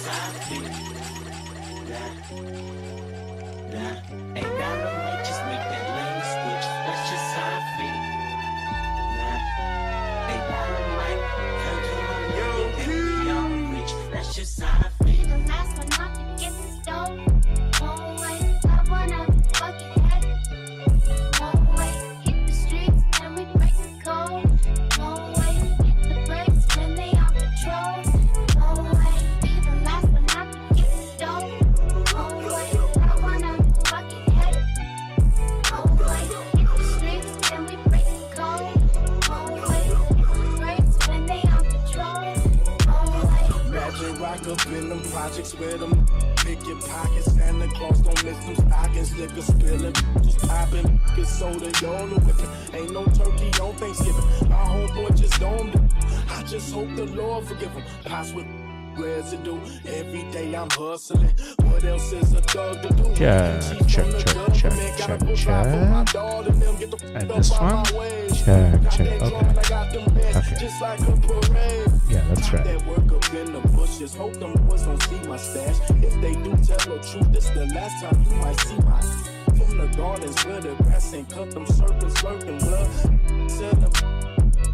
just how I feel. Nah. Ain't got no might just make that lane switch. That's just how I feel. Nah. Ain't got no might come to my million and beyond reach. That's just how I feel. The last one not to get the stove. Won't wait, I wanna fucking head. Won't wait, hit the streets and we break the code. Won't wait, hit the brakes when they on patrol. Won't wait, be the last one not to get the stove. Won't wait, I wanna fucking head. Won't wait, hit the streets and we break the code. Won't wait, hit the brakes when they on patrol. Won't wait. Magic rock up in them projects with them. Pick your pockets, Santa Claus don't miss them stockings. Liquor spilling, just popping, get soda, y'all the whipping. Ain't no turkey on Thanksgiving. My homeboy just domed it. I just hope the Lord forgive him. Pots with residue. Every day I'm hustling. What else is a thug to do? Check. And this one? Check. Okay. Just like a parade. Yeah, that's right. That work up in the bushes. Hope them boys don't see my stash. If they do tell the truth, this the last time you might see my from the gardens where the grass ain't cut. Them serpents lurking blood.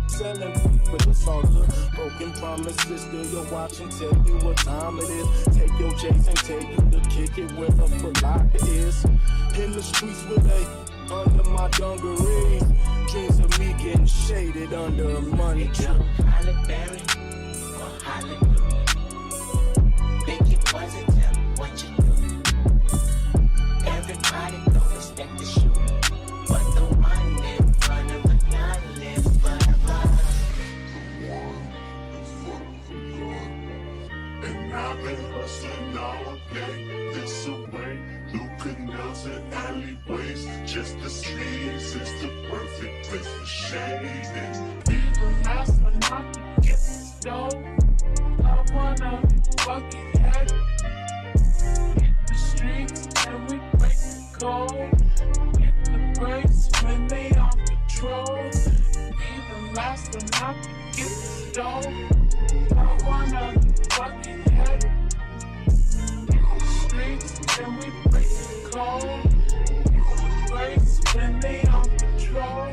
Selling, but it's all good. Broken promises, still you're watching. Tell you what time it is. Take your J's and tell you to kick it where the locker is. In the streets where they under my dungarees. Dreams of me getting shaded under a money tree. Halle Berry or hallelujah. Think it wasn't tell me what you do. Everybody don't expect the shoe, but the one in front of the gun lives forever. And I've been hustling all day, this away, through canals and alleyways. Just the streets is the perfect place for shading. Be the last one not to get the stove. I wanna fucking head. Hit the streets and we break the code. Hit the brakes when they on patrol. Be the last one not to get the stove. I wanna fucking head. Hit the streets and we break the code. Hit the brakes when they on patrol.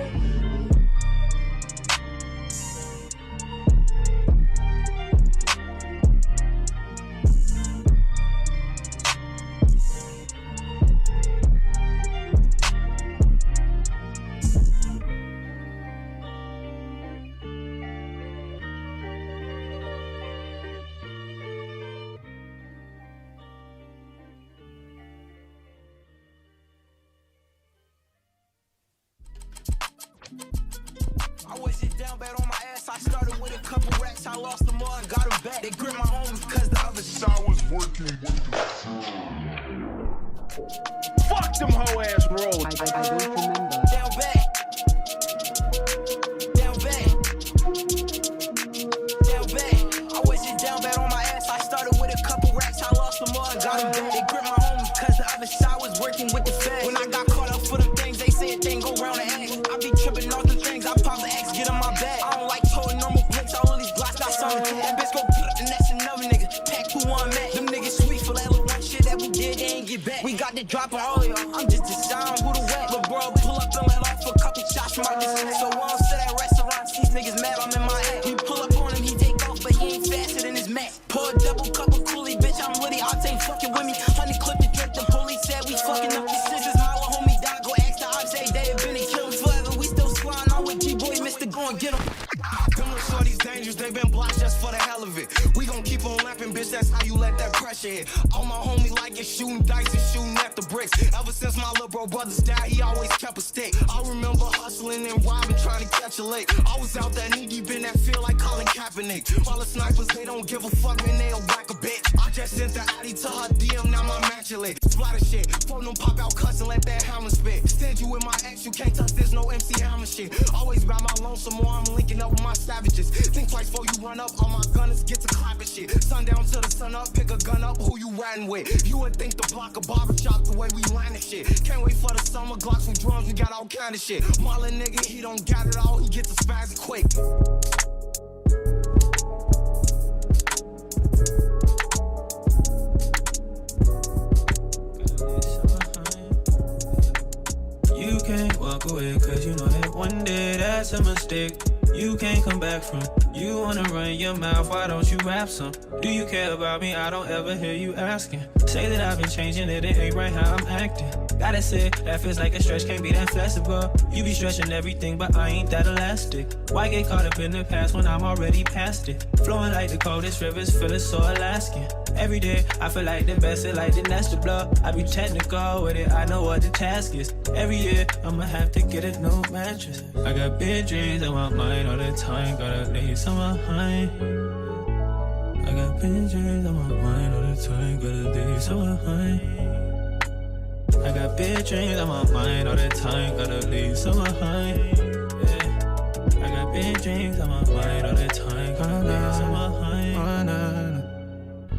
I was just down bad on my ass. I started with a couple racks. I lost them all and got them back. They gripped my homies cause the other side was working with them. Fuck them hoe ass roads. I don't remember. Down bad. Down bad. Down bad. I was just down bad on my ass. I started with a couple racks. I lost them all and got them back. They gripped my homies cause the other side was working with the feds. When I got caught up for them things, they said they go round the X. I be tripping off the things. I pop the X, get in my bag. I don't like towing normal plates. All of these blocks got something. That bitch go put up and that's another nigga. Pack who one man. Them niggas sweet for that little one shit that we did, they ain't get back. We got the drop on all y'all. I'm just a sound who the wet. But bro, pull up and let off a couple shots from out this. So I don't sit at restaurants. These niggas mad, I'm in my head. We pull up on him, he take off, but he ain't faster than his max. Pour a double cup of coolie, bitch, I'm litty. Octane fucking with me. Honey clip the drink, the police said we fucking up the scissors. My little homie died, go ask the ops, say they have been and killed him forever. We still squatting on with G-Boy, Mr. Go and get him. Them little shorties dangerous, they been blocked just for the hell of it. We gon' keep on lapping, bitch, that's how you let that pressure hit. All my homie like it, shooting dice and shooting at the bricks. Ever since my little bro brothers died, he always kept a stick. I remember hustling and robbing, trying to catch a lick. I was out there knee deep in that field like Colin Kaepernick. While the snipers, they don't give a fuck, man, they'll whack a bitch. I just sent the Addy to her DM, now my match lit. Splatter shit, phone them pop out cuss and let that hammer spit. Stand you with my ex, you can't touch this, no MC Hammer shit. Always by my lonesome more, I'm linking up with my savages. Think twice before you run up, all my gunners get to clapping shit. Sundown to the sun up, pick a gun up, who you riding with? You would think the block a barbershop the way we line this shit. Can't wait for the summer, Glocks with drums, we got all kind of shit. Marlon nigga, he don't got it all, he gets a spaz quick. that's a mistake. You can't come back from. You wanna run your mouth, why don't you rap some? Do you care about me? I don't ever hear you asking. Say that I've been changing it ain't right how I'm acting. Gotta say, that feels like a stretch, can't be that flexible. You be stretching everything, but I ain't that elastic. Why get caught up in the past when I'm already past it? Flowing like the coldest rivers, feeling so Alaskan. Every day, I feel like the best, it like the nest of blood. I be technical with it, I know what the task is. Every year, I'ma have to get a new mattress. I got big dreams on my mind all the time, gotta leave some behind. I got big dreams on my mind all the time, gotta leave some behind. I got big dreams on my mind all the time, gotta leave some behind. Yeah. I got big dreams on my mind all the time, gotta leave some behind.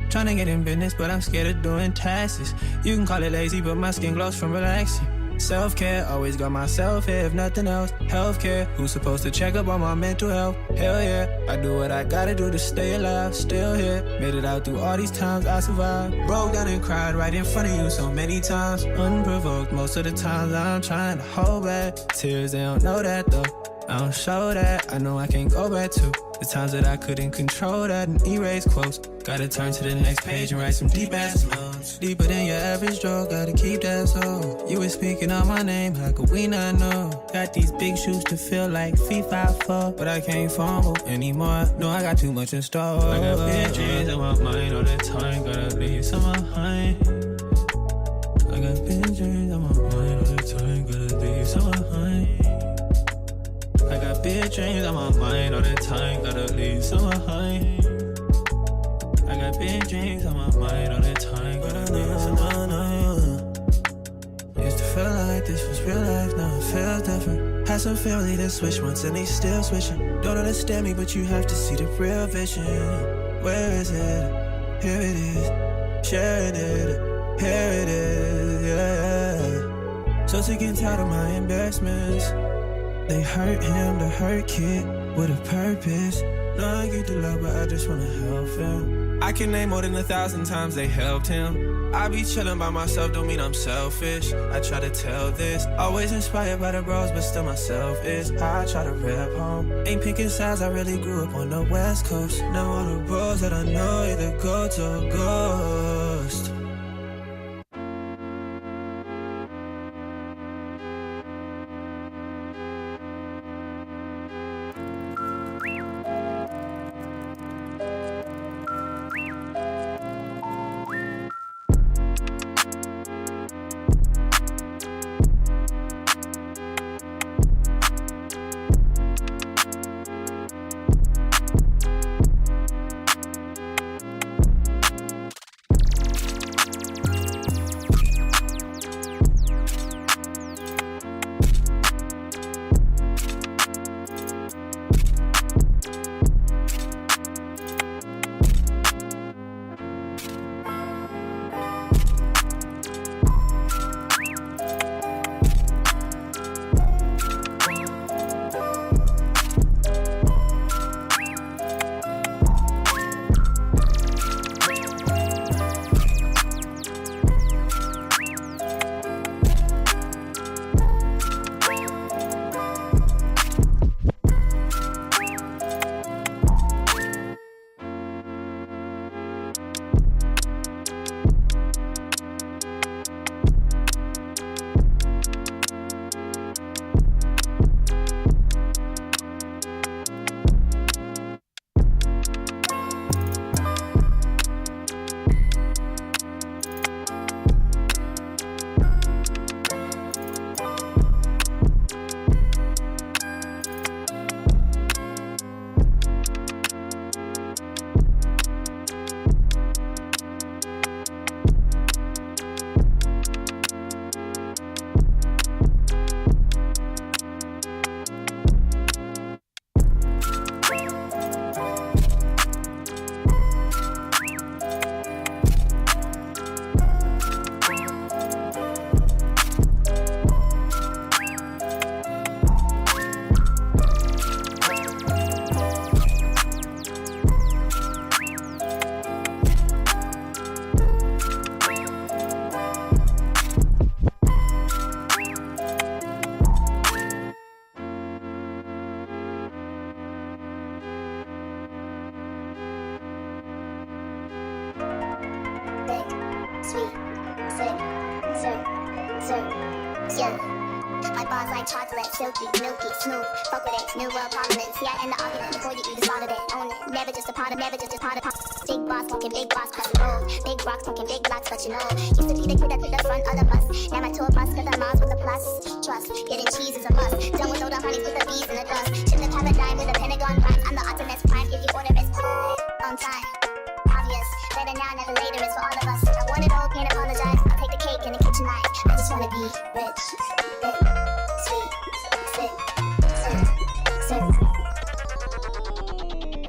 Tryna get in business, but I'm scared of doing taxes. You can call it lazy, but my skin glows from relaxing. Self-care, always got myself here, if nothing else. Healthcare, who's supposed to check up on my mental health? Hell yeah, I do what I gotta do to stay alive. Still here, made it out through all these times I survived. Broke down and cried right in front of you so many times. Unprovoked, most of the times I'm trying to hold back. Tears, they don't know that though. I don't show that, I know I can't go back to the times that I couldn't control that and erase quotes. Gotta turn to the next page and write some deep ass notes. Deeper than your average joke, gotta keep that soul. You were speaking on my name, how could we not know? Got these big shoes to feel like feet 5'4", but I can't fumble anymore. No, I got too much in store. I got big dreams on my mind all the time, gotta leave some behind. I got big dreams on my mind all the time, gotta leave some behind. I got big dreams on my mind all the time, gotta leave some behind. I got big dreams on my mind all the time, gotta leave some behind. Used to feel like this was real life, now it feels different. Had some family that switched once and they still switching. Don't understand me, but you have to see the real vision. Where is it? Here it is. Sharing it. Here it is, yeah. So sick and tired of my embarrassments. They hurt him, the hurt kid, with a purpose. No, I get the love, but I just wanna help him. I can name more than 1,000 times they helped him. I be chillin' by myself, don't mean I'm selfish. I try to tell this, always inspired by the bros, but still myself is. I try to rap home, ain't picking sides, I really grew up on the West Coast. Now all the bros that I know either go to a ghost. sweet, sick, sir, yeah. My bars like chocolate, silky, milky, smooth. Fuck with it, new world prominence. See, I end the argument before you even started it. Own it, never just a part of, big boss talking, big boss cutting roll. Big rocks talking, big blocks, but you know. Used to be the kid that took the front of the bus. Now my tour bus, cause the Mars with a plus. Trust, getting cheese is a must. Done with all the honeys with the bees and the dust. Ship the paradigm with the Pentagon rhymes. I'm the Optimus Prime if you order it on time. Obvious, better now, never later is for all of us. I want it all, can't apologize. I'll take the cake in the kitchen knife. I just wanna be rich, big, sweet, sick,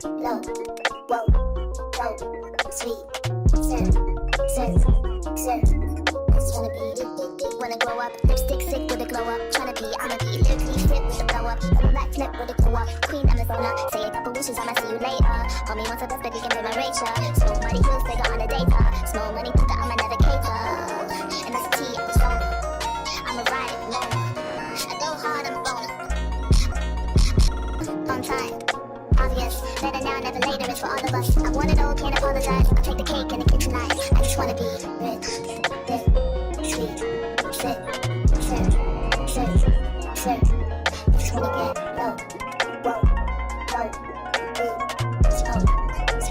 low, whoa, low, sweet, sick. I just wanna be, wanna grow up. Lipstick sick with a glow up. Tryna be, I'ma be lyrically fit with the blow up. Double back flip with the glow up. Queen Amazona, say a couple wishes, I'ma see you later. Call me once a best, but you can be my Rachel. Small money heels, bigger on the data. Small money thinker, I'ma never cater. And that's a T, I'm the stoner. I'ma ride it, loner. I go hard, I'm a boner. On time, obvious. Better now, never later, it's for all of us. I want it all, can't apologize. I'll take the cake in the kitchen knife. I just wanna be rich, big, sweet, sick. I just wanna get low, whoa, low, big, smoke. I just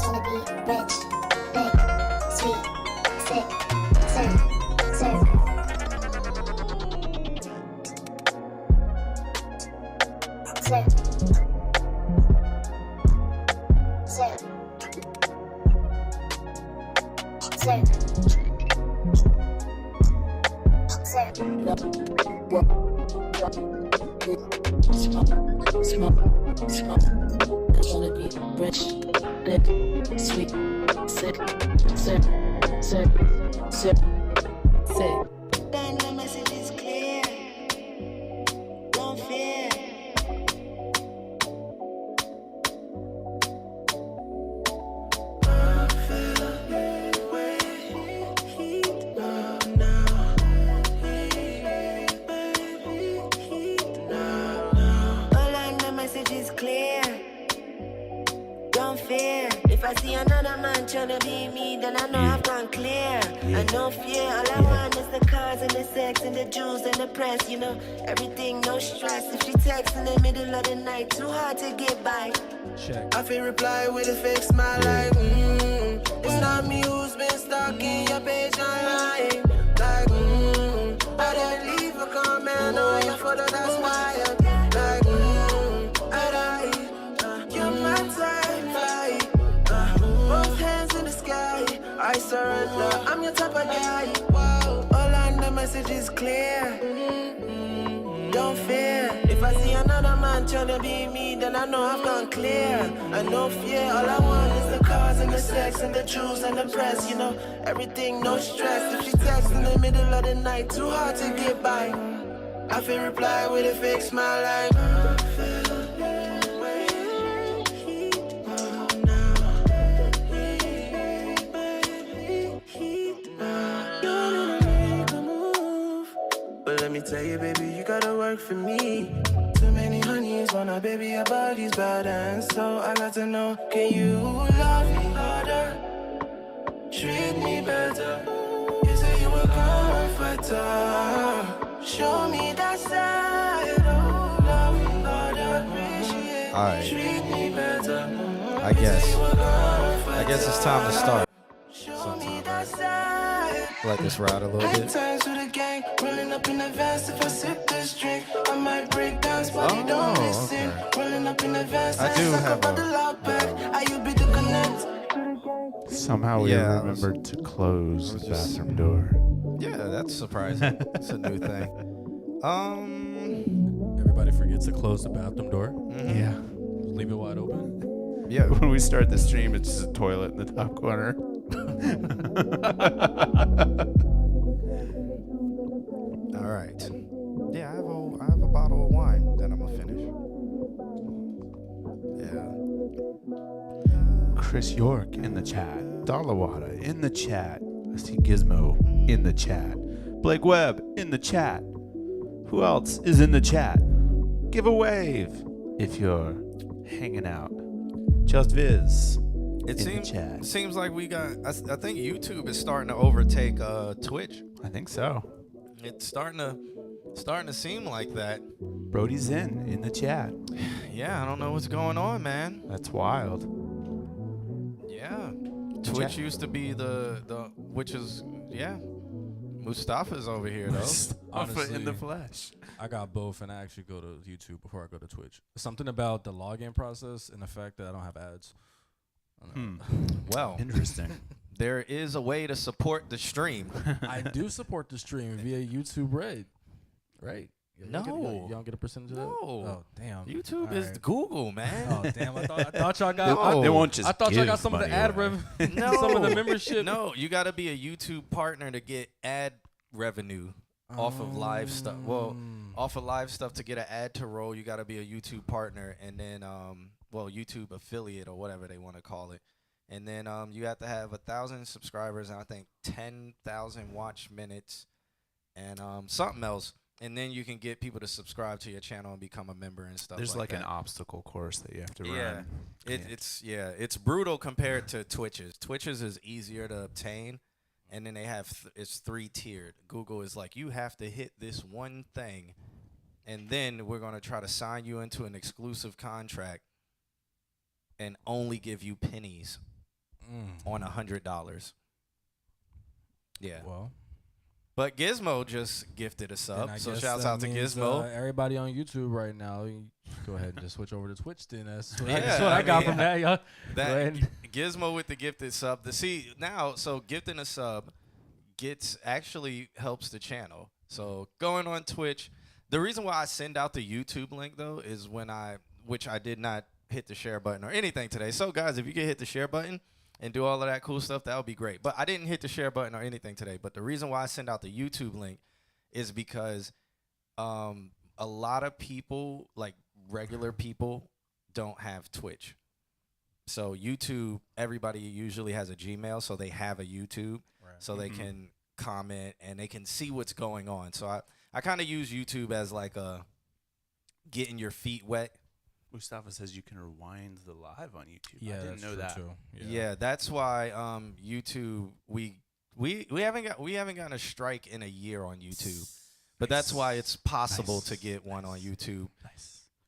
wanna be rich, big, sweet, sick. Smoke. I wanna be rich, big, sweet, sick. Then the message is clear. Don't fear. If I see another man tryna be me, then I know I've gone clear. I no fear, all I want is the cars and the sex and the jewels and the press, you know, everything, no stress. If she texts in the middle of the night, too hard to get by. I feel reply with a fake smile like, it's not me who's been stalking your page online. Like, I didn't leave a comment on your photo, that's why I'm like, you're my type, like, both hands in the sky, I surrender, I'm your type of guy. Wow. All on the message is clear. Don't fear. If I see another man tryna be me, then I know I've gone clear. I no fear. All I want is the cars and the sex and the jewels and the press. You know, everything, no stress. If she texts in the middle of the night, too hard to get by. I feel reply with a fake smile like, but let me tell you, baby, you gotta work for me. Too many honeys want a baby, your body's bad, and so I got to know, can you love me harder? Treat me better. You say you were comforter. Show me that side. Oh, love me harder. Alright. Treat me better. I guess it's time to start. Let this ride a little bit. Rolling up in advance if I sip this drink. I might break down, but you don't listen. Rolling up in advance, I do have the loud back. Are you be the connect? Somehow we remembered to close the bathroom door. Yeah, that's surprising. It's a new thing. Everybody forgets to close the bathroom door. Mm-hmm. Yeah. Leave it wide open. Yeah, when we start the stream, it's just a toilet in the top corner. All right. Yeah, I have a bottle of wine that I'm gonna finish. Yeah. Chris York in the chat. Darlawada in the chat. I see Gizmo in the chat. Blake Webb in the chat. Who else is in the chat? Give a wave if you're hanging out. Just Viz It in the chat. seems like we got. I think YouTube is starting to overtake Twitch. I think so. It's starting to seem like that. Brody's in the chat. Yeah, I don't know what's going on, man. That's wild. Yeah, Twitch used to be the which is Mustafa's over here though. Honestly, in the flesh. I got both, and I actually go to YouTube before I go to Twitch. Something about the login process and the fact that I don't have ads. I don't know. Well, Interesting. there is a way to support the stream. I do support the stream via YouTube Red, right? You don't get a percentage of that? No. Oh, damn. YouTube All is right. Google, man. Oh, damn. I thought y'all got... No. They won't just I thought y'all got give some of the money ad away. revenue. No. Some of the membership. No, you got to be a YouTube partner to get ad revenue off of live stuff. Well, off of live stuff to get an ad to roll, you got to be a YouTube partner and then, YouTube affiliate or whatever they want to call it. And then you have to have 1,000 subscribers and I think 10,000 watch minutes and something else. And then you can get people to subscribe to your channel and become a member and stuff. There's like that. an obstacle course that you have to run. It's brutal compared to Twitch's. Twitch's is easier to obtain, and then they have it's 3-tiered. Google is like you have to hit this one thing, and then we're gonna try to sign you into an exclusive contract, and only give you pennies on $100. Yeah. Well. But Gizmo just gifted a sub, I so guess shouts that out to means, Gizmo. Everybody on YouTube right now, you go ahead and just switch over to Twitch then. That's what, Yeah, that's what I got from that, y'all. That Gizmo with the gifted sub. So gifting a sub actually helps the channel. So going on Twitch, the reason why I send out the YouTube link though is which I did not hit the share button or anything today. So guys, if you could hit the share button and do all of that cool stuff, that would be great. But I didn't hit the share button or anything today. But the reason why I send out the YouTube link is because a lot of people, like regular people, don't have Twitch. So YouTube, everybody usually has a Gmail, so they have a YouTube, so they can comment and they can see what's going on. So I kind of use YouTube as like a getting your feet wet. Mustafa says you can rewind the live on YouTube. Yeah, I didn't know that. Too. Yeah, that's why YouTube we haven't gotten a strike in a year on YouTube, but that's why it's possible to get one on YouTube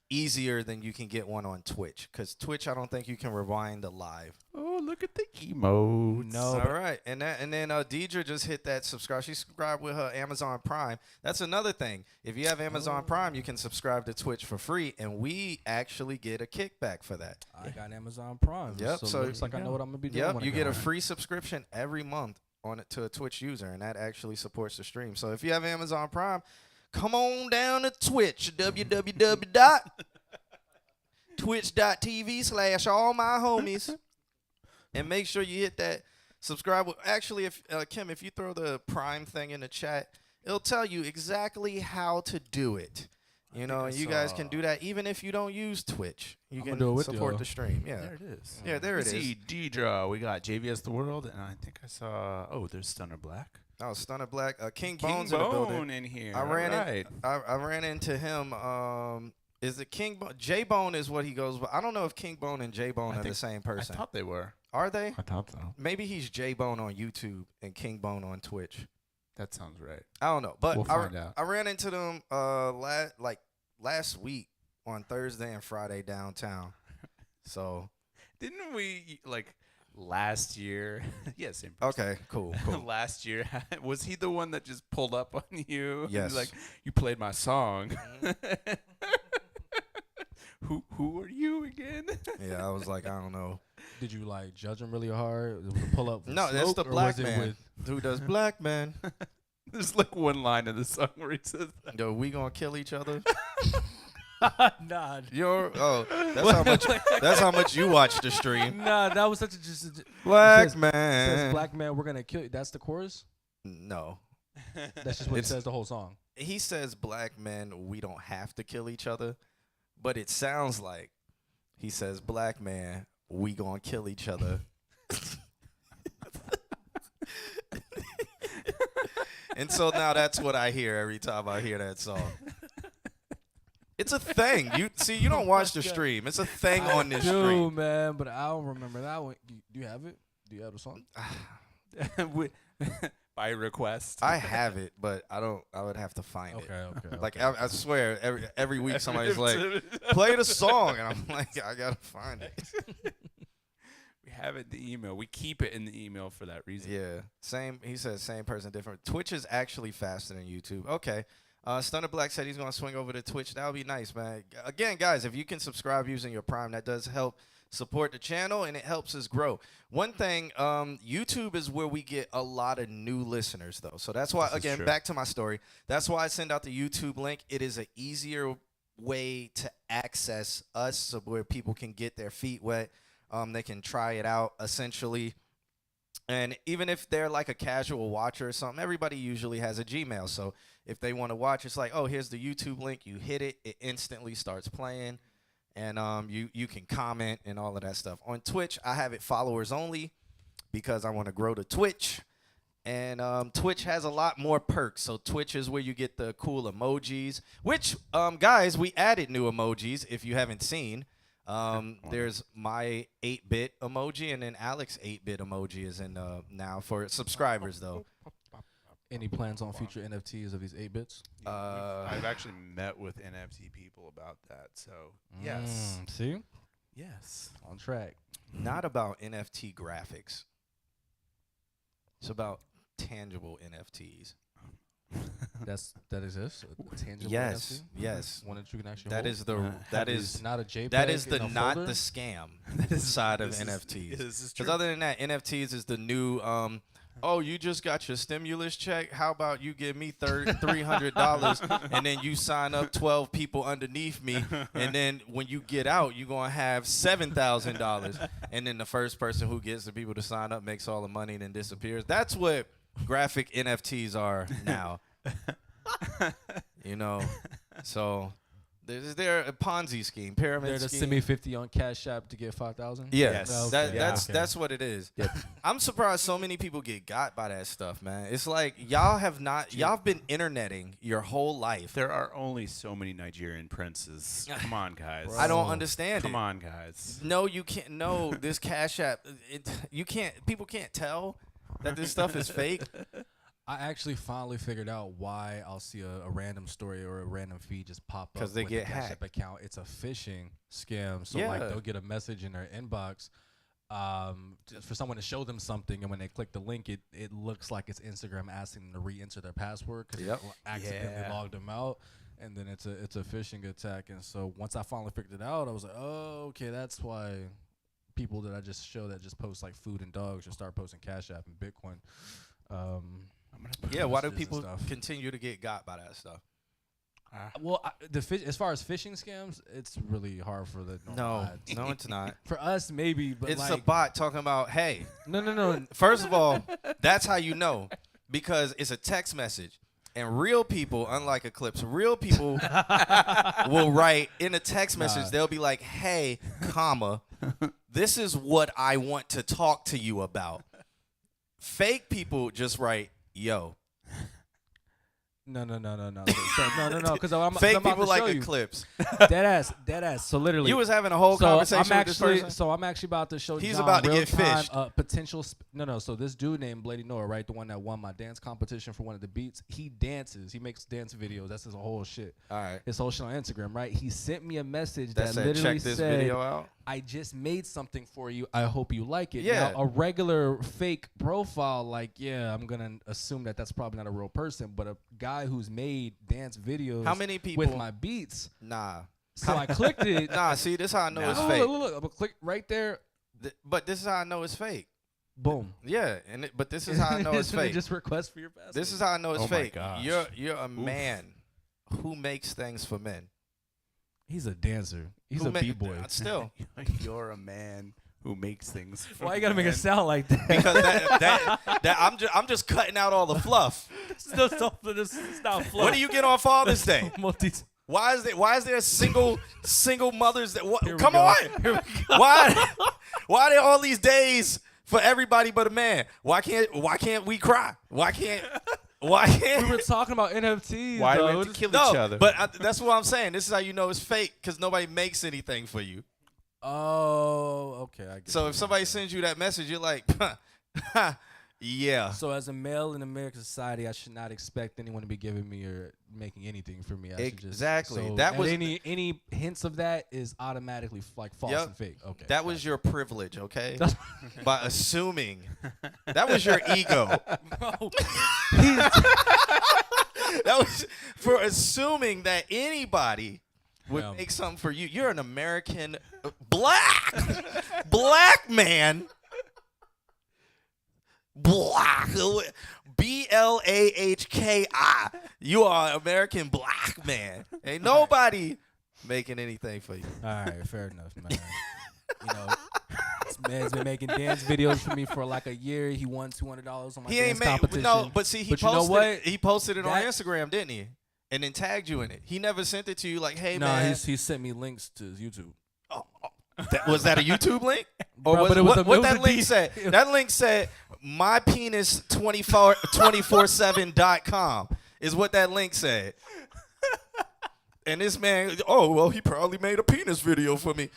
easier than you can get one on Twitch. Because Twitch, I don't think you can rewind the live. Oh, look at the emotes. No. All right, and then Deidre just hit that subscribe. She subscribed with her Amazon Prime. That's another thing. If you have Amazon Prime, you can subscribe to Twitch for free, and we actually get a kickback for that. I got Amazon Prime. Yep. So it looks like I know what I'm gonna be doing. Yep. when I You go get a home. free subscription every month on it to a Twitch user, and that actually supports the stream. So if you have Amazon Prime, come on down to Twitch, www.twitch.tv/allmyhomies. And make sure you hit that subscribe. Actually, if Kim, if you throw the Prime thing in the chat, it'll tell you exactly how to do it. You know, and you guys can do that even if you don't use Twitch. You can support the stream. Yeah, there it is. Yeah, there it is. See, Deidre, we got JVS The World, and I think I saw. Oh, there's Stunner Black. Oh, Stunner Black. King King Bones in the building. Bone in here. I ran right. I ran into him. Is it King Bone? J Bone is what he goes by. I don't know if King Bone and J Bone are the same person. I thought they were. Are they? I thought so. Maybe he's J Bone on YouTube and King Bone on Twitch. That sounds right. I don't know, but We'll find out. I ran into them last week on Thursday and Friday downtown. So Didn't we last year? Yes. Yeah, okay, cool. Last year, was he the one that just pulled up on you? Yes. He's like, you played my song. Who are you again? Yeah, I was like, I don't know. Did you judge him really hard? Was it pull up? No, that's the black man who does black man. There's one line in the song where he says, Yo, we gonna kill each other. Nah. That's how much you watch the stream. Nah, that was such a Black it man. says black man, we're gonna kill you. That's the chorus. No, That's just what it says the whole song. he says black men, we don't have to kill each other, but it sounds like he says black man, we gonna kill each other. And so now that's what I hear every time I hear that song. It's a thing. You don't watch the stream. It's a thing on this stream. man, but I don't remember that one. Do you have it? Do you have the song? By request. I have it, but I don't. I would have to find it. Okay. Like I swear, every week somebody's like, "Play the song," and I'm like, "I gotta find it." We have it in the email. We keep it in the email for that reason. Yeah, same. He says same person, different. Twitch is actually faster than YouTube. Okay. Stunner Black said he's gonna swing over to Twitch. That would be nice, man. Again, guys, if you can subscribe using your Prime, that does help support the channel and it helps us grow. One thing, YouTube is where we get a lot of new listeners, though. So that's why, again, back to my story. That's why I send out the YouTube link. It is an easier way to access us, so where people can get their feet wet. They can try it out, essentially. And even if they're like a casual watcher or something, everybody usually has a Gmail. So if they want to watch, it's like, oh, here's the YouTube link. You hit it, it instantly starts playing, and you can comment and all of that stuff. On Twitch, I have it followers only because I want to grow the Twitch. And Twitch has a lot more perks. So Twitch is where you get the cool emojis, which, guys, we added new emojis if you haven't seen. There's my 8-bit emoji, and then Alex 8-bit emoji is in now for subscribers, though. Any plans on future NFTs of these 8-bits? I've actually met with NFT people about that, so yes. See? Yes. On track. Not about NFT graphics. It's about tangible NFTs. That exists. A tangible yes, NFT? yes. One that you can actually That hold? is the that is not a JPEG. that is the in a not folder? the scam side of NFTs. This is Because true. other than that, NFTs is the new. Oh, you just got your stimulus check. How about you give me $300 and then you sign up 12 people underneath me, and then when you get out, you're gonna have $7,000, and then the first person who gets the people to sign up makes all the money and then disappears. That's what graphic NFTs are now. You know, so they're a Ponzi scheme, pyramid They're the scheme. send me 50 on Cash App to get 5,000. Yeah, Yes. that's what it is. I'm surprised so many people get got by that stuff, man. It's like y'all have been interneting your whole life. There are only so many Nigerian princes. Come on, guys. I don't understand Come it. on, guys. No, you can't. No, this Cash App. You can't. People can't tell that this stuff is fake. I actually finally figured out why I'll see a random story or a random feed just pop up 'Cause they with get the Cash hacked. App account. It's a phishing scam. So Yeah. like they'll get a message in their inbox just for someone to show them something, and when they click the link, it looks like it's Instagram asking them to re-enter their password because Yep. it accidentally logged them out, and then it's a phishing attack. And so once I finally figured it out, I was like, oh, okay, that's why people that I just show that just post like food and dogs should start posting Cash App and Bitcoin. Yeah, why do messages and people stuff. continue to get got by that stuff? Well, as far as phishing scams, it's really hard for the normal ads. No, it's not. For us, maybe, but It's like, a bot talking about, hey. No. First of all, that's how you know, because it's a text message. And real people, unlike Eclipse, real people will write in a text message, they'll be like, hey, comma, this is what I want to talk to you about. Fake people just write, yo. No. Because I'm Fake about people to like show you. Eclipse. Dead ass. So literally, You was having a whole conversation with this person? So I'm actually about to show. He's John about to real get time, fished. Potential. No. So this dude named Blady Noah, right, the one that won my dance competition for one of the beats. He dances. He makes dance videos. That's his whole shit. All right. His whole shit on Instagram, right? He sent me a message That that said, literally check this said, video out. I just made something for you. I hope you like it. Yeah. Now, a regular fake profile, like, yeah, I'm going to assume that that's probably not a real person, but a guy who's made dance videos How many people? with my beats. Nah. So I clicked it. Nah, see, this is how I know it's Look, fake. look, I'm going to click right there. But this is how I know it's fake. Boom. Yeah, but this is how I know it's And it fake. just request for your password. This is how I know it's Oh my fake. gosh. You're a man who makes things for men. He's a dancer. He's Who a ma- B-boy. Still. You're a man who makes things. For Why you got to make it men. sound like that? Because that I'm just cutting out all the fluff. It's not fluff. What do you get on Father's Day? Multi- Why is there single mothers that Here we come go. on? Here we go. Why are there all these days for everybody but a man? Why can't we cry? Why can't Why We can't were talking about NFTs. Why do we though. have to kill no, each other? but that's what I'm saying. This is how you know it's fake because nobody makes anything for you. Oh, okay. I get So what if you're somebody saying. sends you that message, you're like, yeah. So as a male in American society, I should not expect anyone to be giving me or making anything for me. I should just, Exactly. So That was any hints of that is automatically like false Yep. and fake. Okay. That was your privilege, okay? That's- By assuming. That was your ego. Bro, That was for assuming that anybody would Yeah. make something for you. You're an American black man. Black. BLAHKI. You are an American black man. Ain't nobody making anything for you. all right, fair enough, man. You know, this man's been making dance videos for me for like a year. He won $200 on my He dance ain't made competition. no, but see, he But you know posted what? he posted it on That- Instagram, didn't he? And then tagged you in it. He never sent it to you like, hey No, man. he sent me links to YouTube. Was that a YouTube link? Or Bro, was but it was what, a- what it was that a link D- said? That link said my penis 247.com is what that link said. And this man, oh well, he probably made a penis video for me.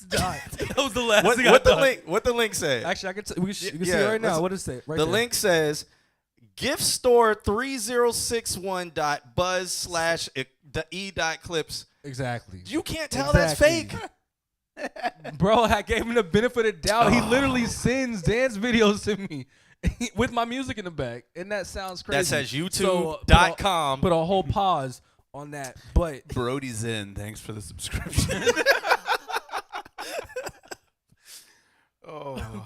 That was the last What, thing I what the thought. link? What the link say? Actually, I can you can see Yeah, it right now. let's- What does it say? Right The there. link says giftstore3061.buzz/e.clips. Exactly. You can't tell that's fake. Bro, I gave him the benefit of doubt. He literally sends dance videos to me with my music in the back, and that sounds crazy. That says So, youtube.com. put a whole pause on that. But Brody's in. Thanks for the subscription. oh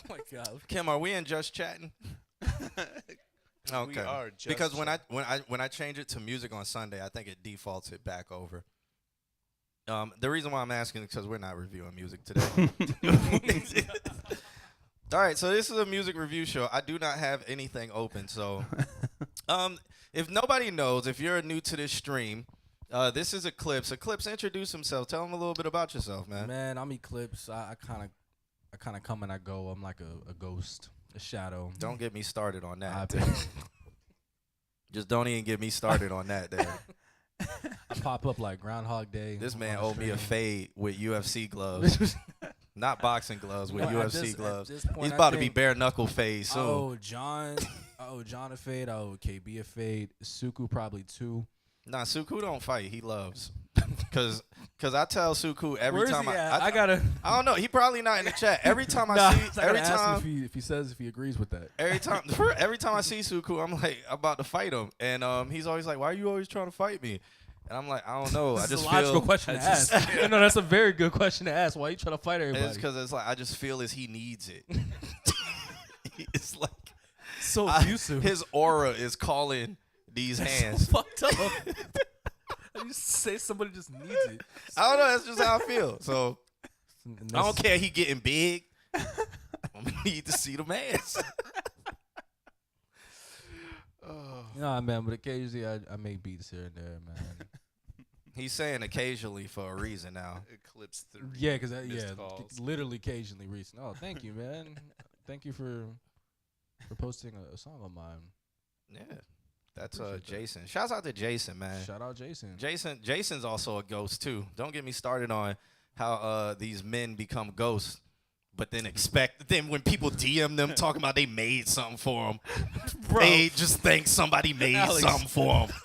my god. Kim, are we in just chatting? Okay. are just because when I change it to music on Sunday, I think it defaults it back over. The reason why I'm asking is because we're not reviewing music today. All right, so this is a music review show. I do not have anything open, so if nobody knows, if you're new to this stream, this is Eclipse. Eclipse, introduce himself. Tell him a little bit about yourself, man. Man, I'm Eclipse. I kind of come and I go. I'm like a ghost, a shadow. Don't get me started on that. I Just don't even get me started on that there. I pop up like Groundhog Day. This on man the owed me a stream. fade with UFC gloves. Not boxing gloves, with No, at UFC this- at gloves. this point, He's I about to be think- bare knuckle fade soon. Oh, John a fade. Oh, KB a fade. Suku probably 2. Nah, Suku don't fight. He loves. Cause I tell Suku every Where's time he at? I gotta. don't know. He probably not in the chat. Every time I Nah, see I gotta every ask time him if he says if he agrees with that. every time I see Suku, I'm like I'm about to fight him, and he's always like, "Why are you always trying to fight me?" And I'm like, I don't know. I This just is a logical feel question to ask. No, that's a very good question to ask. Why are you trying to fight everybody? it's because it's like I just feel as he needs it. It's like so abusive. his aura is calling these hands. fucked up. You say somebody just needs it. I don't know. That's just how I feel. So And I don't that's- care. He getting big. I need to see the mans. Nah, man, but occasionally I make beats here and there, man. He's saying occasionally for a reason now. Eclipse 3. Yeah, because missed calls. literally occasionally recent. Oh, thank you, man. Thank you for posting a song of mine. Yeah, that's Appreciate that. Jason. Shouts out to Jason, man. Shout out Jason. Jason's also a ghost too. Don't get me started on how these men become ghosts, but then then when people DM them talking about they made something for them, they just think somebody made Alex. something for them,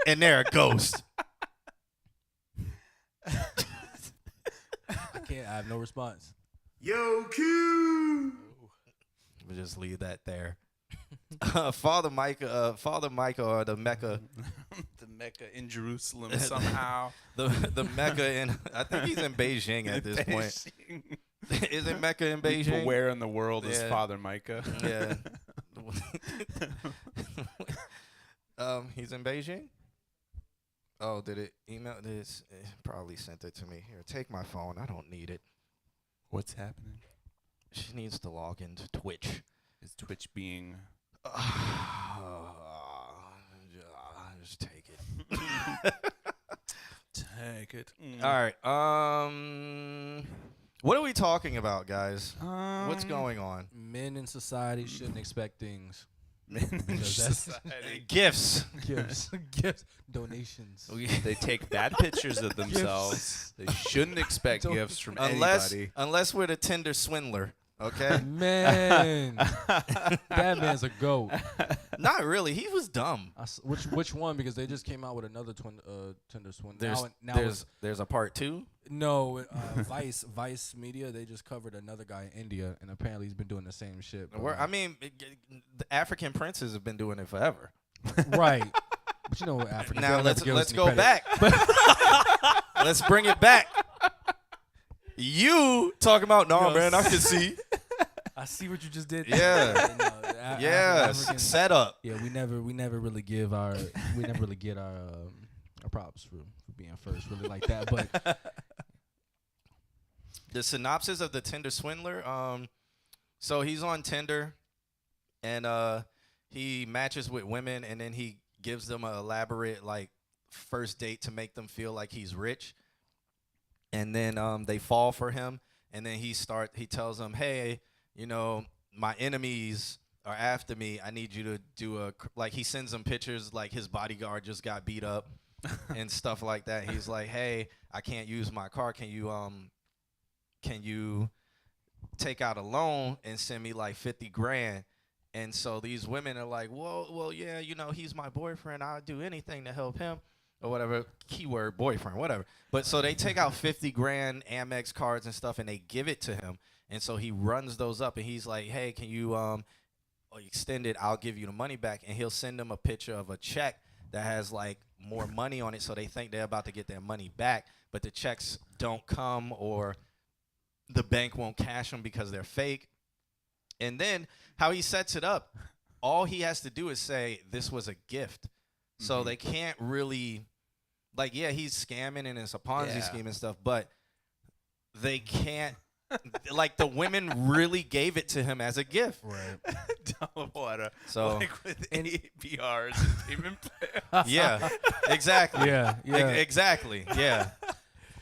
and they're a ghost. I have no response. Yo, Q! We'll just leave that there. Father Micah, or the Mecca, The Mecca in Jerusalem somehow. the Mecca in, I think he's in Beijing at this point. Isn't Mecca in Beijing? But where in the world is Yeah. Father Micah? Yeah. He's in Beijing? Oh, did it email this? It probably sent it to me. Here, take my phone. I don't need it. What's happening? She needs to log into Twitch. Is Twitch being... Just take it. Take it. All right. What are we talking about, guys? What's going on? Men in society shouldn't expect things. Society. Gifts. Gifts, donations. They take bad pictures of themselves. They shouldn't expect Don't- gifts from Unless anybody. unless we're the Tinder swindler. Okay. Man, that man's a goat. Not really. He was dumb. Which one? Because they just came out with another Tinder swindle. There's a part 2. No, Vice Media. They just covered another guy in India, and apparently he's been doing the same shit. I mean, the African princes have been doing it forever. Right. But you know what, Africa. Now let's go back. Let's bring it back. You talking about man? I can see. I see what you just did. Yeah. Yeah. Set up. Yeah, we never really get our props for being first, really like that. But the synopsis of the Tinder swindler. So he's on Tinder, and he matches with women, and then he gives them an elaborate like first date to make them feel like he's rich. And then they fall for him, and then he tells them, hey, my enemies are after me. I need you to do he sends them pictures like his bodyguard just got beat up and stuff like that. He's like, hey, I can't use my car. Can you take out a loan and send me like 50 grand? And so these women are like, well, yeah, he's my boyfriend. I'll do anything to help him. Or whatever, keyword boyfriend, whatever. But so they take out 50 grand Amex cards and stuff, and they give it to him. And so he runs those up, and he's like, hey, can you extend it? I'll give you the money back. And he'll send them a picture of a check that has like more money on it, so they think they're about to get their money back. But the checks don't come, or the bank won't cash them because they're fake. And then how he sets it up, all he has to do is say, this was a gift. So they can't really, he's scamming and it's a Ponzi scheme and stuff, but they can't, the women really gave it to him as a gift. Right. Dollar So, with APRs and payment plans. Yeah, exactly. Yeah. Exactly, yeah.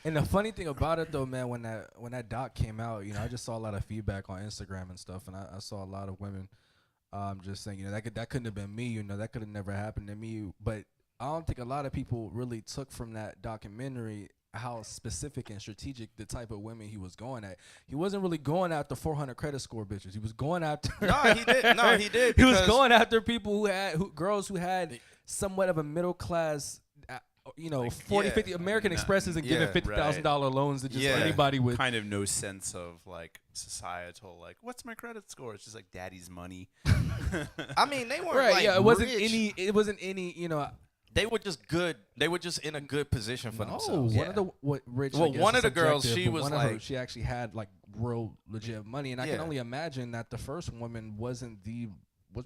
And the funny thing about it, though, man, when that doc came out, I just saw a lot of feedback on Instagram and stuff, and I saw a lot of women just saying, that couldn't have been me, that could have never happened to me. But I don't think a lot of people really took from that documentary how specific and strategic the type of women he was going at. He wasn't really going after 400 credit score bitches. He was going after. He did. He was going after people girls who had somewhat of a middle class. 40, 50 American Express isn't giving $50,000 loans to just anybody with kind of no sense of societal what's my credit score? It's just like daddy's money. I mean, they weren't right. Yeah, it wasn't rich. any. It wasn't any. They were just good. They were just in a good position for themselves. One of the rich. Well, one of the girls, she was she actually had real legit money, and I can only imagine that the first woman was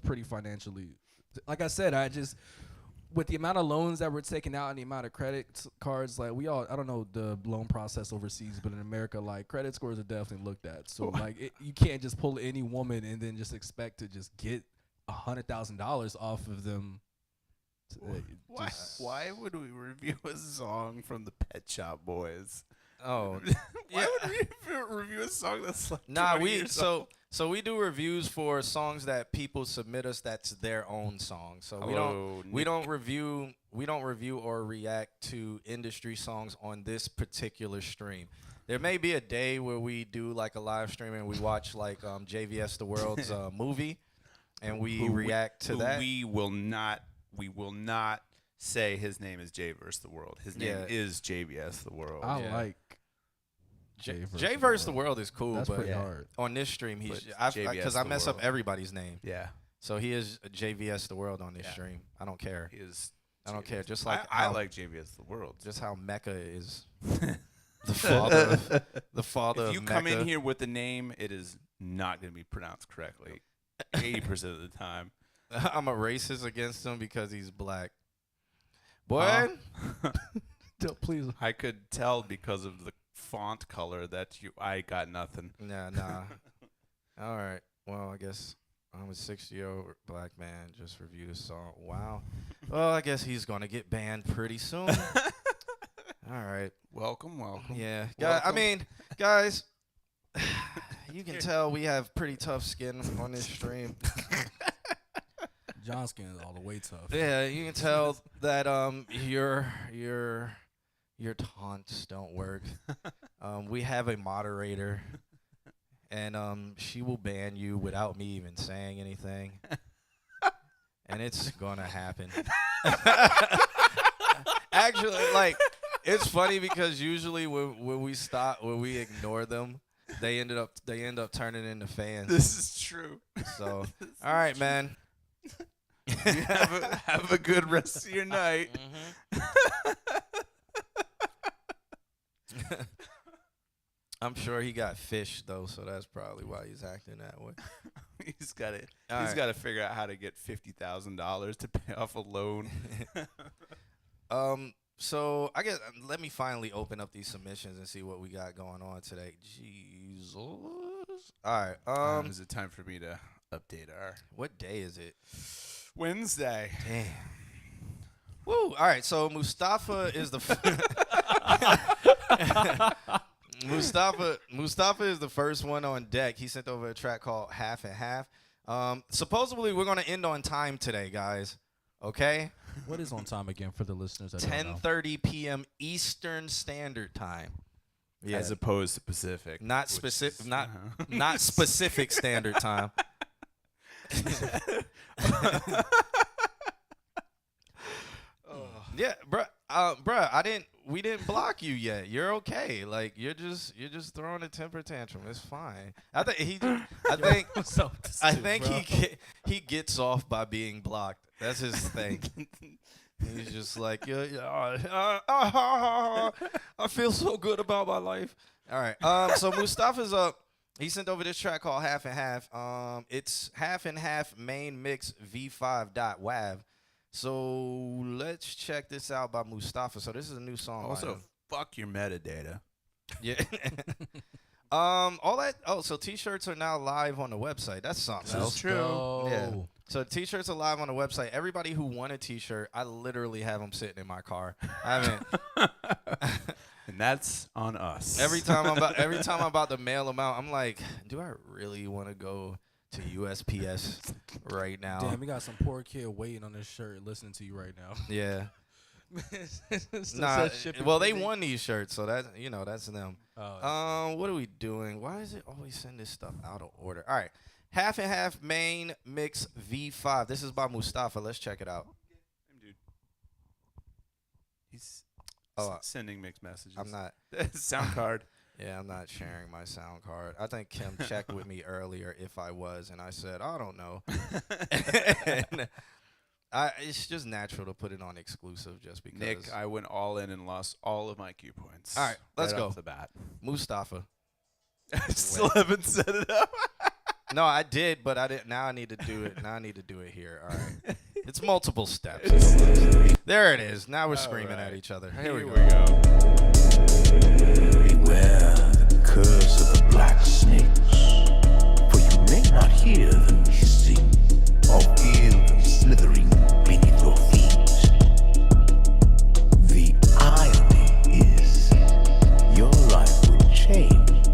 pretty financially. Like I said, with the amount of loans that were taken out and the amount of credit cards, I don't know the loan process overseas, but in America, credit scores are definitely looked at. So you can't just pull any woman and then just expect to just get $100,000 off of them. Why would we review a song from the Pet Shop Boys? Oh, why would we review a song that's So we do reviews for songs that people submit us. That's their own song. So we don't review or react to industry songs on this particular stream. There may be a day where we do a live stream and we watch JVS the World's movie, and we react to that. We will not say his name is Jay vs. the World. His name is JVS the World. I like Jay vs. the World is cool, that's but pretty hard. On this stream, because I mess up everybody's name. Yeah. So he is JVS the World on this stream. I don't care. He is. I don't care. Just like I like JVS the World. Just how Mecca is the father. The father. If you of come Mecca. in here with the name, it is not going to be pronounced correctly 80% of the time. I'm a racist against him because he's black. Boy, please. I could tell because of the font color that I got nothing. Nah. All right. Well, I guess I'm a 60-year-old black man. Just reviewed a song. Wow. Well, I guess he's gonna get banned pretty soon. All right. Welcome. Yeah. Welcome. I mean, guys, you can tell we have pretty tough skin on this stream. John's skin is all the way tough. Yeah, you can tell that your taunts don't work. We have a moderator, and she will ban you without me even saying anything, and it's gonna happen. Actually, like, it's funny because usually when we ignore them, they end up turning into fans. This is true. So, all right, man. You have a good rest of your night. I'm sure he got fish though, so that's probably why he's acting that way. He's got to figure out how to get $50,000 to pay off a loan. So I guess let me finally open up these submissions and see what we got going on today. Jesus. All right. Is it time for me to update our? What day is it? Wednesday. Damn. Woo. All right. So Mustafa is the Mustafa is the first one on deck. He sent over a track called Half and Half. Supposedly we're gonna end on time today, guys. Okay. What is on time again for the listeners? 10:30 p.m. Eastern Standard Time. Yeah. As opposed to Pacific. Not specific. Not specific Standard Time. Yeah, bruh, we didn't block you yet. You're okay. Like you're just throwing a temper tantrum. It's fine. I think he gets off by being blocked. That's his thing. He's just like, I feel so good about my life. All right. So Mustafa's up. He sent over this track called Half and Half. It's Half and Half main mix v5.wav. So let's check this out by Mustafa. So this is a new song. Also, fuck your metadata. Yeah. All that. Oh, so t-shirts are now live on the website. That's something else. That's true. Yeah. So t-shirts are live on the website. Everybody who won a t-shirt, I literally have them sitting in my car. I haven't. And that's on us. Every time I'm about to mail them out, I'm like, do I really want to go to USPS right now? Damn, we got some poor kid waiting on this shirt listening to you right now. Yeah. Nah, well, they won these shirts, so that's them. Oh, what are we doing? Why does it always send this stuff out of order? All right. Half and Half main mix V5. This is by Mustafa. Let's check it out. Dude. He's sending mixed messages. I'm not. Sound card. Yeah, I'm not sharing my sound card. I think Kim checked with me earlier if I was, and I said, I don't know. And it's just natural to put it on exclusive just because. Nick, I went all in and lost all of my Q points. All right, let's go. Off the bat. Mustafa. I still haven't set it up. No, I did, but I didn't. Now I need to do it. Now I need to do it here. All right. It's multiple steps. There it is. Now we're screaming at each other. Here we go. Beware the curse of the black snakes, for you may not hear them hissing or feel them slithering beneath your feet. The irony is, your life will change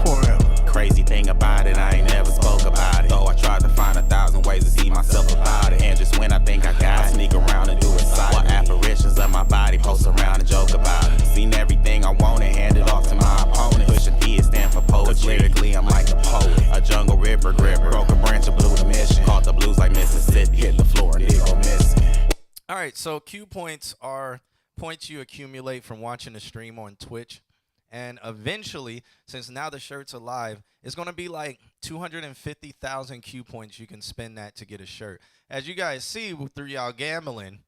forever. Crazy thing about it, I ain't never spoke about it. Though I tried to find 1,000 ways to see myself about it. And just when I think I got it, I sneak around and do it silent. While apparitions of my body post around and joke about it. Seen everything I want and hand it off to my opponent. Pushing D stand for poetry. Lyrically, I'm like a poet. A jungle ripper gripper. Broke a branch and blew the mission. Caught the blues like Mississippi. Hit the floor and did go missing. All right, so Q points are points you accumulate from watching the stream on Twitch. And eventually, since now the shirts are live, it's going to be like 250,000 Q points you can spend that to get a shirt. As you guys see through y'all gambling,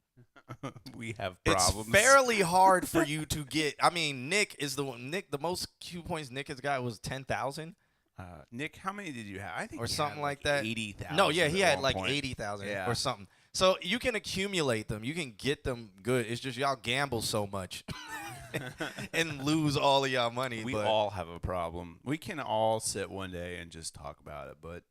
we have problems. It's fairly hard for you to get. I mean, Nick, the most Q points Nick has got was 10,000. Nick, how many did you have? I think or something like that. 80,000. No, yeah, he had like 80,000 or something. So you can accumulate them. You can get them good. It's just y'all gamble so much and lose all of y'all money. We all have a problem. We can all sit one day and just talk about it, but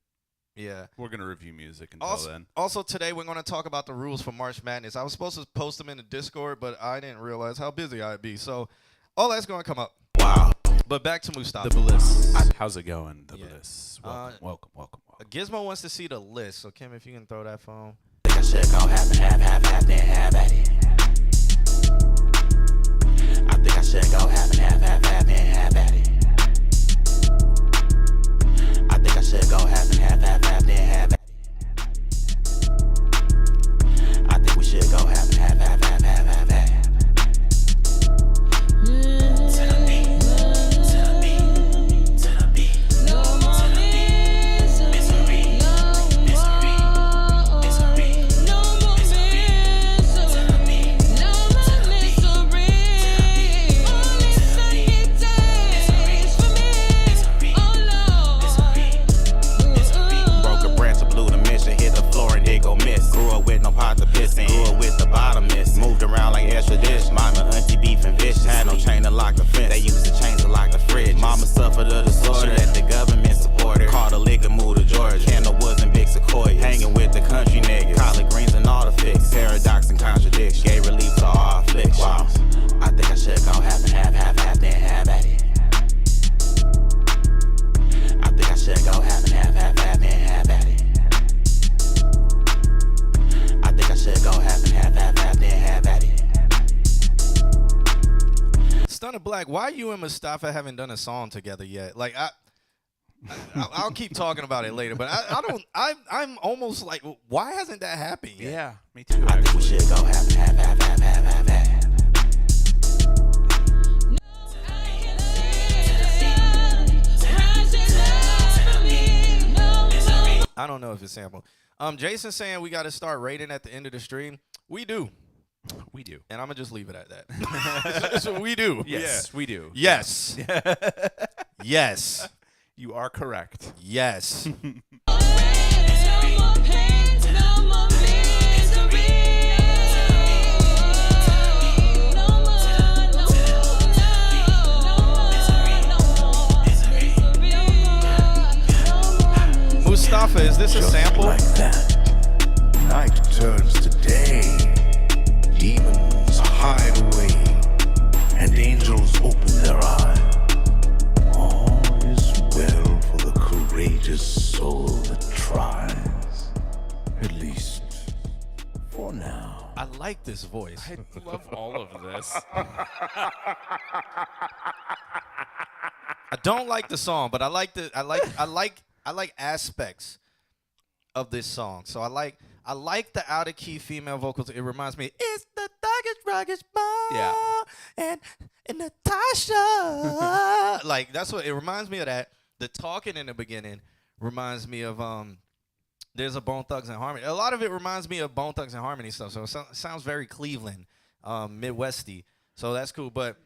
yeah, we're going to review music until then. Also today we're going to talk about the rules for March Madness. I was supposed to post them in the Discord, but I didn't realize how busy I'd be. So all that's going to come up. Wow. But back to Mustafa. The Bliss. How's it going? The Bliss. Welcome. Gizmo wants to see the list. So Kim, if you can throw that phone. I should go half, then half at it. I think I should go half, then half at it. I think I should go half, then half at it. I think we should go half at it. Why you and Mustafa haven't done a song together yet? Like I'll keep talking about it later, but I'm almost like, why hasn't that happened yet? Yeah, me too. I think we should go half. I don't know if it's sample. Jason saying we got to start rating at the end of the stream. We do. We do. And I'm going to just leave it at that. So we do. Yes, we do. Yes. Yes. You are correct. Yes. Mustafa, is this a sample? Like that, night turns to day. Demons hide away, and angels open their eyes. All is well for the courageous soul that tries. At least, for now. I like this voice. I love all of this. I don't like the song, but I like aspects of this song. So I like the out of key female vocals. It reminds me, it's the thuggish ball. Yeah. And Natasha. Like that's what it reminds me of. That the talking in the beginning reminds me of there's a Bone Thugs and Harmony. A lot of it reminds me of Bone Thugs and Harmony stuff. So it sounds very Cleveland, Midwesty. So that's cool. But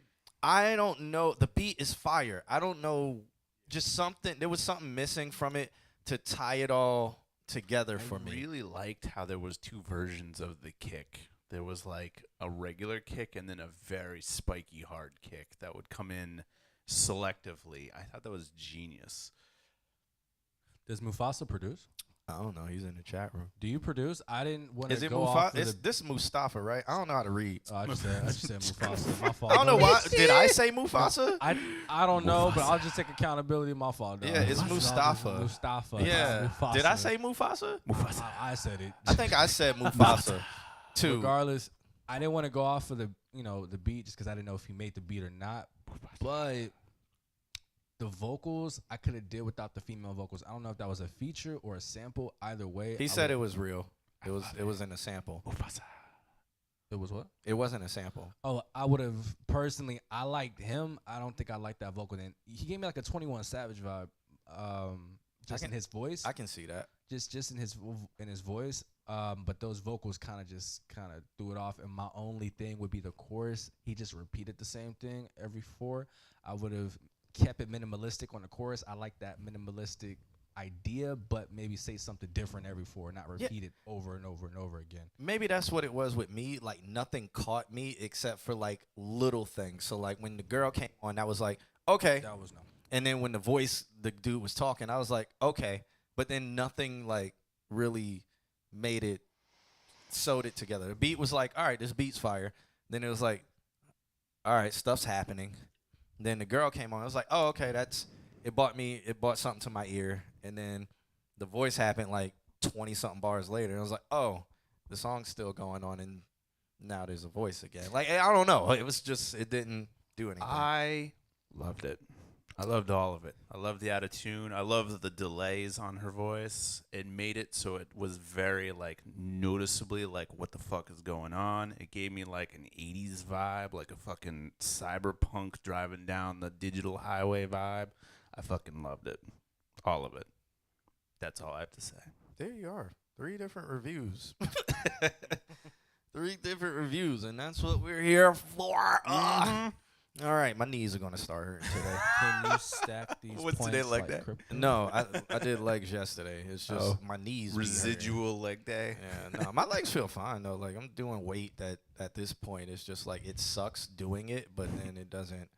I don't know. The beat is fire. I don't know. Just something. There was something missing from it to tie it all together for me. I really liked how there was two versions of the kick. There was like a regular kick and then a very spiky hard kick that would come in selectively. I thought that was genius. Does Mufasa produce? I don't know. He's in the chat room. Do you produce? I didn't want Is to it go Mustafa? off. This Mustafa, right? I don't know how to read. Oh, I just said Mufasa. My fault. I don't know why. Did I say Mufasa? I don't know, but I'll just take accountability. My fault. Dog. Yeah, it's Mustafa. Mustafa. Yeah. Mufasa. Did I say Mufasa? Mufasa. I said it. I think I said Mufasa too. Regardless, I didn't want to go off of the the beat just because I didn't know if he made the beat or not. But the vocals, I could have did without the female vocals. I don't know if that was a feature or a sample. Either way, He said it was real. It was in a sample. It was what? It wasn't a sample. Oh, I would have personally. I liked him. I don't think I liked that vocal. Then he gave me like a 21 Savage vibe. Just in his voice. I can see that. Just in his voice. But those vocals kind of threw it off. And my only thing would be the chorus. He just repeated the same thing every four. I would have kept it minimalistic on the chorus. I like that minimalistic idea, but maybe say something different every four, not repeat it over and over and over again. Maybe that's what it was with me. Like nothing caught me except for like little things. So like when the girl came on, I was like, okay. That was no. And then when the dude was talking, I was like, okay. But then nothing like really made it, sewed it together. The beat was like, all right, this beat's fire. Then it was like, all right, stuff's happening. Then the girl came on. I was like, oh, okay, it brought something to my ear. And then the voice happened like 20 something bars later. And I was like, oh, the song's still going on, and now there's a voice again. Like, I don't know. It was just, it didn't do anything. I loved it. I loved all of it. I loved the out-of-tune. I loved the delays on her voice. It made it so it was very, like, noticeably, like, what the fuck is going on? It gave me, like, an 80s vibe, like a fucking cyberpunk driving down the digital highway vibe. I fucking loved it. All of it. That's all I have to say. There you are. 3 different reviews. 3 different reviews, and that's what we're here for. All right, my knees are gonna start hurting today. Can you stack these What's points today like that? crypto? No, I did legs yesterday. It's just my knees. be hurting. Residual leg day. Yeah, no, my legs feel fine though. Like I'm doing weight that at this point it's just like it sucks doing it, but then it doesn't.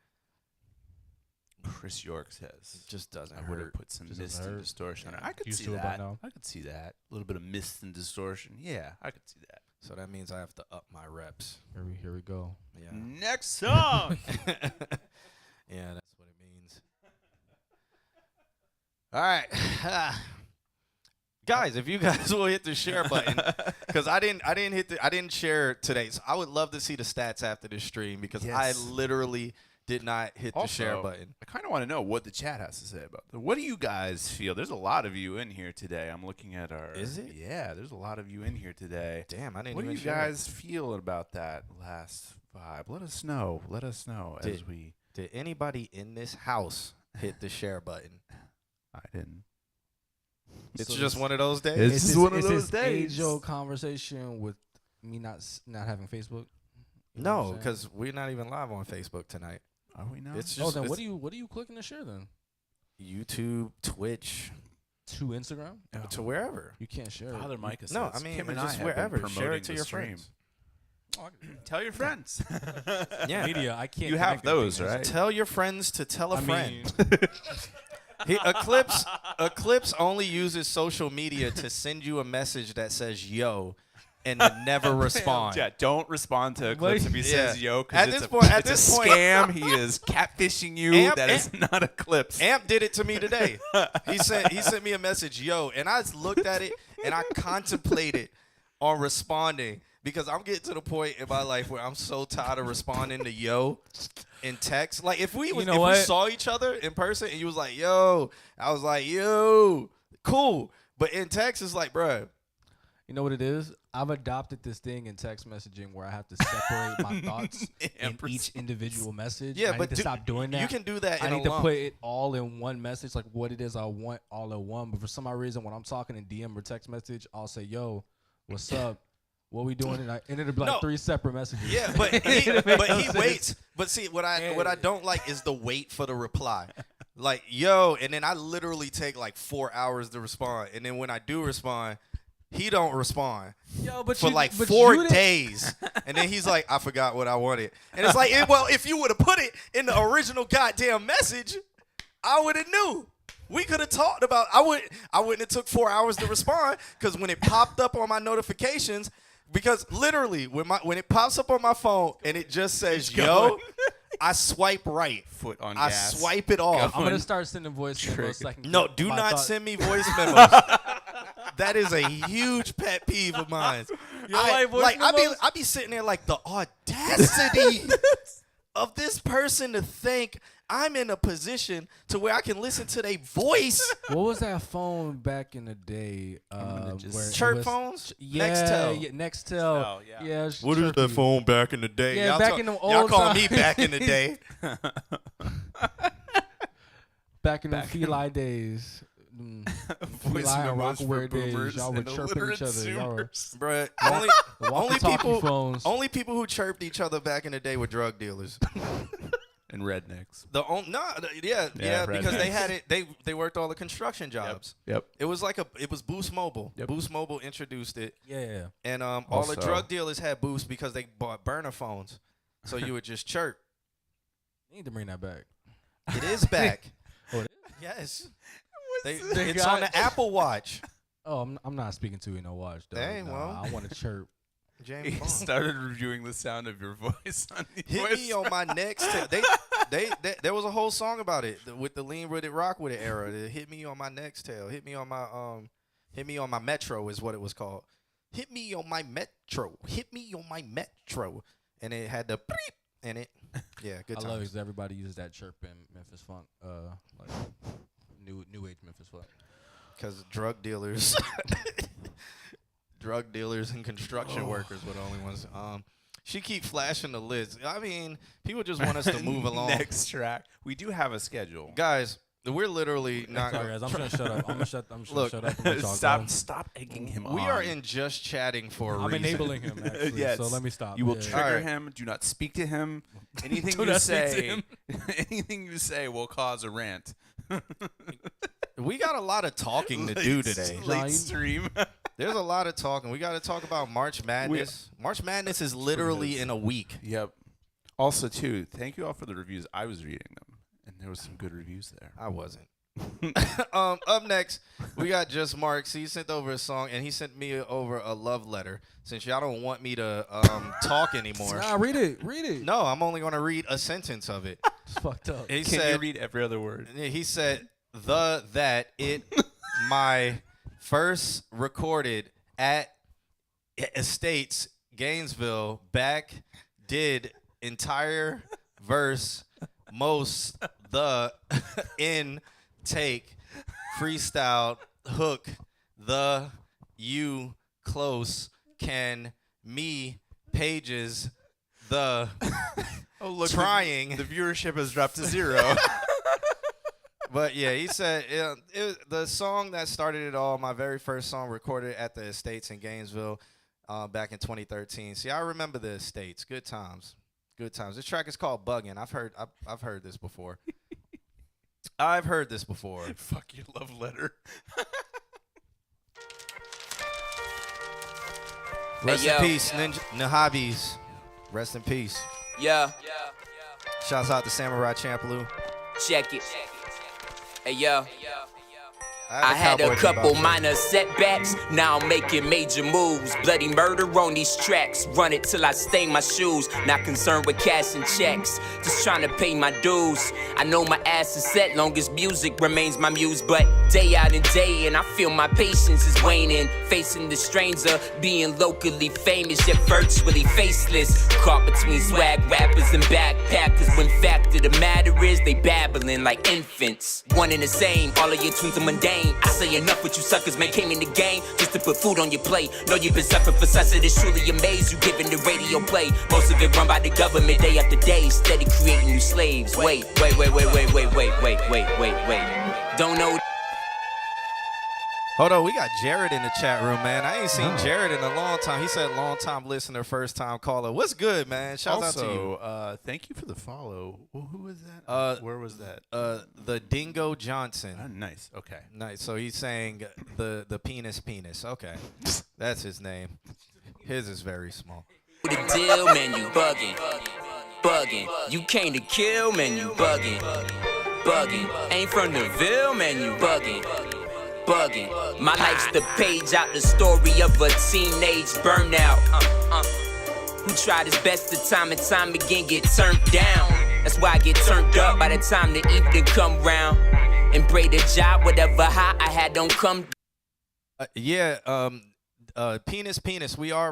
Chris York says. It just doesn't I would have hurt. put some Just mist doesn't and hurt. distortion. Yeah. I could Used see to it by that. now. I could see that. A little bit of mist and distortion. Yeah, I could see that. So that means I have to up my reps. Here we go. Yeah. Next song. Yeah, that's what it means. All right. Guys, if you guys will hit the share button, because I didn't share today. So I would love to see the stats after this stream because I Yes. literally did not hit the share Also, button. I kind of want to know what the chat has to say about that. What do you guys feel? There's a lot of you in here today. I'm looking at our. Is it? Yeah, there's a lot of you in here today. Damn, I didn't What do even you share it. guys feel about that last vibe? Let us know. Let us know as we. Did anybody in this house hit the share button? I didn't. It's So just this- one of those days. This is one of those this days. age-old conversation with me not having Facebook. You know what No, I'm saying? because we're not even live on Facebook tonight. Are we not? It's just Oh, then it's what are you clicking to share then? YouTube, Twitch, To Instagram? to wherever. You can't share it. Father Micah says. No, I mean Kim and just I have wherever. been Share it promoting to the your stream. friends. Tell your friends. Yeah. Media, I can't. You have connect anything those, to right? Tell your friends to tell a I friend. mean, Eclipse only uses social media to send you a message that says yo and to never respond. Yeah, don't respond to Eclipse if he says yo. 'Cause At it's this a- point- at it's this a point- scam. He is catfishing you. Amp- That is not Eclipse. Amp did it to me today. He sent me a message, yo, and I just looked at it and I contemplated on responding because I'm getting to the point in my life where I'm so tired of responding to yo in text. Like if we saw each other in person and you was like, yo, I was like, yo, cool. But in text it's like, bruh. you know what it is? I've adopted this thing in text messaging where I have to separate my thoughts in each individual message. Yeah, I but need to stop doing that. You can do that I in a need to lump. put it all in one message, like what it is I want all in one. But for some odd reason, when I'm talking in DM or text message, I'll say, yo, what's up? What we doing? And it'll be like No. 3 separate messages. Yeah, but he waits. But see, what I don't like is the wait for the reply. Like, yo, and then I literally take like 4 hours to respond. And then when I do respond, he don't respond Yo, but for you, like but 4 you didn't- days. And then he's like, I forgot what I wanted. And it's like, well, if you would have put it in the original goddamn message, I would have knew. We could have talked about. I wouldn't have took 4 hours to respond because when it popped up on my notifications, because literally when it pops up on my phone and it just says yo, I swipe right. Foot on I gas. swipe it off. I'm gonna start sending voice memos. So I can No, get do my not thoughts. send me voice memos. That is a huge pet peeve of mine. You don't like voice memos? I be sitting there like the audacity of this person to think I'm in a position to where I can listen to their voice. What was that phone back in the day? Where Chirp it was, phones? Yeah, Nextel. yeah, Nextel. Oh, yeah. Yeah, it's What is that chirpy. phone back in the day? Yeah, y'all back in them y'all old call me times. back in the day. Back in the Feli days. Voice Feli and memos for Rockaware days. boomers Y'all were and chirping illiterate each other. Y'all were Zoomers. Bruh, the only walkie-talkie people phones. only people who chirped each other back in the day were drug dealers. And rednecks. Yeah, because they rednecks. had it. They worked all the construction jobs. Yep. It was it was Boost Mobile. Yep. Boost Mobile introduced it, Yeah. and all the Also- drug dealers had Boost because they bought burner phones, so you would just chirp. You need to bring that back. It is back. Oh, it Yes, They it's got- on the Apple Watch. Oh, I'm not speaking to you, no watch. Though. Dang, Nah, well. I want to chirp. James He Bond. started reviewing the sound of your voice on the Hit voice. me on my next. there was a whole song about it with the lean with it, rock with it era. It hit me on my next tail. Hit me on my metro is what it was called. Hit me on my metro. Hit me on my metro. And it had the beep in it. Yeah, good times. I love it because everybody uses that chirp in Memphis Funk, like new age Memphis Funk. Because drug dealers, and construction workers were the only ones. She keep flashing the list. I mean, people just want us to move along. Next track. We do have a schedule. Guys, we're literally not. Sorry, guys. I'm just gonna shut up. I'm just gonna Look, shut up. And let y'all go. Stop egging him on. We are in just chatting for a I'm reason. enabling him, actually. Yes. So let me stop. You will Yeah. trigger him. Do not speak to him. Anything Do you not speak to say, him. anything you say will cause a rant. We got a lot of talking to do today. Late stream. There's a lot of talking. We got to talk about March Madness. March Madness is literally in a week. Yep. Also, too, thank you all for the reviews. I was reading them, and there was some good reviews there. I wasn't. Up next, we got Just Marks. He sent over a song, and he sent me over a love letter. Since y'all don't want me to talk anymore. Nah, read it. Read it. No, I'm only going to read a sentence of it. It's fucked up. He Can you read every other word? He said, my first recorded at Estates, Gainesville, back, did entire verse, most, the, intake, freestyle, hook, the, you, close, can, me, pages, the, trying. The viewership has dropped to 0. But yeah, he said the song that started it all, my very first song recorded at the Estates in Gainesville back in 2013. See, I remember the Estates. Good times. Good times. This track is called Buggin'. I've heard this before. I've heard this before. Fuck your love letter. Rest in peace, Nahabis. Rest in peace. Yeah. Shouts out to Samurai Champloo. Check it. Hey, yo. I had a couple minor setbacks, now I'm making major moves. Bloody murder on these tracks, run it till I stain my shoes. Not concerned with cash and checks, just trying to pay my dues. I know my ass is set, long as music remains my muse. But day out and day in, I feel my patience is waning. Facing the stranger, being locally famous yet virtually faceless. Caught between swag rappers and backpackers, when fact of the matter is they babbling like infants. One and the same, all of your tunes are mundane. I say enough with you suckers, man, came in the game just to put food on your plate. Know you've been suffering for such that it's truly amazed you giving the radio play. Most of it run by the government day after day, steady creating new slaves. Wait. Don't know. Hold on, we got Jared in the chat room, man. I ain't seen Jared in a long time. He said long time listener, first time caller. What's good, man? Shout out to you. Thank you for the follow. Well, who was that? Where was that? The Dingo Johnson. Nice. Okay. Nice. So he's saying the penis. Okay. That's his name. His is very small. The deal, man, you bugging. You came to kill, man, you bugging. Ain't from the Ville, man, you bugging. My life's the page out the story of a teenage burnout. Who tried his best to time and time again get turned down. That's why I get turned up by the time the evening come round. And pray the job, whatever high I had don't come. Penis. We are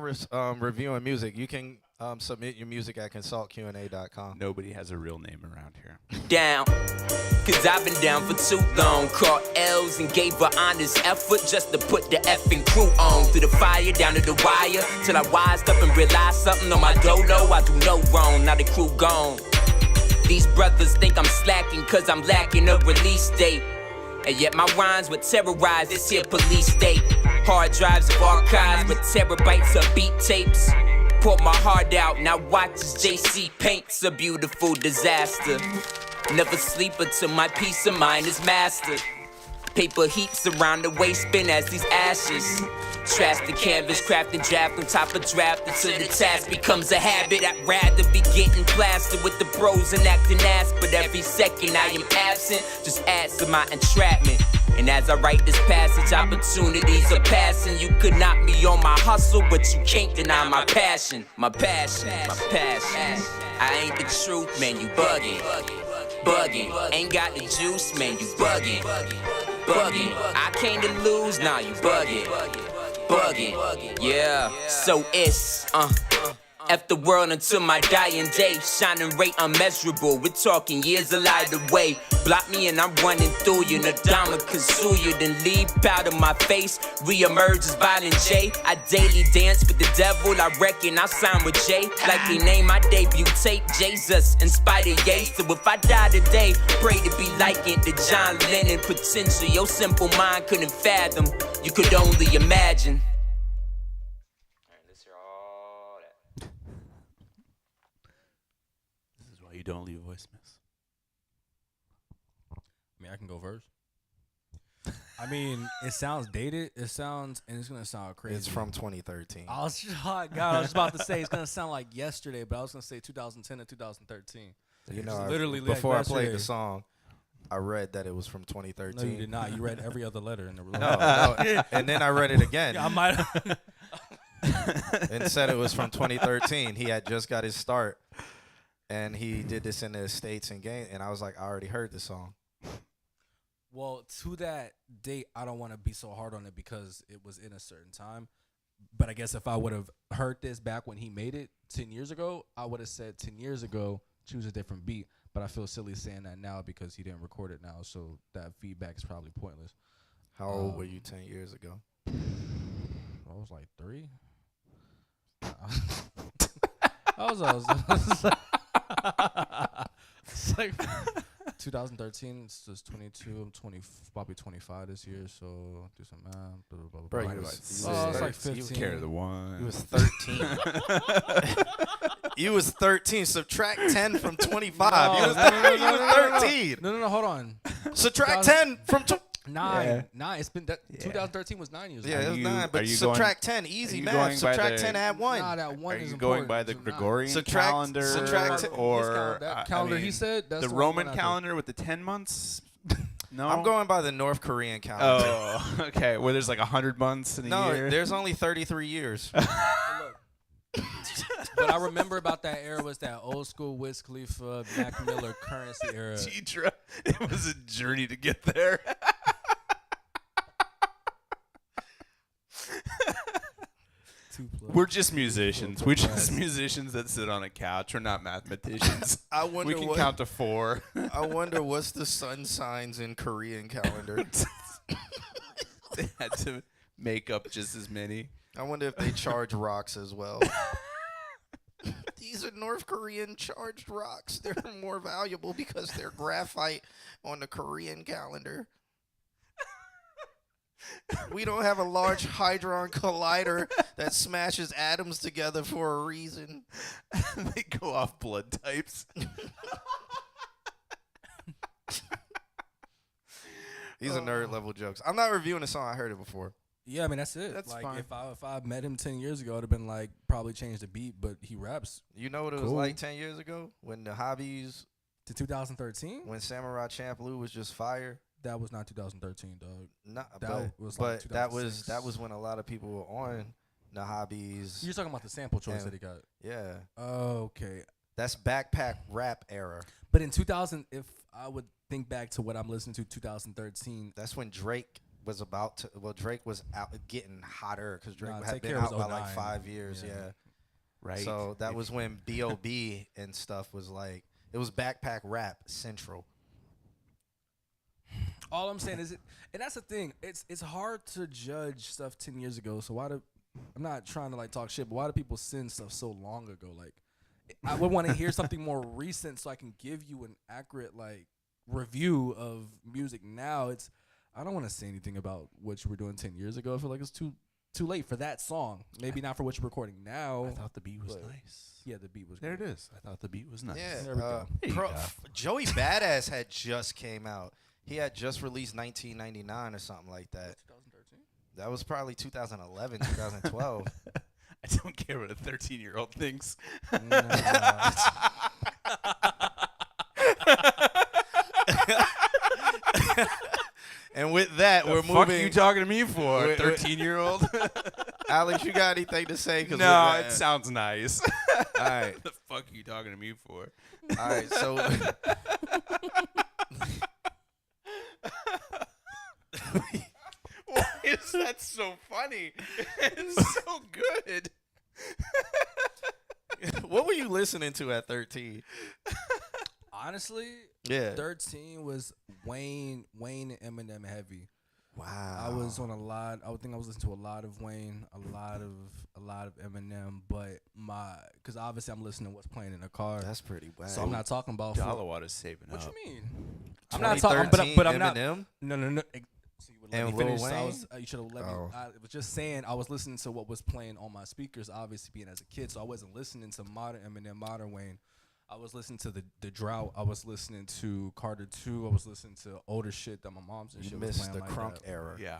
reviewing music. You can submit your music at consultqa.com. Nobody has a real name around here. Down, cause I've been down for too long. Caught L's and gave her honest effort just to put the effing crew on. Through the fire, down to the wire, till I wised up and realized something on my dodo. I do no wrong, now the crew gone. These brothers think I'm slacking cause I'm lacking a release date. And yet my rhymes would terrorize this here police state. Hard drives of archives with terabytes of beat tapes. Pour my heart out, now watch as JC paints a beautiful disaster. Never sleep until my peace of mind is mastered. Paper heaps around the waist spin as these ashes. Trash the canvas, craft and draft on top of draft until the task becomes a habit. I'd rather be getting plastered with the bros and acting ass, but every second I am absent just adds to my entrapment. And as I write this passage, opportunities are passing. You could knock me on my hustle, but you can't deny my passion. My passion. I ain't the truth, man, you bugging. bugging. Ain't got the juice, man, you bugging. Bugging. I came to lose, now you bugging. Bugging. Yeah. So it's F the world until my dying day. Shining rate unmeasurable. We're talking years a light away. Block me and I'm running through you. Nadama can sue you. Then leave powder my face. Reemerge as Violent J. I daily dance with the devil. I reckon I'll sign with Jay. Like he named my debut tape. Jesus in spite of Ye. So if I die today, pray to be likened to John Lennon. Potential your simple mind couldn't fathom. You could only imagine. You don't leave voicemails. I mean, I can go first. I mean, it sounds dated. It sounds, and it's gonna sound crazy. It's from 2013. I was just about to say it's gonna sound like yesterday, but I was gonna say 2010 to 2013. You know, literally before like I played the song, I read that it was from 2013. No, you did not. You read every other letter in the release. No, and then I read it again. Yeah, I might have. And said it was from 2013. He had just got his start. And he did this in the States and game, and I was like, I already heard the song. Well, to that date, I don't want to be so hard on it because it was in a certain time. But I guess if I would have heard this back when he made it 10 years ago, I would have said 10 years ago, choose a different beat. But I feel silly saying that now because he didn't record it now, so that feedback is probably pointless. How old were you 10 years ago? I was like 3. I was it's like 2013. It's just 22. I'm 20, probably 25 this year. So do some math. Blah, blah, blah, Bro, blah. you was It's like 15. You carry the one. You was 13. You was 13. Subtract 10 from 25. No, You was 13. No, hold on. Subtract 10 from 9. It's been that 2013 was 9 years ago. Yeah, it was 9. But subtract 10. Easy math. Subtract 10, add 1. Nah, that 1 Are is you important. going by the Gregorian Subtract calendar or that calendar? He said that's the Roman calendar with the 10 months. No, I'm going by the North Korean calendar. Oh, okay. Where there's like 100 months in a year. No, there's only 33 years. But I remember about that era was that old school Wiz Khalifa, Mac Miller currency era. Tidra, it was a journey to get there. We're just musicians. We're just musicians that sit on a couch. We're not mathematicians. I wonder we can count to 4. I wonder what's the sun signs in Korean calendar. They had to make up just as many. I wonder if they charge rocks as well. These are North Korean charged rocks. They're more valuable because they're graphite on the Korean calendar. We don't have a large hadron collider that smashes atoms together for a reason. They go off blood types. These are nerd level jokes. I'm not reviewing a song. I heard it before. Yeah, I mean that's it. That's like fine. if I met him 10 years ago, I'd have been like probably changed the beat, but he raps. You know what it was like 10 years ago when the hobbies To 2013? when Samurai Champloo was just fire. That was not 2013, dog. No, That was like but that was 2006. when a lot of people were on the hobbies. You're talking about the sample choice And- that he got. Yeah, Okay. that's backpack rap era. But in 2000, if I would think back to what I'm listening to 2013, That's when Drake was about to. Well, Drake was out getting hotter because Drake Nah, had Take been Care out was by like 09. 5 years. Yeah. Yeah. Right. So that was when B.O.B. and stuff was like. It was backpack rap central. all I'm saying is it, and that's the thing. It's hard to judge stuff 10 years ago. So why do I'm not trying to like talk shit, but why do people send stuff so long ago? Like, I would want to hear something more recent so I can give you an accurate like review of music now. I don't want to say anything about what you were doing 10 years ago. I feel like it's too late for that song. Maybe not for what you're recording now. I thought the beat was but nice. Yeah, the beat was There great. it is. I thought the beat was nice. Yeah. There we go. There you go. Joey Badass had just came out. He had just released 1999 or something like that. 2013? That was probably 2011, 2012. I don't care what a 13-year-old thinks. And with that, we're fuck moving. you talking to me for, We're- 13-year-old? Alex, you got anything to say? 'Cause No, we're- it sounds nice. All right. The fuck you talking to me for? All right, so Why is that so funny? It's so good. what were you listening to at 13? Honestly, Yeah. 13 was Wayne and Eminem heavy. Wow. I was on a lot. I would think I was listening to a lot of Wayne, a lot of Eminem, but because obviously I'm listening to what's playing in the car. That's pretty bad. So I'm not talking about Dollar Water's saving What up. you mean? I'm not talking, but I'm not. Eminem? No. So you would let And me finish. Lil So Wayne? you should have let me. Oh. I was just saying I was listening to what was playing on my speakers. Obviously, being as a kid, so I wasn't listening to modern Eminem, modern Wayne. I was listening to the Drought. I was listening to Carter 2. I was listening to older shit that my mom's and You shit was missed playing the like crunk that. era. Yeah.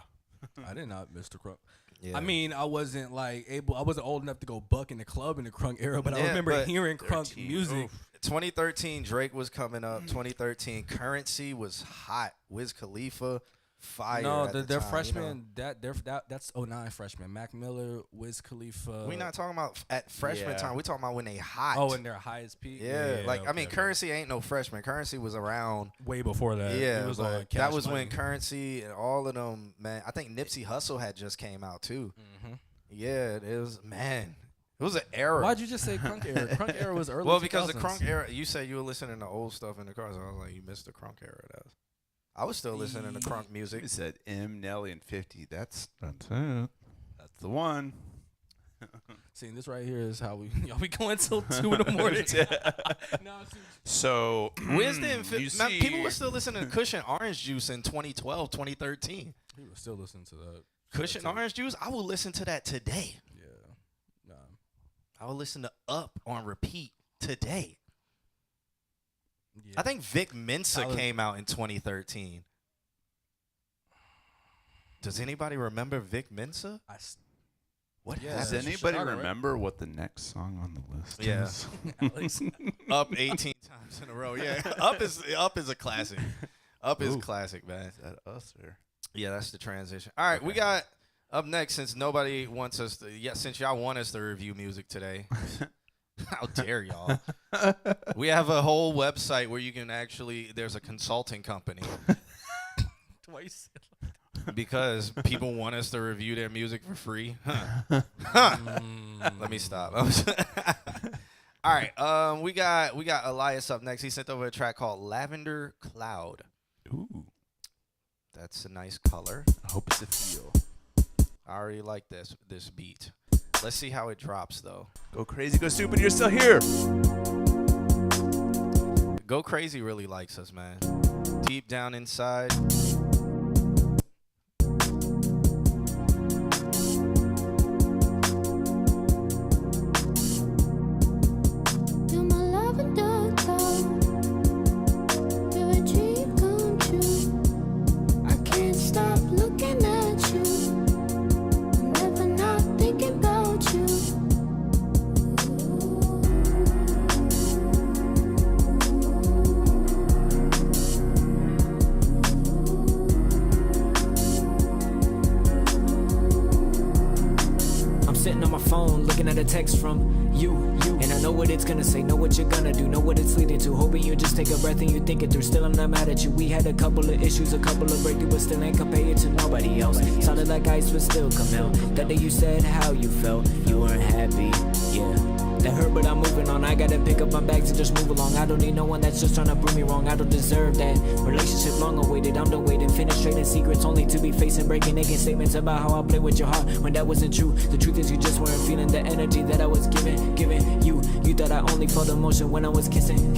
I did not miss the crunk. Yeah. I mean, I wasn't like able. I wasn't old enough to go buck in the club in the crunk era, but I Yeah, remember but hearing crunk 13, music. oof. 2013, Drake was coming up. 2013, Currency was hot. Wiz Khalifa, fire. No, at their time, freshmen. That's 09 freshmen. Mac Miller, Wiz Khalifa. We not talking about at freshman Yeah. time. We talking about when they hot. Oh, in their highest peak. Yeah, like I okay, mean, okay. Currency ain't no freshman. Currency was around. way before that. Yeah, It was but on that Cash was Money. when Currency and all of them, man. I think Nipsey Hussle had just came out too. Mm-hmm. Yeah, it was, man. It was an era. Why'd you just say crunk era? Crunk era was early. Well, because the 2000s. crunk era, you said you were listening to old stuff in the car, so I was like, you missed the crunk era. I was still listening to crunk music. You said M, Nelly, and 50. That's it. That's the one. See, this right here is how we y'all be going till 2 in the morning. No, see, So, Wisdom, you man, see, people were still listening to Cushion Orange Juice in 2012, 2013. he was still listening to that. Cushion That's it. Orange Juice, I will listen to that today. Yeah. Nah. I will listen to Up on repeat today. Yeah. I think Vic Mensa I was- came out in 2013. Does anybody remember Vic Mensa? What Yeah. Does happened? anybody Chicago, right? remember what the next song on the list Yeah. is? Alex. Up 18 times in a row. Yeah. Up is a classic. Up is Ooh. classic, man. Is that us or? Yeah, that's the transition. All right, we got up next, since nobody wants us to, since y'all want us to review music today. How dare y'all? We have a whole website where you can actually, there's a consulting company Twice. because people want us to review their music for free. Huh. Huh. Let me stop. All right, we got Elias up next. He sent over a track called Lavender Cloud. Ooh, That's a nice color. I hope it's a feel. I already like this beat. Let's see how it drops though. Go crazy, go stupid. You're still here. Go Crazy really likes us, man. Deep down inside. You're my lavender cloud. You're a dream come true. I can't stop looking at you. I'm never not thinking about you. I'm sitting on my phone looking at a text from you. And I know what it's gonna say, know what you're gonna do, know what it's leading to. Hoping you just take a breath and you think it through. Still, I'm not mad at you. We had a couple of issues, a couple of breakthroughs, but still ain't compared to nobody else. Sounded like ice would still come out. That day you said how you felt, you weren't happy, yeah. That hurt, but I'm moving on. I gotta pick up my bags and just move along. I don't need no one that's just trying to prove me wrong. I don't deserve that relationship long awaited. I'm done waiting, finished trading secrets only to be facing breaking naked statements about how I play with your heart when that wasn't true. The truth is you just weren't feeling the energy that I was giving you. You thought I only felt emotion when I was kissing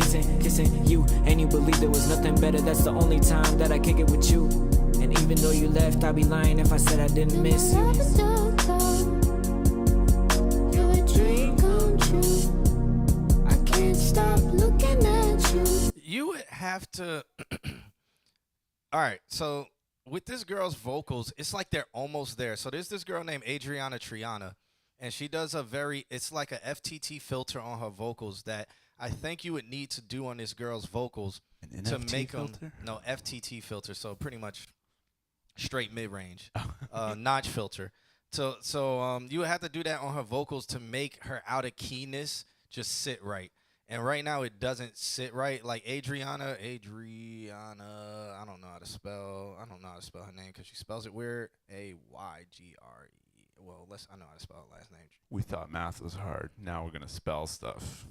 you, and you believed there was nothing better. That's the only time that I kick it with you. And even though you left, I'd be lying if I said I didn't miss you. Lavender cloud. You're a dream come true. I can't stop looking at you. You would have to. All right, so with this girl's vocals, it's like they're almost there. So there's this girl named Adriana Triana, and she does it's like a FTT filter on her vocals that I think you would need to do on this girl's vocals An to NFT make filter? them. No, FTT filter, so pretty much straight mid-range, notch filter. So you would have to do that on her vocals to make her out of keyness just sit right. And right now it doesn't sit right. Like Adriana, I don't know how to spell. I don't know how to spell her name because she spells it weird. Aygre. Well, I know how to spell her last name. We thought math was hard. Now we're gonna spell stuff.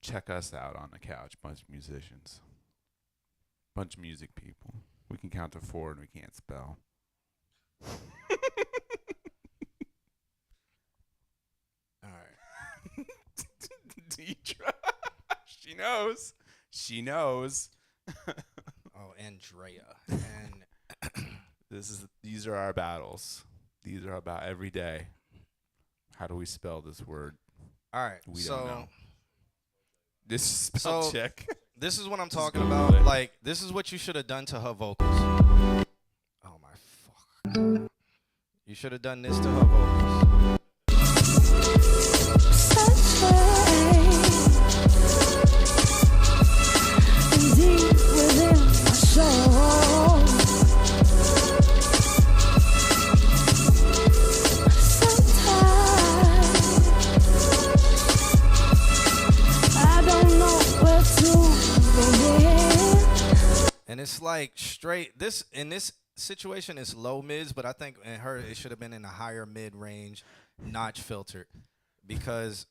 Check us out on the couch, bunch of musicians, bunch of music people. We can count to 4 and we can't spell. All right. Deidre. She knows. She knows. Oh, Andrea. And these are our battles. These are about every day. How do we spell this word? all right. We so don't know. This is spell So- check. this is what I'm Just talking Google about. it. Like, this is what you should have done to her vocals. Oh my fuck. You should have done this to her vocals. Deep within my soul. Sometimes I don't know where to begin. And it's like straight. This in this situation is low mids, but I think in her it should have been in a higher mid range, notch filtered, because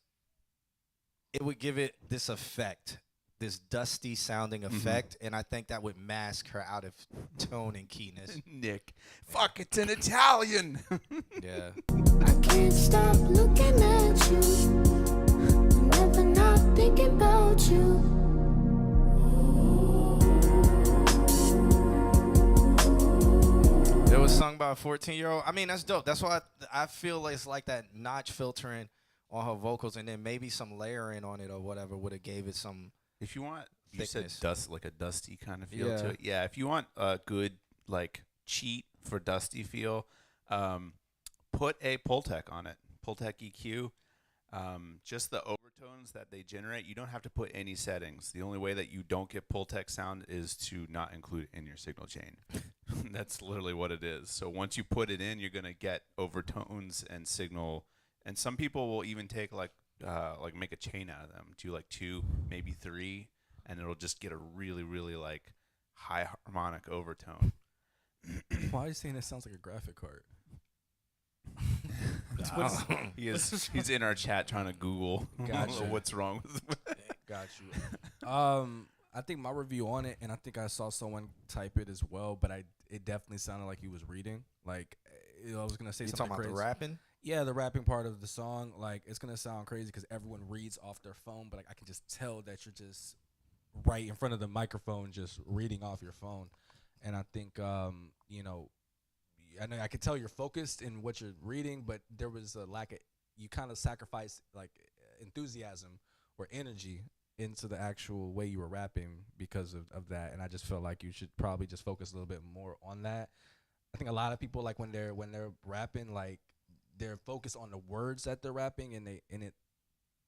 it would give it this effect, this dusty sounding effect, and I think that would mask her out of tone and keyness. Nick. Fuck, it's in Italian. Yeah. I can't stop looking at you. Never not thinking about you. It was sung by a 14-year-old. I mean, that's dope. That's why I feel like it's like that notch filtering on her vocals, and then maybe some layering on it or whatever would have gave it some. If you want, you thickness. said dust, like a dusty kind of feel Yeah. to it. Yeah, if you want a good like cheat for dusty feel, put a Pultec on it. Pultec EQ. Just the overtones that they generate. You don't have to put any settings. The only way that you don't get Pultec sound is to not include it in your signal chain. That's literally what it is. So once you put it in, you're gonna get overtones and signal. And some people will even take like make a chain out of them, do like 2, maybe 3, and it'll just get a really, really like high harmonic overtone. Why are you saying it sounds like a graphic card? He's in our chat trying to Google Gotcha. what's wrong with Got you. I think my review on it, and I think I saw someone type it as well, but it definitely sounded like he was reading. Like, I was gonna say You something talking about crazy. the rapping? Yeah, the rapping part of the song. Like, it's gonna sound crazy because everyone reads off their phone, but like I can just tell that you're just right in front of the microphone, just reading off your phone. And I think, you know, I know I can tell you're focused in what you're reading, but there was a lack of. You kind of sacrifice like enthusiasm or energy into the actual way you were rapping because of that. And I just felt like you should probably just focus a little bit more on that. I think a lot of people, like when they're rapping, like they're focused on the words that they're rapping, and it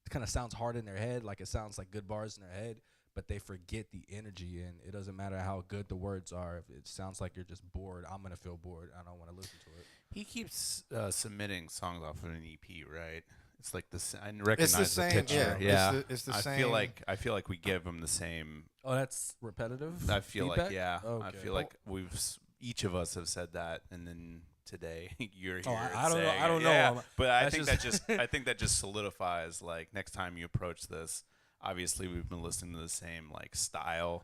kind of sounds hard in their head, like it sounds like good bars in their head, but they forget the energy. And it doesn't matter how good the words are, if it sounds like you're just bored, I'm gonna feel bored. I don't want to listen to it. He keeps submitting songs off of an EP, right? It's like the I recognize It's the same, picture. yeah. It's the I same. I feel like we give him the same. Oh, that's repetitive. I feel feedback? like I Okay. feel like each of us have said that, and then today you're here. Oh, and I don't know. saying I don't it. know. Yeah, but I That's think just- I think that just solidifies like next time you approach this. Obviously, we've been listening to the same like style,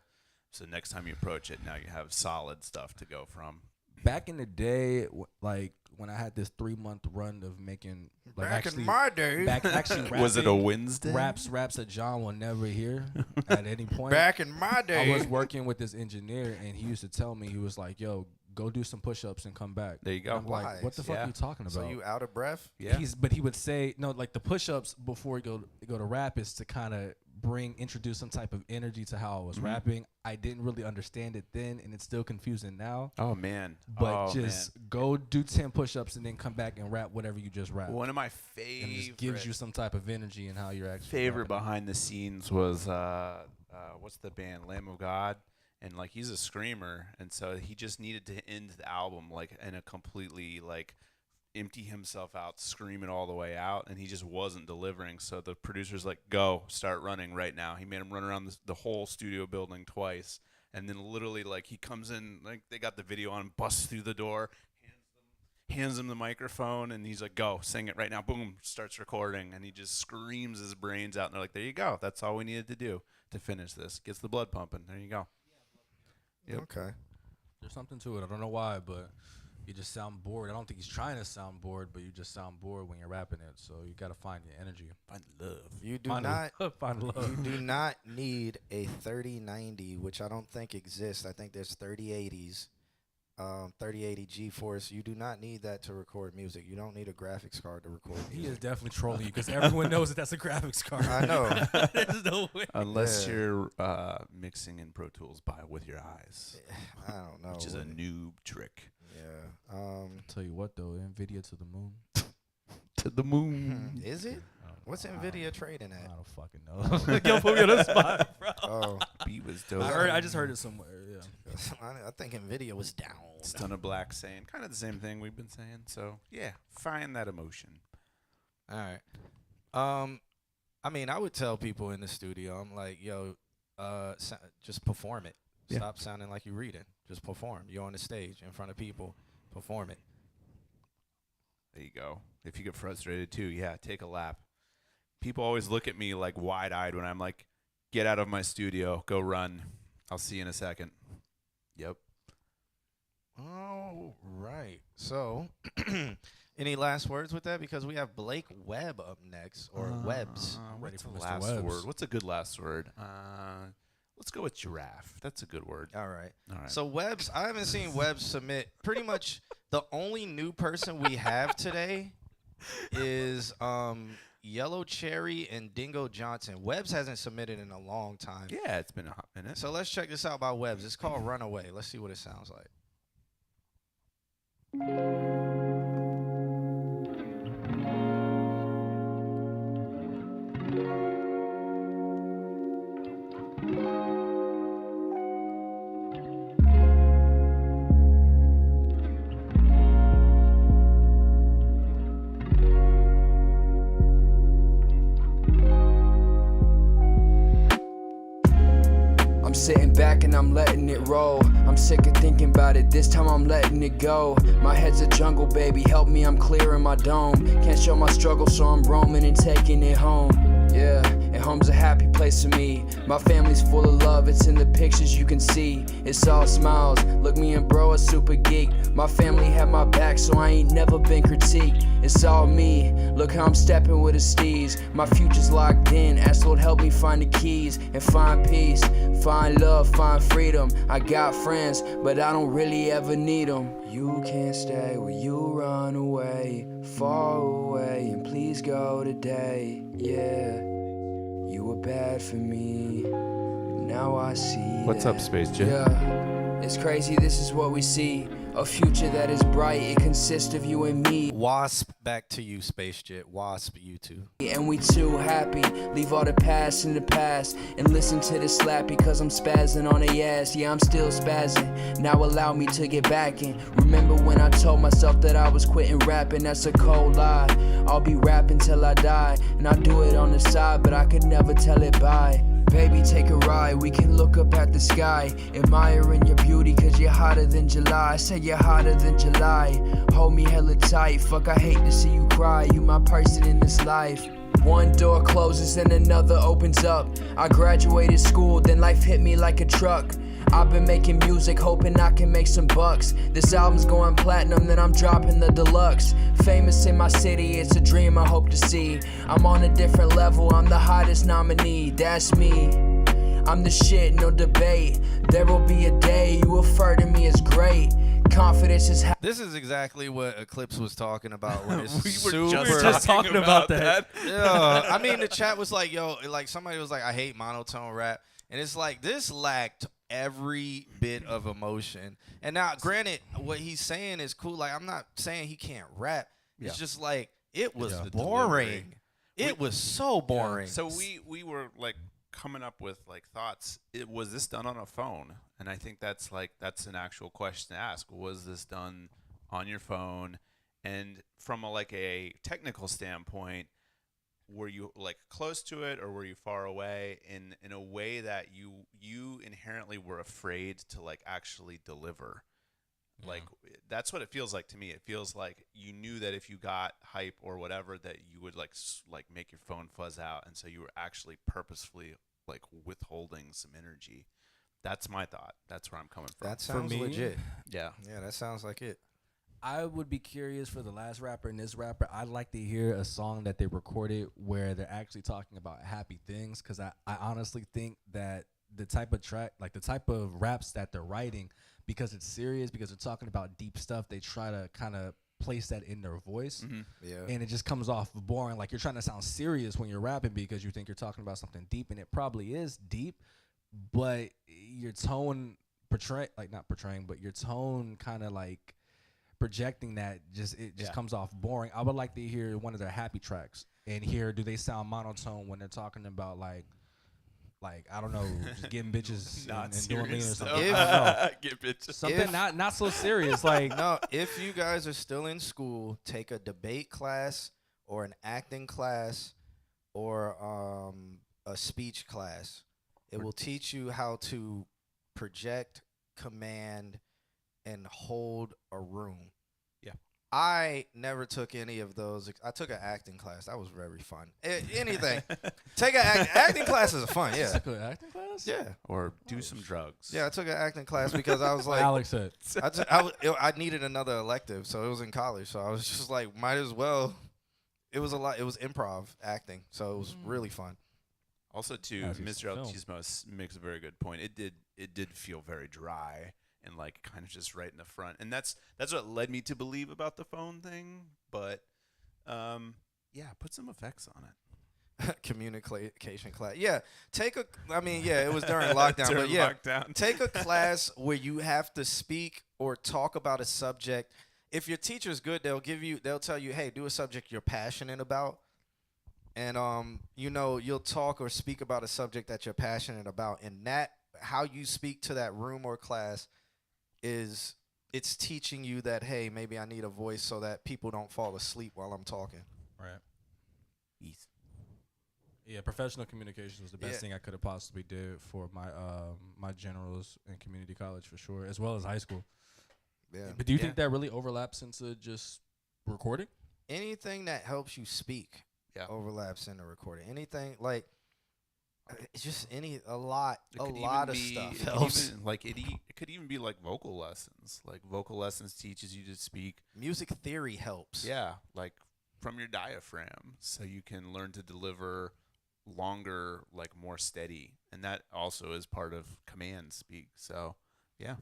so next time you approach it, now you have solid stuff to go from. Back in the day, like when I had this 3-month run of making, like Back in actually, my day. actually Was it a rapping, Wednesday? Raps that John will never hear at any point. Back in my day. I was working with this engineer, and he used to tell me, he was like, "Yo, go do some push-ups and come back." There you go. And I'm like, "What the fuck are you talking about?" So you out of breath? Yeah. But he would say no, like the push-ups before you go to rap is to kind of introduce some type of energy to how I was rapping. I didn't really understand it then, and it's still confusing now. Oh man! But just go do 10 push-ups and then come back and rap whatever you just rapped. One of my And it favorite just gives you some type of energy in how you're actually favorite rapping. behind the scenes was what's the band Lamb of God, and like he's a screamer, and so he just needed to end the album like in a completely like empty himself out, scream it all the way out, and he just wasn't delivering. So the producer's like, go, start running right now. He made him run around the whole studio building twice. And then literally, like, he comes in, like, they got the video on, busts through the door, hands him the microphone, and he's like, go, sing it right now. Boom, starts recording, and he just screams his brains out. And they're like, there you go. That's all we needed to do to finish this. Gets the blood pumping. There you go. Yep. Okay. There's something to it. I don't know why, but you just sound bored. I don't think he's trying to sound bored, but you just sound bored when you're rapping it. So you got to find your energy. Find love. You do Find not find love. You do not need a 3090, which I don't think exists. I think there's 3080s, 3080 GeForce. You do not need that to record music. You don't need a graphics card to record music. He is definitely trolling you because everyone knows that that's a graphics card. I know. There's no way. Unless you're mixing in Pro Tools with your eyes. I don't know. Which is a noob trick. Yeah. I'll tell you what, though, NVIDIA to the moon. To the moon. Is it? What's NVIDIA trading at? I don't fucking know. Yo, put me on the spot, bro. Oh, beat was dope. I just heard it somewhere. Yeah. I think NVIDIA was down. Ton of Black saying kind of the same thing we've been saying. So yeah, find that emotion. All right. I mean, I would tell people in the studio, I'm like, yo, just perform it. Yeah. Stop sounding like you're reading. Just perform. You're on the stage in front of people. Perform it. There you go. If you get frustrated too, yeah, take a lap. People always look at me like wide-eyed when I'm like, get out of my studio, go run. I'll see you in a second. Yep. All right. So, any last words with that? Because we have Blake Webb up next, or Webbs. What's the last word? What's a good last word? Let's go with giraffe. That's a good word. All right. All right. So Webbs, I haven't seen Webbs submit. Pretty much the only new person we have today is Yellow Cherry and Dingo Johnson. Webbs hasn't submitted in a long time. Yeah, it's been a hot minute. So let's check this out by Webbs. It's called Runaway. Let's see what it sounds like. Sitting back and I'm letting it roll. I'm sick of thinking about it, this time I'm letting it go. My head's a jungle, baby, help me, I'm clearing my dome. Can't show my struggle, so I'm roaming and taking it home. Yeah, and home's a happy place for me. My family's full of love, it's in the pictures you can see. It's all smiles, look me and bro a super geek. My family had my back, so I ain't never been critiqued. It's all me, look how I'm stepping with a steez. My future's locked in, ask Lord help me find the keys. And find peace, find love, find freedom. I got friends, but I don't really ever need them. You can't stay where you run away, far away, and please go today. Yeah, you were bad for me, now I see. What's up, Space Jet? Yeah, it's crazy, this is what we see. A future that is bright, it consists of you and me. Wasp, back to you, Space Jet. Wasp, you two. And we too happy, leave all the past in the past. And listen to this slap because I'm spazzing on the ass. Yeah, I'm still spazzing, now allow me to get back in. Remember when I told myself that I was quitting rapping? That's a cold lie, I'll be rapping till I die. And I do it on the side, but I could never tell it bye. Baby, take a ride, we can look up at the sky. Admiring your beauty cause you're hotter than July. I said you're hotter than July. Hold me hella tight, fuck I hate to see you cry. You my person in this life. One door closes and another opens up. I graduated school, then life hit me like a truck. I've been making music, hoping I can make some bucks. This album's going platinum, then I'm dropping the deluxe. Famous in my city, it's a dream I hope to see. I'm on a different level, I'm the hottest nominee, that's me. I'm the shit, no debate. There will be a day you refer to me as great. Confidence is This is exactly what Eclipse was talking about when it's We were super just talking about that. Yeah, I mean the chat was like, yo, like somebody was like, I hate monotone rap. And it's like this lacked every bit of emotion. And now granted, what he's saying is cool. Like I'm not saying he can't rap. It's just like it was boring. It was so boring. So we were like coming up with like thoughts. Was this done on a phone? And I think that's an actual question to ask. Was this done on your phone? And from a technical standpoint, were you like close to it or were you far away in a way that you inherently were afraid to like actually deliver? Yeah. Like that's what it feels like to me. It feels like you knew that if you got hype or whatever that you would like make your phone fuzz out, and so you were actually purposefully like withholding some energy. That's my thought. That's where I'm coming from. That sounds me, legit. Yeah. Yeah, that sounds like it. I would be curious for the last rapper and this rapper. I'd like to hear a song that they recorded where they're actually talking about happy things, because I honestly think that the type of track, like the type of raps that they're writing, because it's serious, because they're talking about deep stuff, they try to kind of place that in their voice. Yeah. And it just comes off boring. Like you're trying to sound serious when you're rapping because you think you're talking about something deep, and it probably is deep, but your tone not portraying, but your tone kind of like projecting that just comes off boring. I would like to hear one of their happy tracks and hear, do they sound monotone when they're talking about like I don't know, just getting bitches and doing lean or something. I don't know. Get bitches. Something not so serious. Like No, if you guys are still in school, take a debate class or an acting class or a speech class. It will teach you how to project, command, and hold a room. Yeah. I never took any of those. I took an acting class. That was very fun. Anything. Take an acting classes are fun. Yeah. Took an acting class? Yeah. Or do some drugs. Yeah, I took an acting class because I was like, Alex said. I needed another elective, so it was in college. So I was just like, might as well. It was a lot. It was improv acting, so it was really fun. Also, too, Mr. Altismo makes a very good point. It did feel very dry and like kind of just right in the front, and that's what led me to believe about the phone thing. But yeah, put some effects on it. Communication class. Yeah, it was during lockdown, but yeah, take a class where you have to speak or talk about a subject. If your teacher's good, they'll tell you, hey, do a subject you're passionate about. And you'll talk or speak about a subject that you're passionate about, and that how you speak to that room or class it's teaching you that, hey, maybe I need a voice so that people don't fall asleep while I'm talking. Right. Yes. Yeah, professional communications was the best thing I could have possibly did for my my generals in community college for sure, as well as high school. Yeah. But do you think that really overlaps into just recording? Anything that helps you speak overlaps into recording. Anything like just a lot of stuff helps. It could even be like vocal lessons. Like vocal lessons teaches you to speak. Music theory helps. Yeah, like from your diaphragm, so you can learn to deliver longer, like more steady, and that also is part of command speak. So, yeah.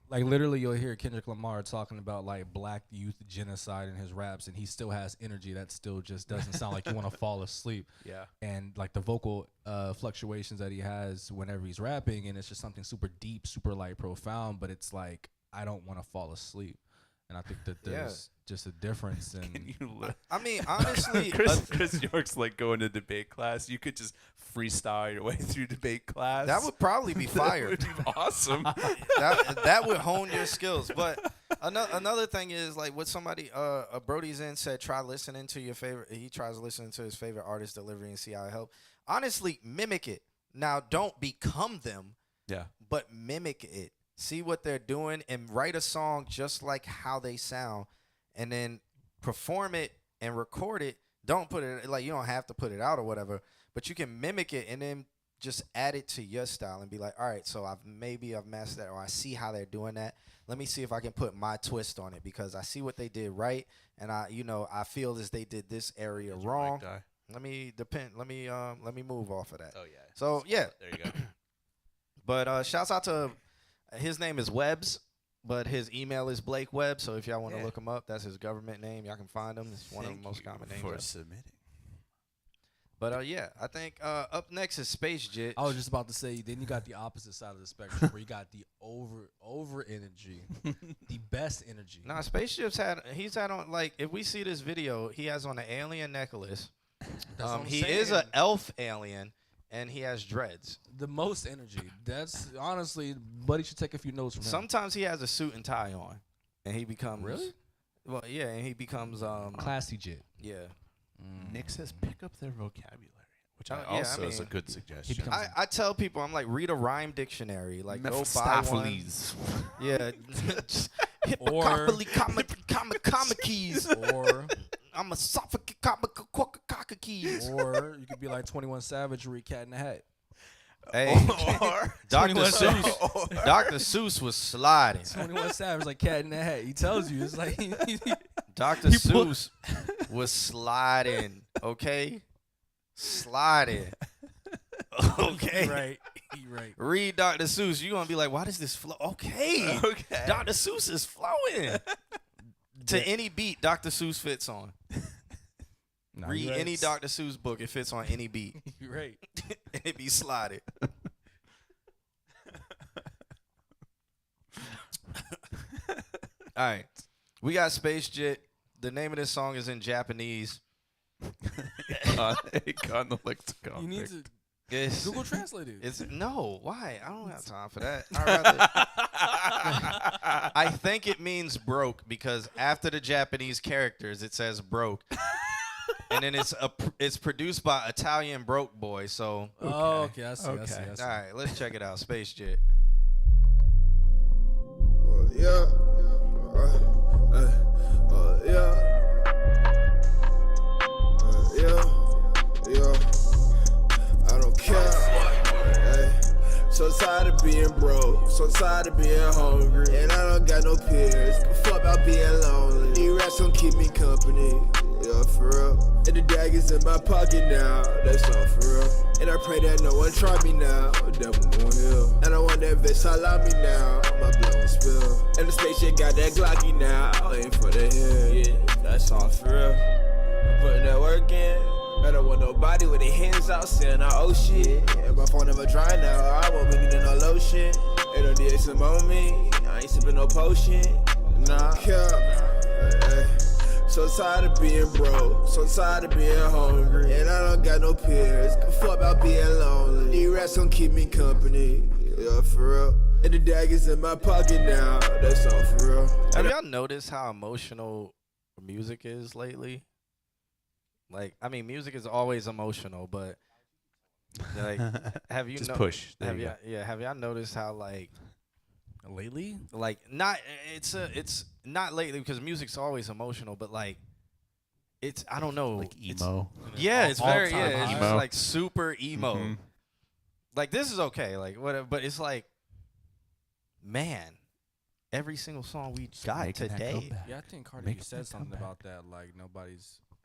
Like literally, you'll hear Kendrick Lamar talking about like black youth genocide in his raps, and he still has energy that still just doesn't sound like you want to fall asleep. Yeah. And like the vocal fluctuations that he has whenever he's rapping, and it's just something super deep, super like profound, but it's like I don't want to fall asleep. And I think that there's just a difference. And I mean, honestly, Chris York's like going to debate class. You could just freestyle your way through debate class. That would probably be fire. That would be awesome. that would hone your skills. But another thing is like what somebody Brody Zen said. Try listening to your favorite. He tries listening to his favorite artist delivery and see how it helps. Honestly, mimic it. Now, don't become them. Yeah. But mimic it. See what they're doing and write a song just like how they sound, and then perform it and record it. Don't put it like you don't have to put it out or whatever, but you can mimic it and then just add it to your style and be like, all right, so I've mastered that, or I see how they're doing that. Let me see if I can put my twist on it because I see what they did right, and I feel as they did this area wrong. Let me move off of that. Oh yeah. So yeah. There you go. But shouts out to. His name is Webbs, but his email is Blake Webb. So if y'all want to look him up, that's his government name. Y'all can find him. It's one of the most common names. For submitting. But I think up next is Space Jit. I was just about to say, then you got the opposite side of the spectrum where you got the over energy, the best energy. Nah, Space Jit's he's had on like if we see this video, he has on an alien necklace. He is an elf alien. And he has dreads. The most energy. That's honestly, buddy should take a few notes from him. Sometimes he has a suit and tie on. and he becomes Really? Well, yeah, and he becomes Classy Jit. Yeah. Nick says pick up their vocabulary, which Yeah, also I is a mean, good suggestion. I tell people, I'm like, read a rhyme dictionary. Like, go buy one. Mephistopheles. Yeah. Or comma keys. Or I'm a suffocate keys. or you could be like 21 Savage, read Cat in the Hat. Hey, Dr. Seuss. Dr. Seuss was sliding. 21 Savage like Cat in the Hat. He tells you it's like Dr. Seuss was sliding. Okay, sliding. Okay, right. Right. Read Dr. Seuss. You're gonna be like, why does this flow? Okay. Dr. Seuss is flowing. To any beat Dr. Seuss fits on. Nah, Read you're right. any Dr. Seuss book, it fits on any beat. You're right. And it be slided. All right. We got Space Jet. The name of this song is in Japanese. You need to It's, Google Translate it. It's no, why? I don't have time for that. I think it means broke because after the Japanese characters it says broke. And then it's produced by Italian Broke Boy, so Oh, okay. I see. All right, let's check it out. Space Jet. Yeah. I don't care. Ay. So tired of being broke, so tired of being hungry, and I don't got no peers. Fuck about being lonely. These rats don't keep me company. Yeah, for real. And the daggers in my pocket now. That's all for real. And I pray that no one try me now. Devil won't heal. And I want that bitch allow me now. My blood won't spill. And the spaceship got that Glocky now. Aim for the hill. Yeah, that's all for real. I'm putting that work in. I don't want nobody with their hands out saying, oh shit. And my phone never dry now. I won't be needing no lotion. Ain't no DSM on me. I ain't sipping no potion. Nah. So tired of being broke. So tired of being hungry. And I don't got no peers. Fuck about being lonely. These rats don't keep me company. Yeah, for real. And the daggers in my pocket now. That's all for real. Have y'all noticed how emotional music is lately? Like, I mean, music is always emotional, but like, have you Just push. There Have you y'all, go. yeah, have y'all noticed how like lately, like not it's not lately because music's always emotional, but like it's I don't know, Like it's- emo. yeah, it's very all-time it's emo. just like super emo. Mhm. Like this is okay, like whatever, but it's like, man, every single song we got making that today. comeback. Yeah, I think Cardi Make B that said something comeback. about that. Like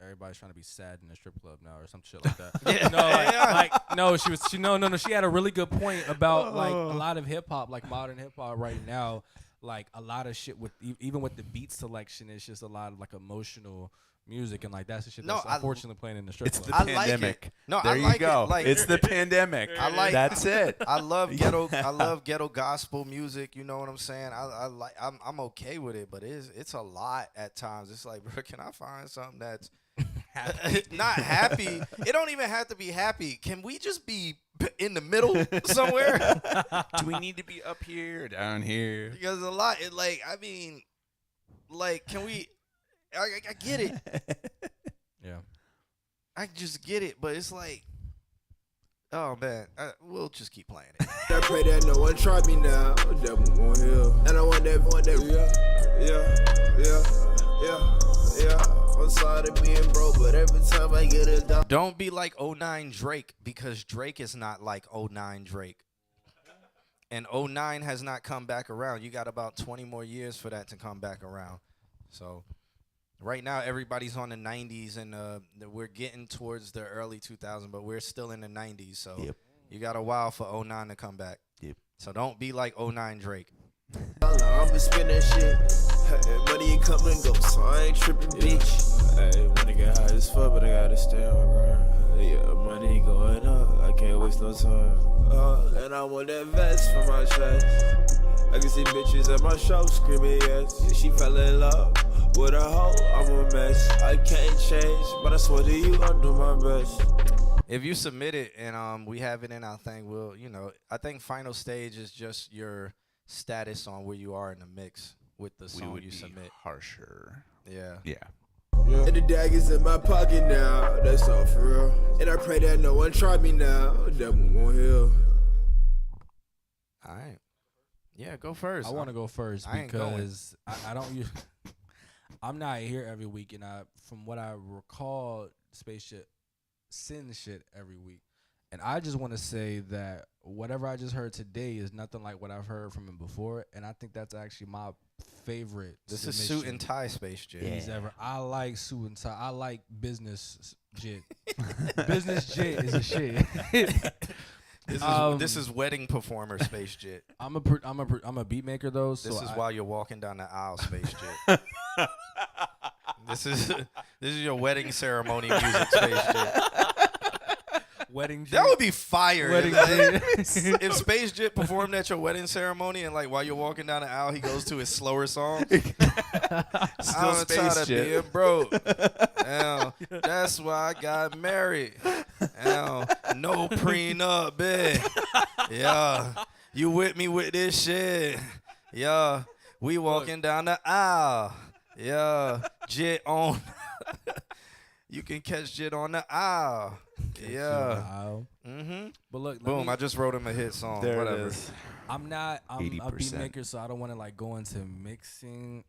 everybody's trying to be sad in the strip club now, or some shit like that. Yeah. No, like no, she had a really good point about like a lot of hip hop, like modern hip hop right now. Like a lot of shit with even with the beat selection, it's just a lot of like emotional music, and like that's the shit No, that's unfortunately playing in the strip It's club. the I like it. pandemic. No, there I you like it. go. Like- It's the pandemic. I like That's it. I love ghetto. I love ghetto gospel music. You know what I'm saying? I'm okay with it, but it's a lot at times. It's like, bro, can I find something that's not happy? It don't even have to be happy. Can we just be in the middle somewhere? Do we need to be up here or down here? Because a lot. It like I mean, like, can we? I get it. Yeah. I just get it, but it's like, oh man, we'll just keep playing it. I pray that no one try me now. Devil won't heal. And I want that, yeah. I'm sorry to being broke, but every time I get it done. Don't be like '09 Drake, because Drake is not like '09 Drake. And '09 has not come back around. You got about 20 more years for that to come back around. So right now, everybody's on the 90s, and we're getting towards the early 2000s, but we're still in the 90s. So you got a while for '09 to come back. Yep. So don't be like '09 Drake. I'm been spending shit. Hey, money come and go, so I ain't tripping, bitch. Hey, money get high as fuck, but I gotta stay on grind. Yeah, money going up, I can't waste no time. And I want that vest for my chest. I can see bitches at my show screaming yes. Yeah, she fell in love with a hoe, I'm a mess. I can't change, but I swear to you, I'll do my best. If you submit it and we have it in our thing, I think final stage is just your status on where you are in the mix. with the we song would you be submit. harsher. Yeah. Yeah. And the dagger's in my pocket now, that's all for real. And I pray that no one try me now, devil won't heal. All right. Yeah, go first. I want to go first I ain't going. because I don't. I'm not here every week, and from what I recall, Spaceship sends shit every week, and I just want to say that whatever I just heard today is nothing like what I've heard from him before, and I think that's actually my favorite. This is suit and tie Space Jit. He's ever. I like suit and tie. I like business jit. Business jit is a shit. This is wedding performer Space Jit. I'm a beat maker though. This So is while you're walking down the aisle, Space Jit. This is your wedding ceremony music, Space Jit. Wedding. That would be fire. Wedding if Space Jit performed at your wedding ceremony and like while you're walking down the aisle, he goes to his slower song. I'm tired of being broke. That's why I got married. No prenup, bitch. Yeah, you with me with this shit? Yeah, we walking down the aisle. Yeah, Jit on. You can catch Jit on the aisle. Yeah. But look, boom! I just wrote him a hit song. There Whatever. it is. I'm a beat 80%. maker, so I don't want to like go into mixing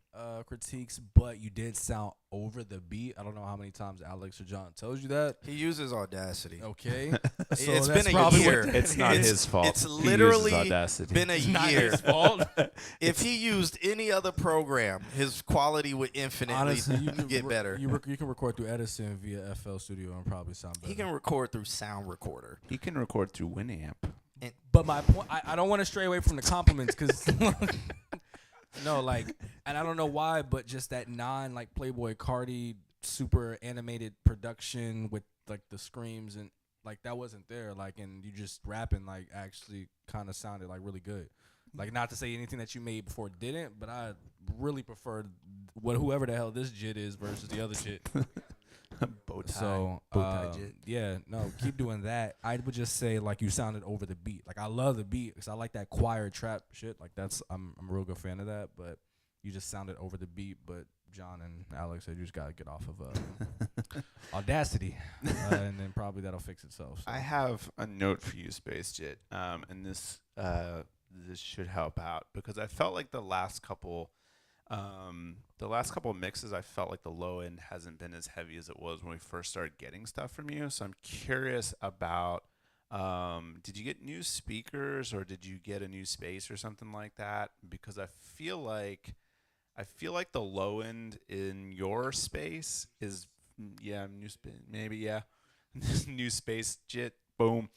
critiques. But you did sound over the beat. I don't know how many times Alex or John tells you that. He uses Audacity. Okay, So it's been a year. It's not his fault. It's He uses literally Audacity. been a It's year. not his fault. If he used any other program, his quality would infinitely Honestly, you can get better. You can record through Edison via FL Studio and probably sound better. He can record through Sound Recorder. He can record through Winamp. But my point, I don't want to stray away from the compliments because no, like, and I don't know why, but just that like Playboy Cardi super animated production with like the screams and like that wasn't there. Like, and you just rapping like actually kind of sounded like really good. Like, not to say anything that you made before didn't, but I really preferred whoever the hell this Jit is versus the other Jit. Bowtie. So Jit. yeah, no, keep doing that. I would just say like you sounded over the beat. Like I love the beat because I like that choir trap shit. Like I'm a real good fan of that. But you just sounded over the beat. But John and Alex said you just gotta get off of Audacity, and then probably that'll fix itself. So. I have a note for you, Space Jit, and this should help out because I felt like the last couple mixes, I felt like the low end hasn't been as heavy as it was when we first started getting stuff from you. So I'm curious about, did you get new speakers or did you get a new space or something like that? Because I feel like the low end in your space is, new space, maybe, new space, Jit, boom.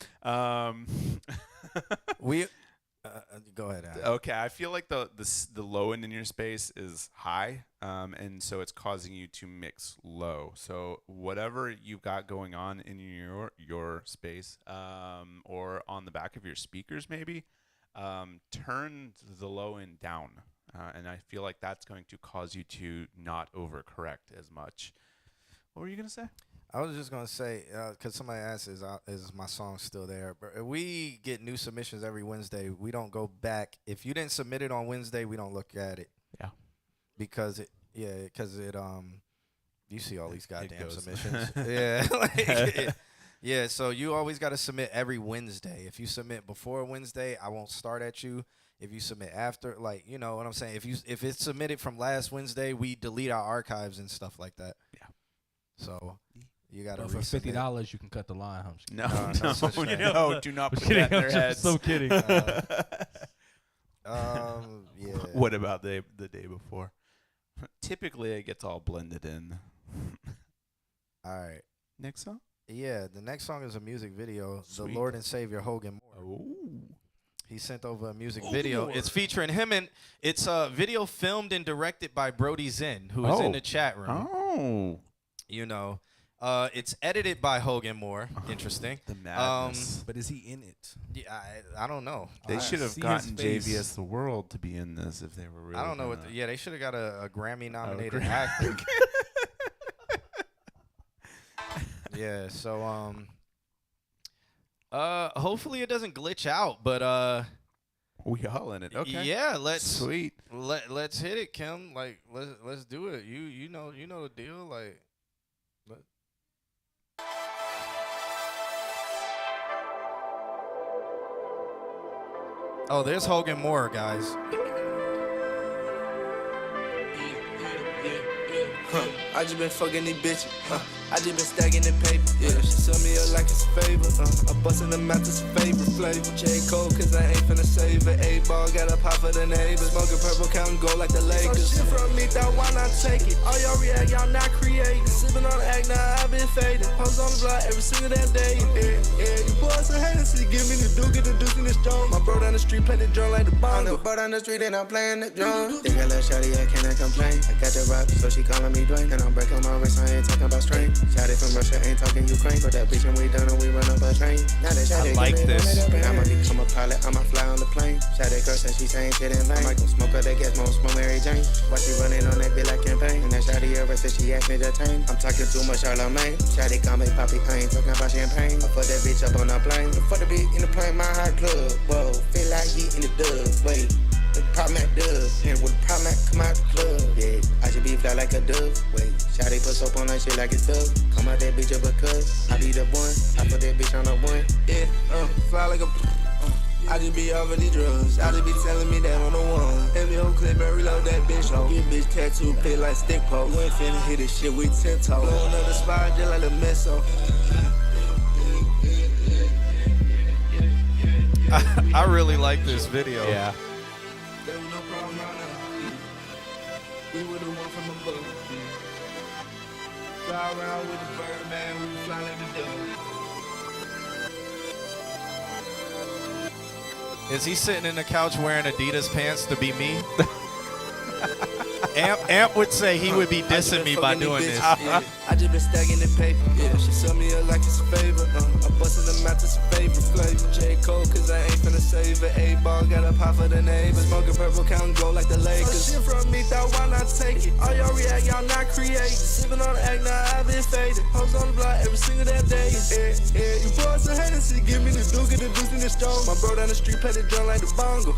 Go ahead, Adam. Okay, I feel like the low end in your space is high, and so it's causing you to mix low. So whatever you've got going on in your space, or on the back of your speakers, maybe, turn the low end down, and I feel like that's going to cause you to not overcorrect as much. What were you gonna say? I was just gonna say, because somebody asked, is my song still there? But we get new submissions every Wednesday. We don't go back. If you didn't submit it on Wednesday, we don't look at it. Yeah. Because you see all these goddamn goes. submissions. Yeah. So you always got to submit every Wednesday. If you submit before Wednesday, I won't start at you. If you submit after, like, you know what I'm saying. If it's submitted from last Wednesday, we delete our archives and stuff like that. Yeah. So. You gotta for $50 you can cut the line. No, do not put kidding, that in their I'm heads. so kidding. Yeah. What about the day before? Typically, it gets all blended in. All right. Next song? Yeah, the next song is a music video. Sweet. The Lord and Savior Hogan Moore. Ooh. He sent over a music video. It's featuring him, and it's a video filmed and directed by Brody Zen, who is in the chat room. Oh. You know. It's edited by Hogan Moore. Interesting. The madness. But is he in it? Yeah, I don't know. They should have gotten JVS The World to be in this if they were really. I don't know gonna... they should have got a Grammy-nominated actor. Yeah. So hopefully it doesn't glitch out, but we all in it. Okay. Yeah. Let's. Sweet. Let's hit it, Kim. Like let's do it. You know the deal. Like. Oh, there's Hogan Moore, guys. I just been fucking these bitches. I just been stacking the paper. Yeah, she sell me up like it's a favor. I bustin' them out to some favorite flavor. J. Cole, cause I ain't finna save it. A-ball got a pop for the neighbors. Smoking purple, counting gold like the Lakers. So shit from me, thought why not take it? All y'all react, y'all not creating. Sippin' on the act, now I've been fading. Hoes on the block every single damn day. Yeah, you boys are haters, so give me the duke, get the deuce in the strong. My bro down the street play the drum like the bongo. Bro down the street and I'm playing the drum. Think I love shawty, I cannot complain. I got the rock, so she calling me Dwayne. And I'm breaking my wrist, I ain't talking about strain. Shawty from Russia, ain't talking Ukraine. But that bitch and we done and we run up a train. Now that shawty I like this. I'ma become a pilot, I'ma fly on the plane. Shawty girl said she saying shit in vain. I might go smoke her, that gas, won't smoke Mary Jane. Why she running on that bitch like campaign? And that shawty ever said she asked me to tame. I'm talking too much Charlamagne. Shawty call me Poppy, I ain't talking about champagne. I put that bitch up on the plane. I put the beat in the plane, my hot club. Whoa, feel like he in the dub. Wait. The pop Mac does, and with the pop Mac come out the club, yeah. I should be fly like a dove. Wait, shawty put soap on that shit like it's dove. Come out that bitch up because I be the one. I put that bitch on the one. Yeah, fly like a. I just be over these drugs. I just be telling me that I'm the one. Every whole clip and reload that bitch. Get bitch tattoo, play like stick poke. We ain't finna hit this shit with 10 toes. Blowing up the spot just like the meso. I really like this video. Yeah. There was no problem on that. We were the one from above. Fly around with the bird, man. We were flying like the dove. Is he sitting in the couch wearing Adidas pants to be me? Amp would say he would be dissing me by doing this. Yeah. I just been stacking the paper. Yeah, she sell me up like it's a favor. I bustin' them out to some favorite flavor. J. Cole, cause I ain't finna save it. A-ball got a pop for the neighbors. Smoking purple, counting gold like the Lakers. So shit from me, thought why not take it? All y'all react, y'all not creating. Sippin' on the act, now I've been faded. Hoes on the block every single damn day. Yeah, you boys are haters, so give me the duke, get the deuce in the strong. My bro down the street play the drum like the bongo.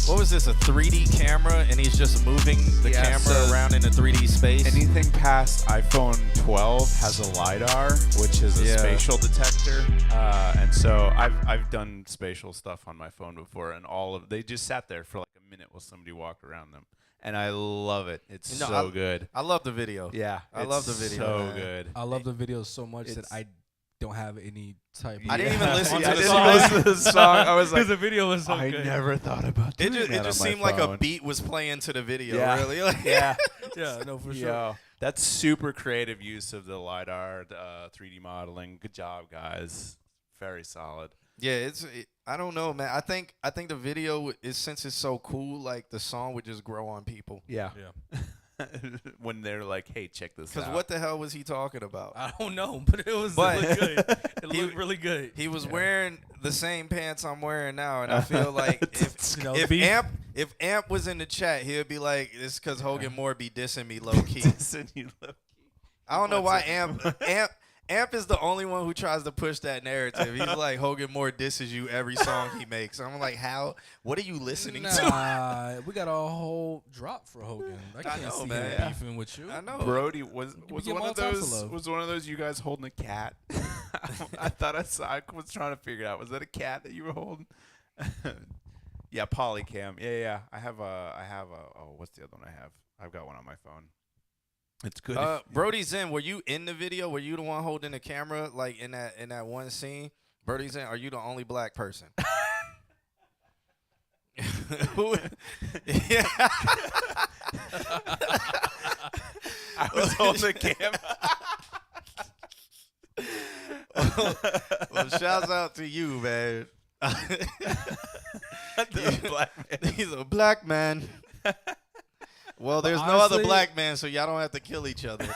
What was this, a 3D camera, and he's just moving the camera around in a 3D space? Anything past iPhone 12 has a LiDAR, which is a spatial detector. And so I've done spatial stuff on my phone before, and they just sat there for like a minute while somebody walked around them. And I love it. It's so good. I love the video. Yeah. I love the video. So man. good. I love the video so much that I don't have any type of... I didn't even listen to I the didn't song. listen to the song. I was like, the video was so I good. never thought about doing It that just on my seemed like a phone. beat was playing to the video, Yeah. really. Like, Yeah. Yeah, no, for sure. Yo, that's super creative use of the LiDAR, 3D modeling. Good job, guys. Very solid. Yeah, I don't know, man. I think the video is, since it's so cool, like the song would just grow on people. Yeah. When they're like, hey, check this out. Because what the hell was he talking about? I don't know, but it looked good. It looked really good. He was wearing the same pants I'm wearing now, and I feel like if Amp was in the chat, he'd be like, it's because Hogan Moore be dissing me low key. I don't know why Amp is the only one who tries to push that narrative. He's like, Hogan Moore disses you every song he makes. I'm like, how? What are you listening to? We got a whole drop for Hogan. I can't see him beefing with you. I know. Brody was one of those you guys holding a cat. I thought I was trying to figure out, was that a cat that you were holding? Yeah, Polycam. Yeah. I have what's the other one I have? I've got one on my phone. It's good. Brody's in. Were you in the video? Were you the one holding the camera, like in that one scene? Brody's in. Are you the only black person? Yeah. I was holding the camera. Well, shouts out to you, man. He's a black man. Well, there's no other black man, so y'all don't have to kill each other.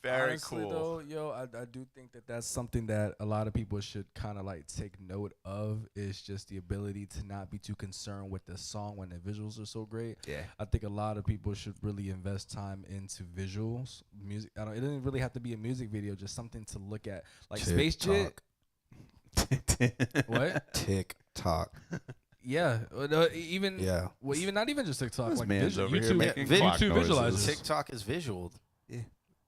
Very honestly, cool. though, yo, I do think that that's something that a lot of people should kind of like take note of, is just the ability to not be too concerned with the song when the visuals are so great. Yeah. I think a lot of people should really invest time into visuals, music. It doesn't really have to be a music video, just something to look at, like Space Jit. What? TikTok. Yeah, even Yeah. Well, even not even just TikTok, This like man's over here YouTube, making clock YouTube noises. visualizers. TikTok is visual. Yeah.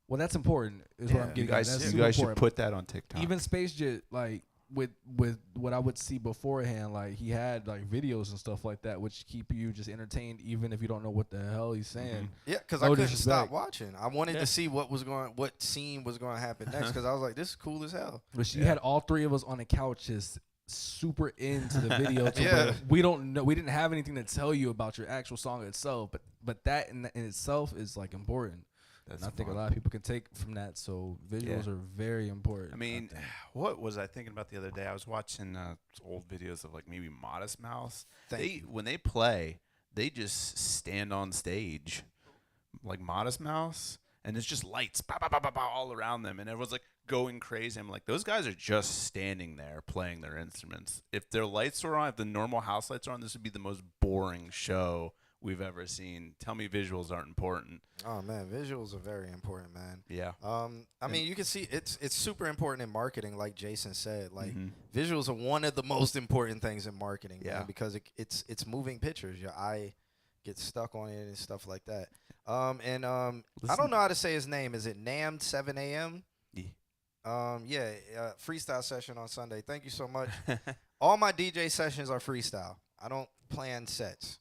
Well, that's important. Is what I'm getting. You guys, at. That's you super guys should important. put that on TikTok. Even Space Jit, like with what I would see beforehand, like he had like videos and stuff like that, which keep you just entertained, even if you don't know what the hell he's saying. Yeah, because No I couldn't disrespect. stop watching. I wanted Yeah. to see what scene was going to happen next, because I was like, this is cool as hell. But you had all three of us on the couch just super into the video. Yeah. But we don't know. We didn't have anything to tell you about your actual song itself. But that in itself is like important. That's and I think fun. a lot of people can take from that. So visuals are very important. I mean, what was I thinking about the other day? I was watching old videos of like maybe Modest Mouse. When they play, they just stand on stage like Modest Mouse, and it's just lights all around them, and everyone's like going crazy. I'm like, those guys are just standing there playing their instruments. If their lights were on, if the normal house lights are on, this would be the most boring show we've ever seen. Tell me visuals aren't important. Oh man, visuals are very important, man. Yeah. I mean, you can see it's super important in marketing, like Jason said. Like visuals are one of the most important things in marketing, man, because it's moving pictures. Your eye gets stuck on it and stuff like that. I don't know how to say his name. Is it Nam 7 a.m.? Freestyle session on Sunday. Thank you so much. All my DJ sessions are freestyle. I don't plan sets.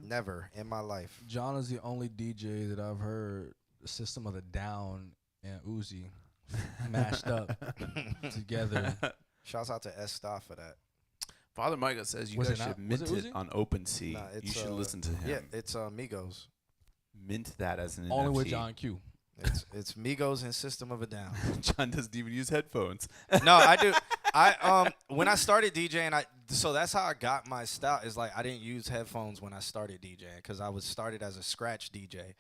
Never in my life. John is the only DJ that I've heard System of the Down and Uzi mashed up together. Shouts out to S Star for that. Father Micah says you Was guys it should not- mint was it it Uzi? on OpenSea. Nah, You should listen to him. Yeah, it's Migos. Mint that as an Only NFT. with John Q. It's Migos and System of a Down. John doesn't even use headphones. No, I do. When I started DJing, so that's how I got my style. Is like I didn't use headphones when I started DJing, because I was started as a scratch DJ,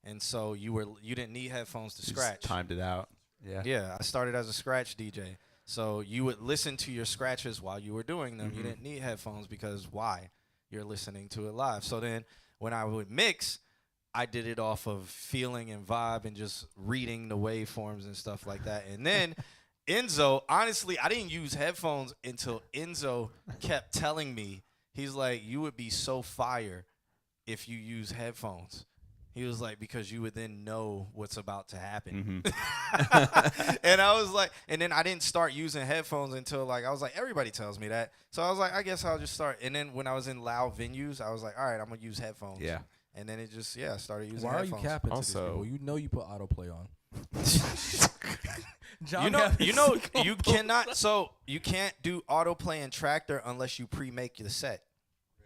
and so you didn't need headphones to You just scratch. timed it out. Yeah. Yeah, I started as a scratch DJ, so you would listen to your scratches while you were doing them. You didn't need headphones because why? You're listening to it live. So then when I would mix, I did it off of feeling and vibe and just reading the waveforms and stuff like that. And then Enzo, honestly, I didn't use headphones until Enzo kept telling me, he's like, you would be so fire if you use headphones. He was like, because you would then know what's about to happen. And I was like, and then I didn't start using headphones until like, I was like, everybody tells me that. So I was like, I guess I'll just start. And then when I was in loud venues, I was like, all right, I'm going to use headphones. Yeah. And then it just, I started using Why are headphones. you capping to Also- these people? You know you put autoplay on. You cannot, so you can't do autoplay and Tractor unless you pre-make the set.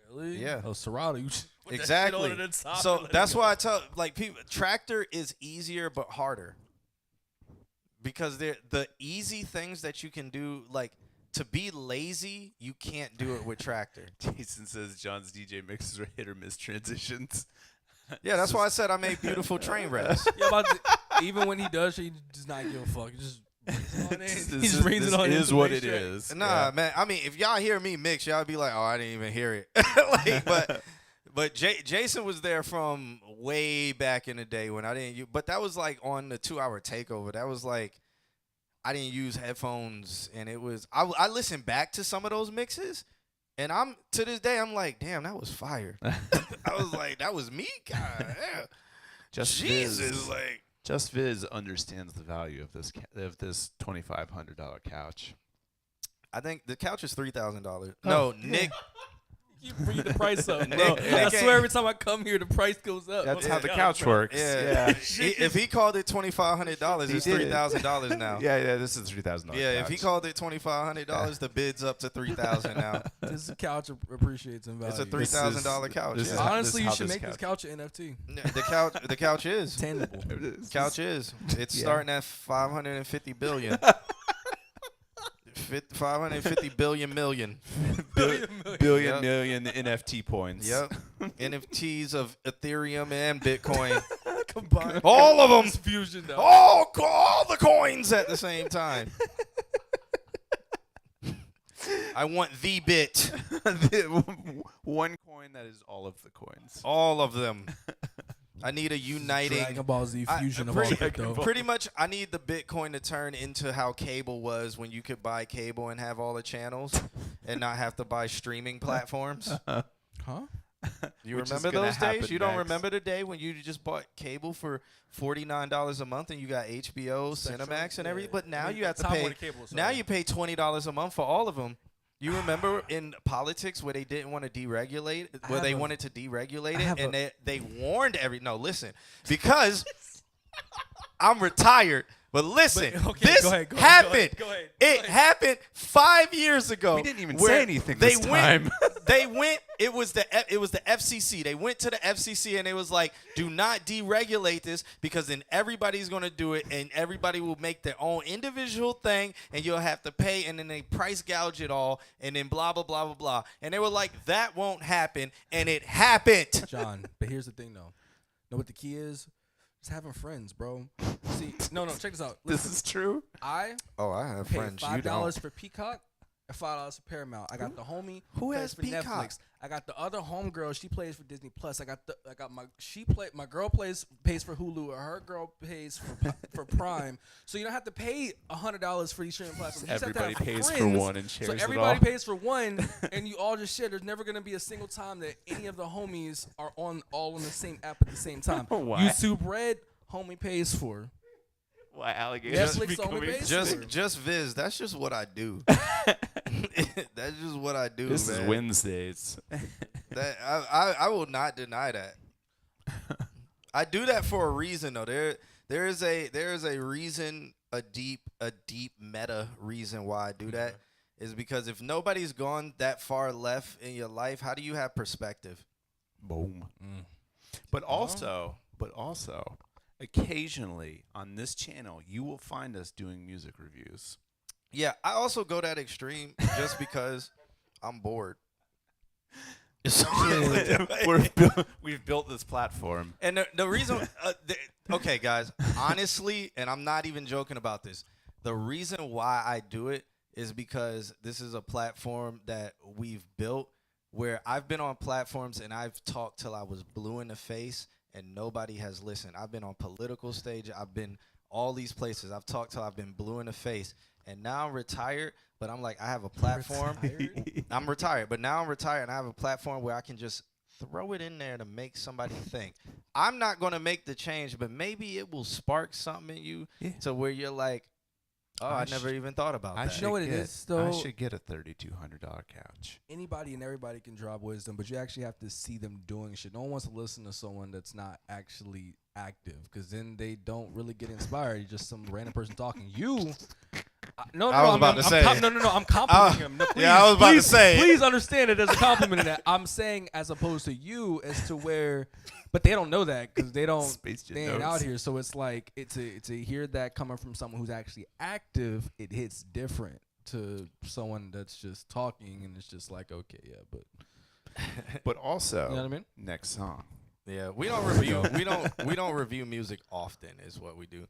Really? Yeah. Oh, Serato, you just put that shit Exactly. on the top So and let that's it go. why I tell like people, Tractor is easier but harder, because the easy things that you can do, like to be lazy, you can't do it with Tractor. Jason says John's DJ mixes are hit or miss transitions. Yeah, that's why I said I make beautiful train wrecks. Yeah, even when he does shit, he does not give a fuck. He just brings it on in. He just brings this it on in is to what make it sure. is. Nah, man. I mean, if y'all hear me mix, y'all be like, "Oh, I didn't even hear it." But Jason was there from way back in the day when I didn't. But that was like on the 2-hour takeover. That was like I didn't use headphones, and it was. I listened back to some of those mixes, and I'm to this day I'm like, damn, that was fire. I was like, that was me, God damn. Jesus, like. Just Viz understands the value of this $2,500 couch. I think the couch is $3,000. No, Nick. You bring the price up, Nick- bro. Nick I ain't- swear every time I come here, the price goes up. That's Oh, how the God, couch bro. works. Yeah. If he called it $2,500, it's $3,000 now. Yeah, this is $3,000. Yeah, if he called it $2,500, the bid's up to $3,000 now. This couch appreciates in value. It's a $3,000 couch. this is yeah. how- Honestly, you how should this make this couch an NFT. The couch is Tangible. couch is. It's starting at 550 billion. 550 billion million. billion Yep. million NFT points. Yep. NFTs of Ethereum and Bitcoin. Combine all of them. fusion though. All the coins at the same time. I want the bit. One coin that is all of the coins. All of them. I need a uniting Dragon Ball Z fusion of all crypto. Pretty much, I need the Bitcoin to turn into how cable was when you could buy cable and have all the channels and not have to buy streaming platforms. Huh? You Which is remember gonna those days? happen You don't next. remember the day when you just bought cable for $49 a month and you got HBO, Cinemax, and everything? But now you have to Time pay. Warner Cable, Now sorry. you pay $20 a month for all of them. You remember in politics where they didn't want to deregulate, where they wanted to deregulate it, and they warned no, listen, because I'm retired. But listen, this happened. It happened 5 years ago. We didn't even where say anything this time. They went. It was the FCC. They went to the FCC and it was like, do not deregulate this because then everybody's gonna do it and everybody will make their own individual thing and you'll have to pay and then they price gouge it all and then blah blah blah blah blah. And they were like, that won't happen, and it happened. John, but here's the thing though. Know what the key is? Just having friends, bro. See, no, check this out. This is true. I have pay friends. You $5 don't. for Peacock and $5 for Paramount. I got the homie who plays has for Peacock? Netflix. I got the other homegirl. She plays for Disney Plus. My girl pays for Hulu, or her girl pays for Prime. So you don't have to pay $100 for these streaming platforms. You just have to Everybody have pays for friends. one and shares So it everybody all. pays for one, and you all just share. There's never gonna be a single time that any of the homies are all on the same app at the same time. Why? YouTube Red, homie pays for. Why alligators? Netflix only pays for. Just Viz. That's just what I do. That's just what I do. This man. is Wednesdays. That I will not deny that. I do that for a reason though. There is a reason, a deep meta reason why I do that is because if nobody's gone that far left in your life, how do you have perspective? Boom. But also, occasionally on this channel, you will find us doing music reviews. Yeah, I also go that extreme just because I'm bored. We've built this platform. And the reason, okay, guys, honestly, and I'm not even joking about this, the reason why I do it is because this is a platform that we've built where I've been on platforms and I've talked till I was blue in the face and nobody has listened. I've been on political stage. I've been all these places. I've talked till I've been blue in the face. And now I'm retired, but I'm like, I have a platform. I'm retired, but now I'm retired and I have a platform where I can just throw it in there to make somebody think. I'm not going to make the change, but maybe it will spark something in you to where you're like, oh, I never even thought about that. You know what it is, though? I should get a $3,200 couch. Anybody and everybody can drop wisdom, but you actually have to see them doing shit. No one wants to listen to someone that's not actually active, because then they don't really get inspired. You're just some random person talking. No, I'm complimenting him. No, please, I was about to say. Please understand it as a compliment. In that I'm saying, as opposed to you, as to where, but they don't know that because they ain't out here. So it's like to hear that coming from someone who's actually active, it hits different to someone that's just talking, and it's just like, okay, yeah, but also, you know what I mean? Next song. Yeah, we don't review. we don't review music often. Is what we do.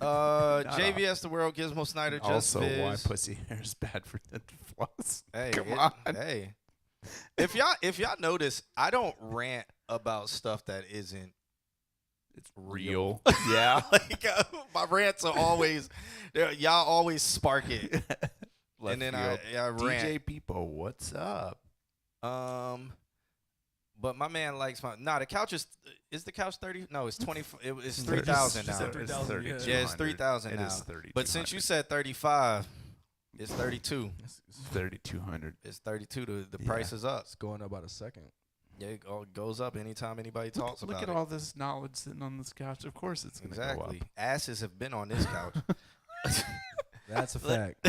JVS, the world, Gizmo Snyder, just also Viz. why pussy hair is bad for dental floss. Hey, Come on. Hey, if y'all notice, I don't rant about stuff that isn't. It's real. Yeah, like my rants are always. Y'all always spark it, and then I rant. DJ People, what's up? But my man likes the couch is the couch 30? No, it's 20. It's 3,000 now. Yeah, it's 3,000 now. It is 3,200. But since you said 35, it's 32. It's 3,200. It's 32. The price is up. It's going up about a second. Yeah, it goes up anytime anybody talks about it. Look at all this knowledge sitting on this couch. Of course it's going to go up. Exactly. Asses have been on this couch. That's a fact.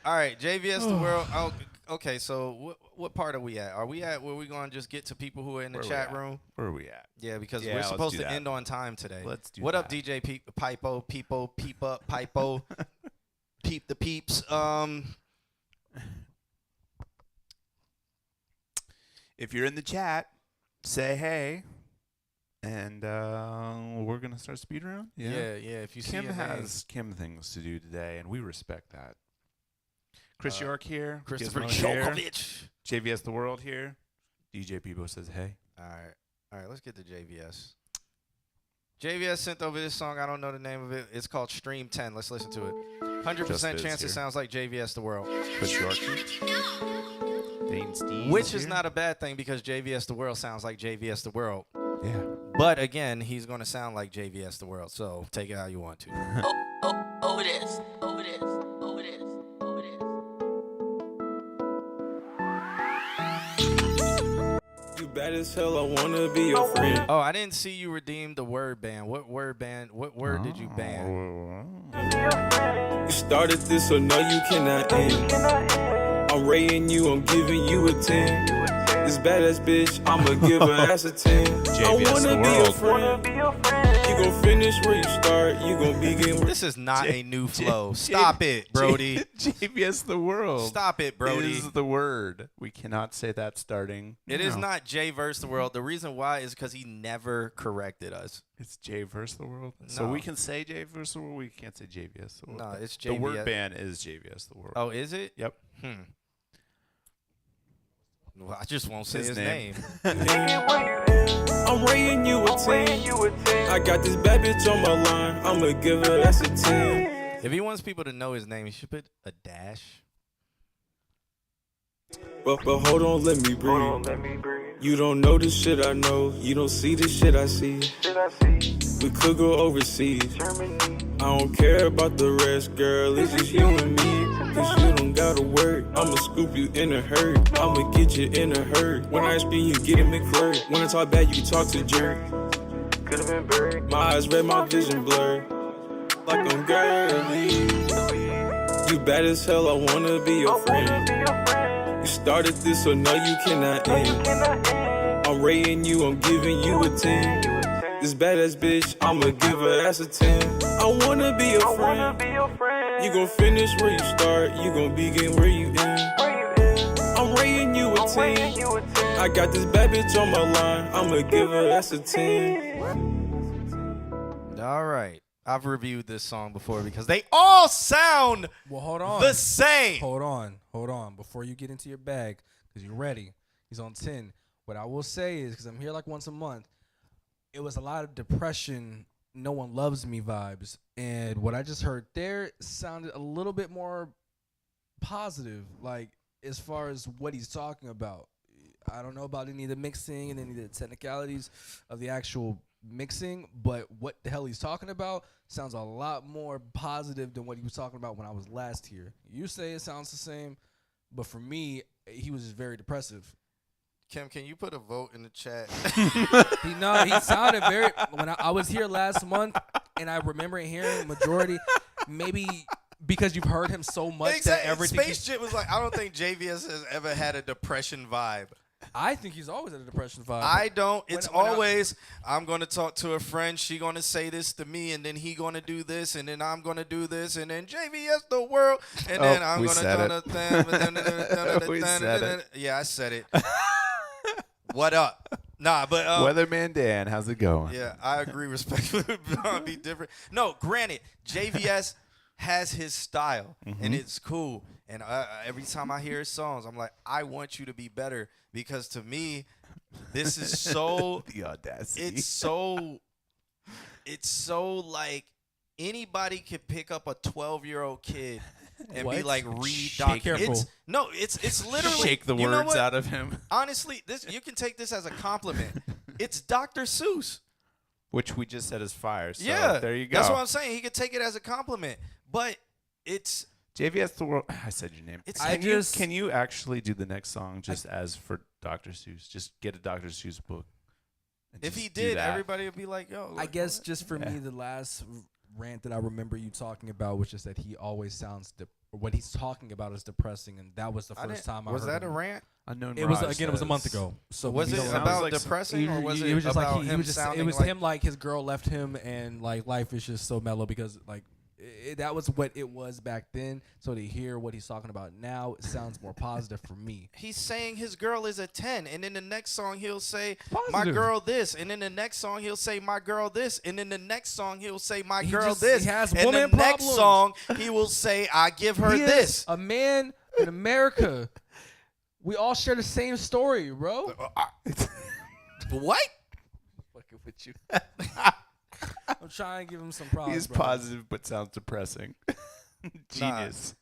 All right, JVS, the world. Oh, okay, so what part are we at? Are we at where we're going to just get to people who are in the chat room? Where are we at? Yeah, because we're supposed to end on time today. Let's do What that. up, DJ Pipo, Peepo, Peep Up, Pipo, Peep the Peeps. If you're in the chat, say hey, And we're gonna start speed round. Yeah. If you see Kim your name. has Kim things to do today, and we respect that. Chris York here. Christopher Gizmo here, Djokovic. JVS the World here. DJ Peebo says hey. All right. Let's get to JVS. JVS sent over this song. I don't know the name of it. It's called Stream 10. Let's listen to it. 100% chance it sounds like JVS the World. Chris York. Dane Steens Which is here. not a bad thing because JVS the World sounds like JVS the World. Yeah. But again, he's going to sound like JVS the World. So take it how you want to. Oh, it is. Oh, it is. Oh, it is. Oh, it is. You bad as hell, I wanna be your friend. Oh, I didn't see you redeem the word ban. What word did you ban? You started this, so no, you cannot end. I'm rating you, I'm giving you a 10. This badass bitch, I'ma give her ass a 10. I wanna be your friend. You gon' finish where you start, you gon' begin where... This is not a new flow. Stop it, Brody. JVS the World. Stop it, Brody. Is the word. We cannot say that starting. It is not J versus the world. The reason why is because he never corrected us. It's J versus the world. So No. we can say J versus the world. We can't say JVS the world. No, it's The JVS. word ban is JVS the world. Oh, is it? Yep. Well, I just won't say his name. I'm rating you a 10. I got this bad bitch on my line, I'ma give her ass a 10. If he wants people to know his name, he should put a dash. But hold on, let me breathe. You don't know the shit I know. You don't see the shit I see. We could go overseas. I don't care about the rest, girl. It's just you and me. Cause you don't gotta work. I'ma scoop you in a hurry. I'ma get you in a hurry. When I spin, you get it McFlurry. When I talk bad, you talk to jerk. Could've been buried. My eyes red, my vision blurred. Like I'm girly. You bad as hell, I wanna be your friend. You started this, so no, you cannot end. I'm rating you, I'm giving you a 10. This badass bitch, I'ma give her ass a 10. I wanna be your friend. You gon' finish where you start, you gon' begin where you end. I'm rating you a 10. I got this bad bitch on my line, I'ma give her ass a 10. All right. I've reviewed this song before because they all sound hold on. the same. Hold on. Before you get into your bag, because you're ready. He's on 10. What I will say is, because I'm here like once a month, it was a lot of depression, no one loves me vibes. And what I just heard there sounded a little bit more positive, like as far as what he's talking about. I don't know about any of the mixing and any of the technicalities of the actual mixing, but what the hell he's talking about sounds a lot more positive than what he was talking about when I was last here. You say it sounds the same, but for me, he was just very depressive. Kim, can you put a vote in the chat? He sounded very. When I was here last month, and I remember hearing majority, maybe because you've heard him so much that everything. Space Jit was like, I don't think JVS has ever had a depression vibe. I think he's always had a depression vibe. I don't. It's always, I'm going to talk to a friend. She going to say this to me, and then he going to do this, and then I'm going to do this, and then JVS the world, and then I'm going to do. Yeah, I said it. What up? Nah, but Weatherman Dan, how's it going? Yeah, I agree respectfully. Be different. No, granted, JVS has his style, and it's cool. And every time I hear his songs, I'm like, I want you to be better, because to me, this is so the audacity. It's so like anybody could pick up a 12-year-old kid and be like, read documents. It's literally shake the words out of him. Honestly, you can take this as a compliment. It's Dr. Seuss, which we just said is fire. So yeah, there you go. That's what I'm saying. He could take it as a compliment, but it's JVS the world. I said your name. Can you actually do the next song just as for Dr. Seuss? Just get a Dr. Seuss book. If he did, everybody would be like, yo. I guess just for me, the last rant that I remember you talking about was just that he always sounds what he's talking about is depressing, and that was the first time I heard. Was that a rant? It was again. It was a month ago. So was it about depressing, or was it was just about like him sounding it was like him like his girl left him, and like life is just so mellow because like that was what it was back then. So to hear what he's talking about now, it sounds more positive for me. He's saying his girl is a 10, and in the next song he'll say my Positive. girl this, and in the next song he'll say my girl this, and in the next song he'll say my He girl just- this, he has and woman the next problems. song he will say I give her He is this. a man in America. We all share the same story, bro. What? Fucking with you. I'm trying to give him some props. He's bro. positive but sounds depressing. Genius.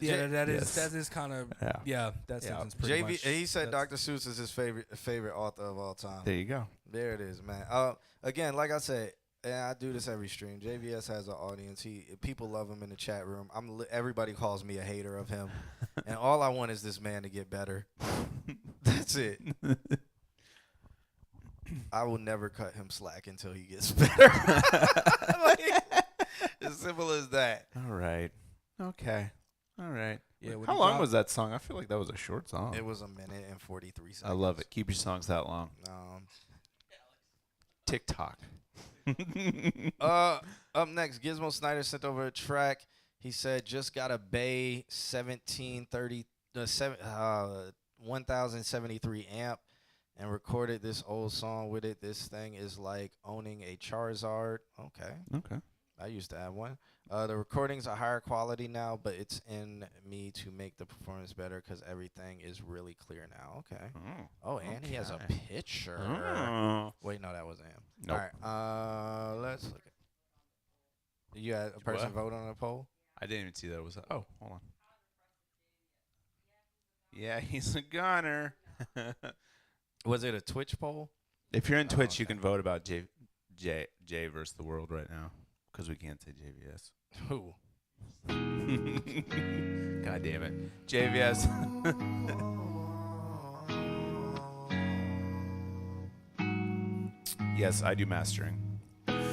Yeah, that is Yes. that is kind of that sentence pretty JV, much. he said that's- Dr. Seuss is his favorite author of all time. There you go. There it is, man. Again, like I said, and I do this every stream. JVS has an audience. People love him in the chat room. Everybody calls me a hater of him, and all I want is this man to get better. That's it. I will never cut him slack until he gets better. As simple as that. All right. Okay. All right. Yeah, when How he long dropped- was that song? I feel like that was a short song. It was a minute and 43 seconds. I love it. Keep your songs that long. TikTok. Up next, Gizmo Snyder sent over a track. He said, just got a Bay 1073 amp and recorded this old song with it. This thing is like owning a Charizard. Okay. Okay. I used to have one. The recordings are higher quality now, but it's in me to make the performance better because everything is really clear now. Okay. Oh, and he has a okay. picture. Oh. Wait, no, that wasn't him. Nope. All right. Let's look at. You had a person What? vote on the poll? I didn't even see that. Was hold on. Yeah, he's a gunner. Was it a Twitch poll? If you're in Twitch, you can vote about J versus the world right now because we can't say JVS. Who? God damn it, JVS. Yes, I do mastering.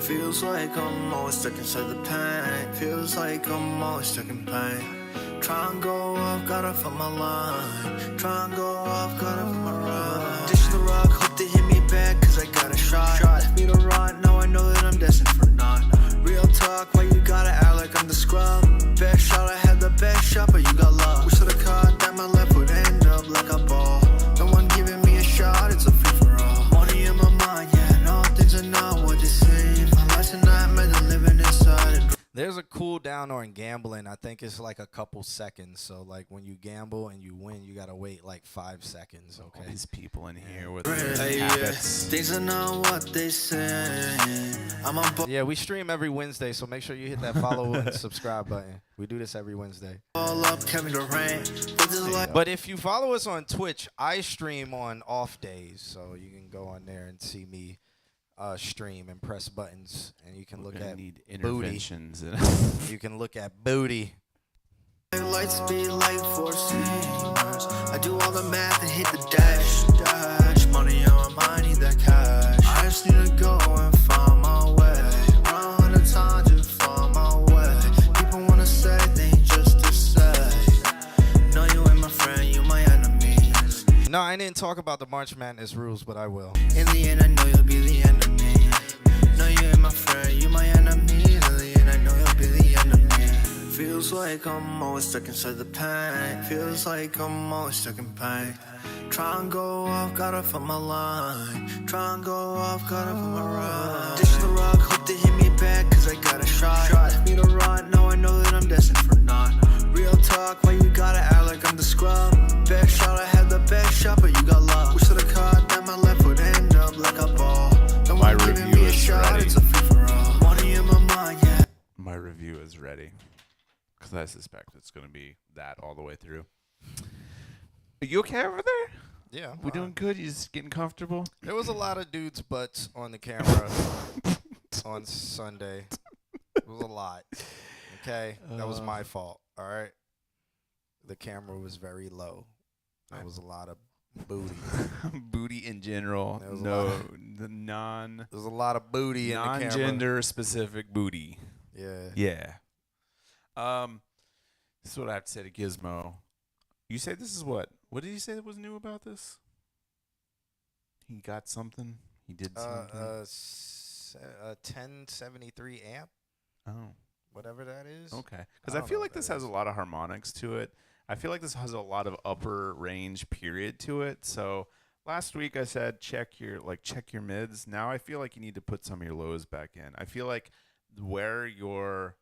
Feels like I'm always stuck inside the pain. Feels like I'm always stuck in pain. Try and go off, gotta find my line. Try and go off, gotta find my ride. Dish the rock, hope they hit me back, cause I got a shot. Left me to rot, now I know that I'm destined for none. Real talk, why you gotta act like I'm the scrub? Best shot, I had the best shot, but you got love. Wish that I caught that my left would end up like a ball. No one giving me a shot, it's a free for all. Money in my mind, yeah, no, things are not what they seem. My life's a nightmare, they're living inside it. There's a cool down on gambling. I think it's like a couple seconds. So like when you gamble and you win, you gotta wait like 5 seconds. Okay. These people in here with Hey, habits. things are not what they say. I'm on Yeah, we stream every Wednesday, so make sure you hit that follow and subscribe button. We do this every Wednesday. ball up, Kevin Durant. But this life. But if you follow us on Twitch, I stream on off days, so you can go on there and see me stream and press buttons, and you can look gonna at need booty. interventions. You can look at booty. Light speed, light four seamers. I do all the math and hit the dash. Money on my mind, need that cash. I just need to go and find my way. Run the time to find my way. People wanna say things just to say. No, you ain't my friend, you my enemy. No, I didn't talk about the March Madness rules, but I will. In the end, I know you'll be the enemy. No, you ain't my friend, you my enemy. In the end, I know you'll be the enemy. Feels like I'm always stuck inside the pain. Feels like I'm always stuck in pain. Try and go off, gotta find my line. Try and go off, gotta find my ride. Dish the rock, hope they hit me back, cause I got a shot. Left me to rot, now I know that I'm destined for none. Real talk, why you gotta act like I'm the scrub? Best shot, I had the best shot, but you got love. Wish that I caught that my left would end up like a ball. No My one giving review me a is shot, ready. it's a free for all. Money in my mind, yeah. My review is ready because I suspect it's going to be that all the way through. Are you okay over there? Yeah, I'm we fine. doing good? You just getting comfortable? There was a lot of dudes' butts on the camera on Sunday. It was a lot. Okay? That was my fault. All right? The camera was very low. There was a lot of booty. Booty in general. There was a No, lot the non. There's a lot of booty in the camera. Non-gender specific booty. Yeah. Yeah. This is what I have to say to Gizmo. You say this is what? What did you say that was new about this? He got something. He did something. A 1073 amp. Oh. whatever that is. Okay. Because I feel like this has a lot of harmonics to it. I feel like this has a lot of upper range period to it. So last week I said check your mids. Now I feel like you need to put some of your lows back in. I feel like where your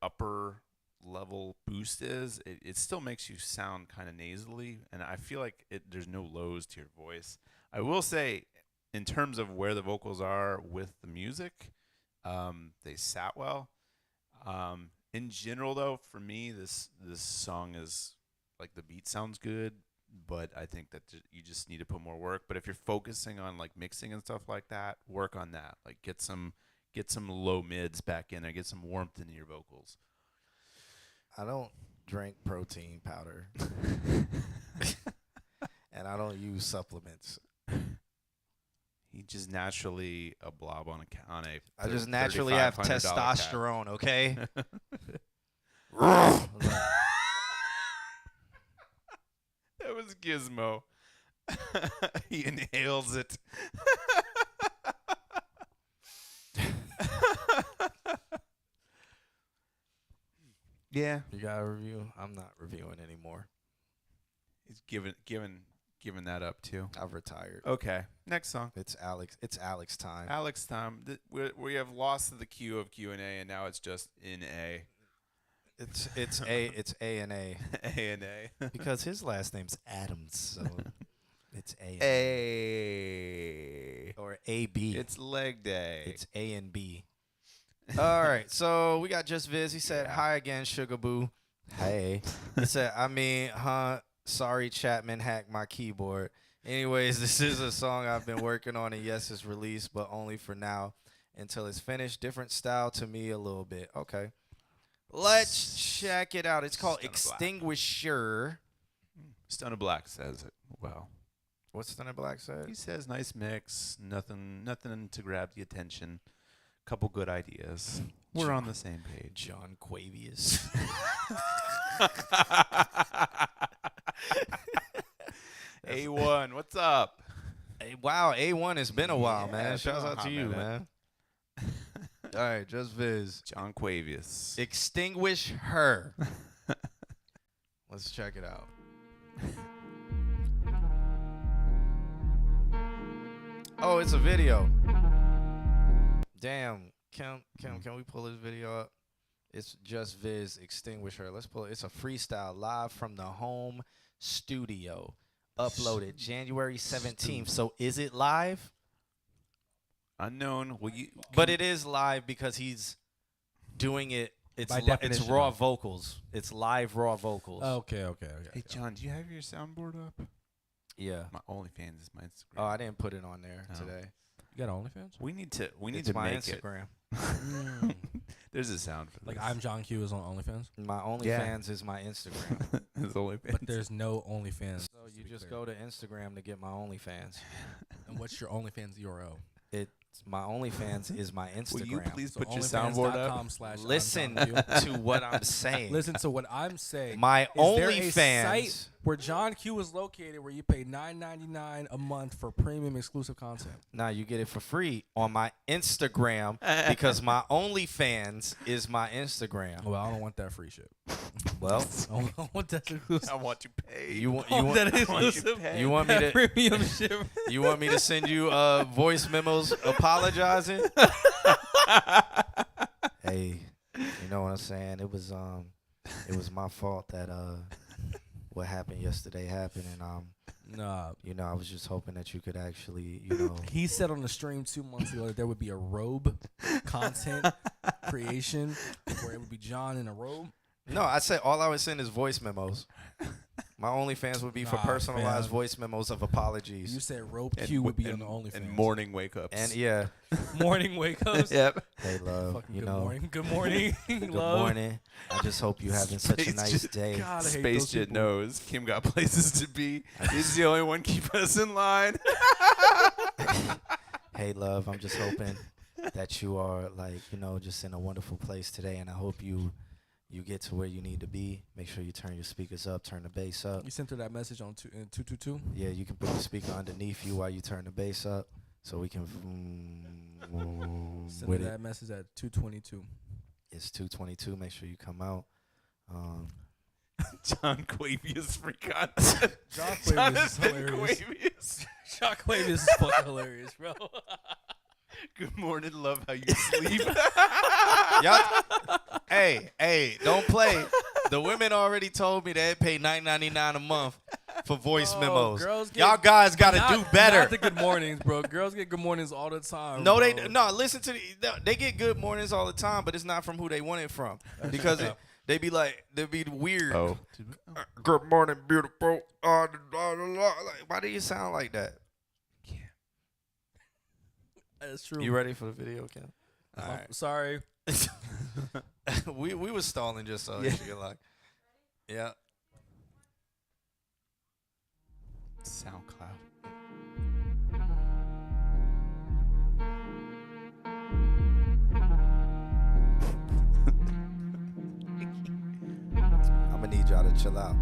upper level boost is, it still makes you sound kind of nasally, and I feel like there's no lows to your voice. I will say, in terms of where the vocals are with the music, they sat well. In general, though, for me, this song is like the beat sounds good, but I think that you just need to put more work. But if you're focusing on like mixing and stuff like that, work on that. Like get some low mids back in there, get some warmth into your vocals. I don't drink protein powder, and I don't use supplements. He just naturally a blob on a. I just naturally have testosterone. Okay. That was Gizmo. He inhales it. Yeah. You got a review? I'm not reviewing anymore. He's giving that up too. I've retired. Okay. Next song. It's Alex time. Alex time. We have lost the queue of Q&A, and now it's just in A. It's A and A. A and A. Because his last name's Adams, so it's A. Or AB. It's leg day. It's A and B. All right, so we got Just Viz. He said, hi again, Sugar Boo. Hey. He said, sorry, Chapman hacked my keyboard. Anyways, this is a song I've been working on, and yes, it's released, but only for now until it's finished. Different style to me a little bit. Okay. Let's check it out. It's called Extinguisher. Stunner Black says it well. What's Stunner Black said? He says nice mix, nothing to grab the attention. Couple good ideas. We're on the same page. John Quavius. A1, what's up? Hey, wow, A1, it's been a while, man. It's been Shouts a out hot to you, minute. man. All right, Just Viz. John Quavius. Extinguish Her. Let's check it out. Oh, it's a video. Damn. Can we pull this video up? It's Just Viz, Extinguish Her. Let's pull it. It's a freestyle live from the home studio. Uploaded January 17th. So is it live? Unknown. But it is live because he's doing it. It's it's raw vocals. It's live raw vocals. Okay. Hey, John, do you have your soundboard up? Yeah. My OnlyFans is my Instagram. Oh, I didn't put it on there today. You got OnlyFans? We need to It's make my it. Instagram. There's a sound for this. Like I'm John Q is on OnlyFans? My OnlyFans is my Instagram. His OnlyFans. But there's no OnlyFans. So you just go to Instagram to get my OnlyFans. And what's your OnlyFans URL? My OnlyFans is my Instagram. Will you please put your OnlyFans.com soundboard up? Listen to what I'm saying. Listen to what I'm saying. My Is there a OnlyFans site where John Q is located where you pay $9.99 a month for premium exclusive content. Now you get it for free on my Instagram because my OnlyFans is my Instagram. Well, I don't want that free shit. Well, I want that exclusive. I want you paid. You want that exclusive. You want me to premium shit. You want me to send you voice memos apologizing? Hey, you know what I'm saying? It was my fault that what happened yesterday happened, and Nah. you know, I was just hoping that you could actually, He said on the stream 2 months ago that there would be a robe content creation where it would be John in a robe. No, I said all I would send is voice memos. My OnlyFans would be for personalized voice memos of apologies. You said robe Q would be on the OnlyFans. And morning wake ups. And yeah. Morning wake ups? Yep. Hey, love. Fucking You good know. morning. Good morning. Good love. morning. I just hope you're having such a nice day. God, I hate Space those Jet people. knows Kim got places to be. He's the only one keeping us in line. Hey, love. I'm just hoping that you are just in a wonderful place today, and I hope you get to where you need to be. Make sure you turn your speakers up, turn the bass up. You sent her that message on 222? Yeah, you can put the speaker underneath you while you turn the bass up, so we can Send her with it. that message at 222. It's 222. Make sure you come out. John Quavius free content. John Quavius is hilarious. John Quavius is fucking hilarious, bro. Good morning, love how you sleep. Y'all, hey, don't play. The women already told me they'd pay $9.99 a month for voice memos. Y'all guys got to do better. Not the good mornings, bro. Girls get good mornings all the time. No, bro. listen to they get good mornings all the time, but it's not from who they want it from because they be weird. Oh. Good morning, beautiful. Like, why do you sound like that? That's true. You ready for the video, Kim? All I'm right. sorry. we was stalling just so you get like, yeah. SoundCloud. I'm gonna need y'all to chill out.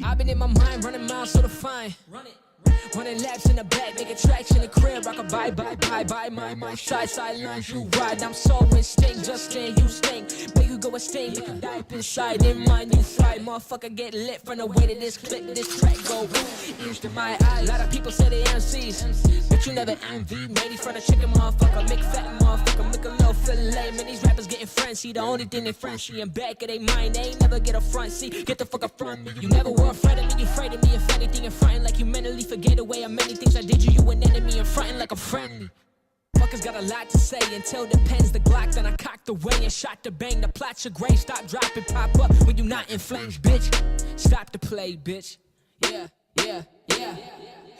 I've been in my mind running miles so to find. Running laps in the back, making tracks in the crib. Rock a bye, my side lines you ride. I'm so instinct, just staying, you stink. Make you go extinct, make you die up inside. In mind you fry, motherfucker get lit from the way that this clip, this track go. Ears to my eyes, a lot of people say they MCs, but you never envy. Matey from the chicken, motherfucker, make fat motherfucker, make a little fillet. Man, these rappers getting frenzy, the only thing they frenzy in back of they mind. They ain't never get a front seat, get the fuck up from me. You never were afraid of me, you afraid of me. If anything, in frontin' like you mentally forget away of many things I did you an enemy and frontin' like I'm friendly. Fuckers got a lot to say until the pen's the Glock. Then I cocked away and shot the bang. The plot's your grave. Stop, dropping, pop up when you not in flames, bitch. Stop the play, bitch. Yeah.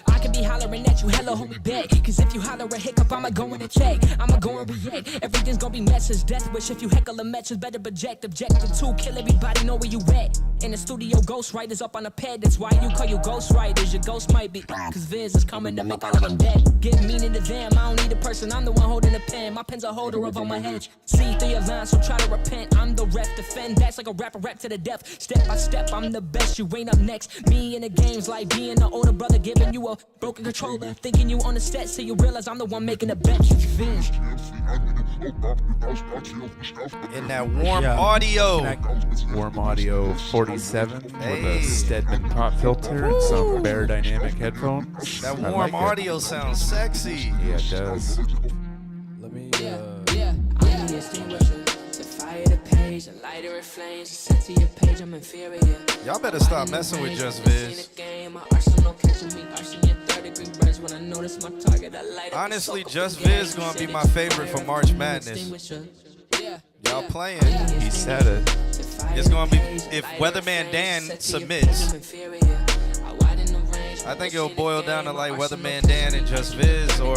I can be hollering at you, hello homie back. Cause if you holler a hiccup, I'ma go and attack. I'ma go and react. Everything's gonna be message. Death wish if you heckle a matches, better project. Objective to kill everybody, know where you at. In the studio, ghostwriters up on the pad. That's why you call you ghostwriters. Your ghost might be. Cause Viz is coming to make all of them dead. Give meaning to them. I don't need a person, I'm the one holding the pen. My pen's a holder of all my hedge. See through your lines, so try to repent. I'm the ref, defend. That's like a rapper, rap to the death. Step by step, I'm the best. You ain't up next. Me in the games like being the older brother, giving you a broken controller, thinking you on the stats, so you realize I'm the one making the bet. In that warm audio. Warm audio 47 with a Stedman pop filter and some Bear Dynamic headphones. That warm audio sounds sexy. Yeah, it does. Let me. I'm the extinguisher to fire the page, a lighter in flames, set to your page. I'm inferior. Y'all better stop messing with Just Viz. Honestly, Just Viz gonna be my favorite for March Madness. Y'all playing. He said it. It's gonna be if Weatherman Dan submits. I think it'll boil down to like Weatherman Dan and Just Viz, or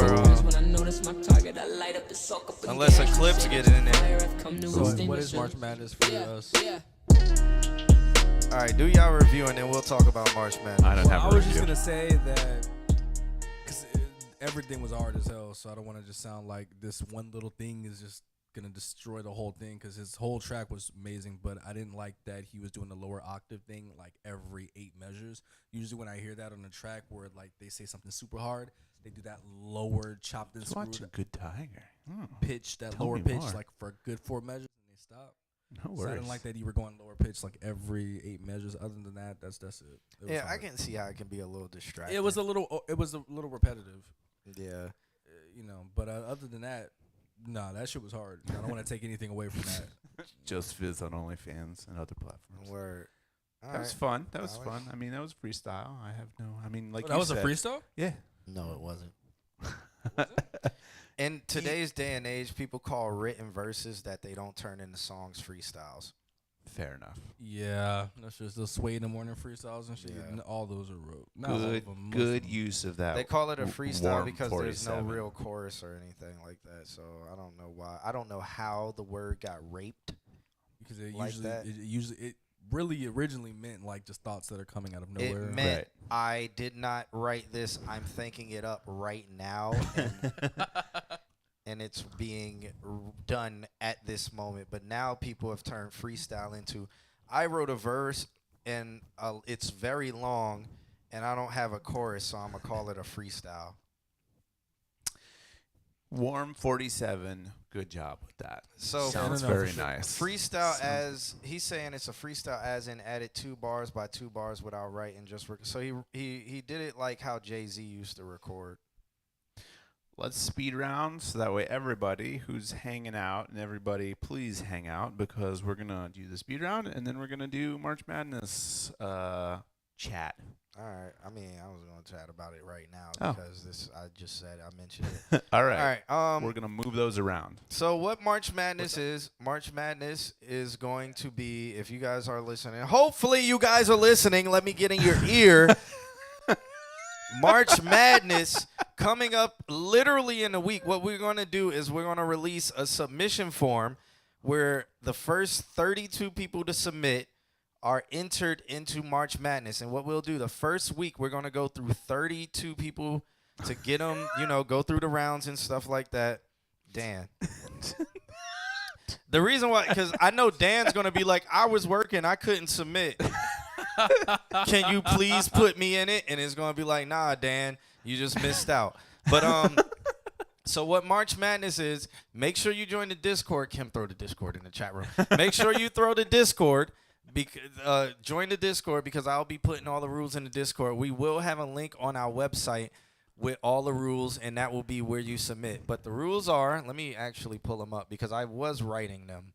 unless Eclipse get in there. So what is March Madness for us? All right, do y'all review and then we'll talk about March Madness. I don't have I a was just review. gonna say that because everything was hard as hell, so I don't want to just sound like this one little thing is just gonna destroy the whole thing. Because his whole track was amazing, but I didn't like that he was doing the lower octave thing like every 8 measures. Usually when I hear that on a track where like they say something super hard, they do that lower chopped and screwed Watch a good tiger. pitch, that Tell lower me pitch more. like for a good 4 measures, and they stop. No So I didn't worries. like that you were going lower pitch like every 8 measures. Other than that, that's it. It was Yeah, I hard. can see how it can be a little distracting. It was a little repetitive. Yeah. You know, but other than that, nah, that shit was hard. I don't want to take anything away from that. Just Viz on OnlyFans and other platforms. Word. That was fun. That was fun. I mean, that was freestyle. I have no. I mean, like that you was said, a freestyle? Yeah. No, it wasn't. In today's day and age, people call written verses that they don't turn into songs freestyles. Fair enough. Yeah, that's just the Sway in the Morning freestyles and shit. Yeah. All those are wrote. Not all Good, of them, most good of them. use of that. They call it a w- freestyle warm because there's no 47. real chorus or anything like that. So I don't know why. I don't know how the word got raped. Because it like usually, it really originally meant like just thoughts that are coming out of nowhere. It meant I did not write this. I'm thinking it up right now, and it's being done at this moment. But now people have turned freestyle into, I wrote a verse and it's very long, and I don't have a chorus, so I'm gonna call it a freestyle. Warm 47. Good job with that. So sounds very nice. Freestyle as he's saying it's a freestyle as in added 2 bars by 2 bars without writing. So he did it like how Jay-Z used to record. Let's speed round so that way everybody who's hanging out and everybody please hang out because we're gonna do the speed round and then we're gonna do March Madness chat. All right. I mean, I was going to chat about it right now because I just said I mentioned it. All right. All right. We're going to move those around. So what March Madness is going to be, if you guys are listening, hopefully you guys are listening. Let me get in your ear. March Madness coming up literally in a week. What we're going to do is we're going to release a submission form where the first 32 people to submit are entered into March Madness. And what we'll do, the first week, we're going to go through 32 people to get them, go through the rounds and stuff like that. Dan. The reason why, because I know Dan's going to be like, I was working, I couldn't submit. Can you please put me in it? And it's going to be like, nah, Dan, you just missed out. But so what March Madness is, make sure you join the Discord. Kim, throw the Discord in the chat room. Make sure you throw the Discord. Join the Discord because I'll be putting all the rules in the Discord. We will have a link on our website with all the rules, and that will be where you submit. But the rules are, let me actually pull them up because I was writing them.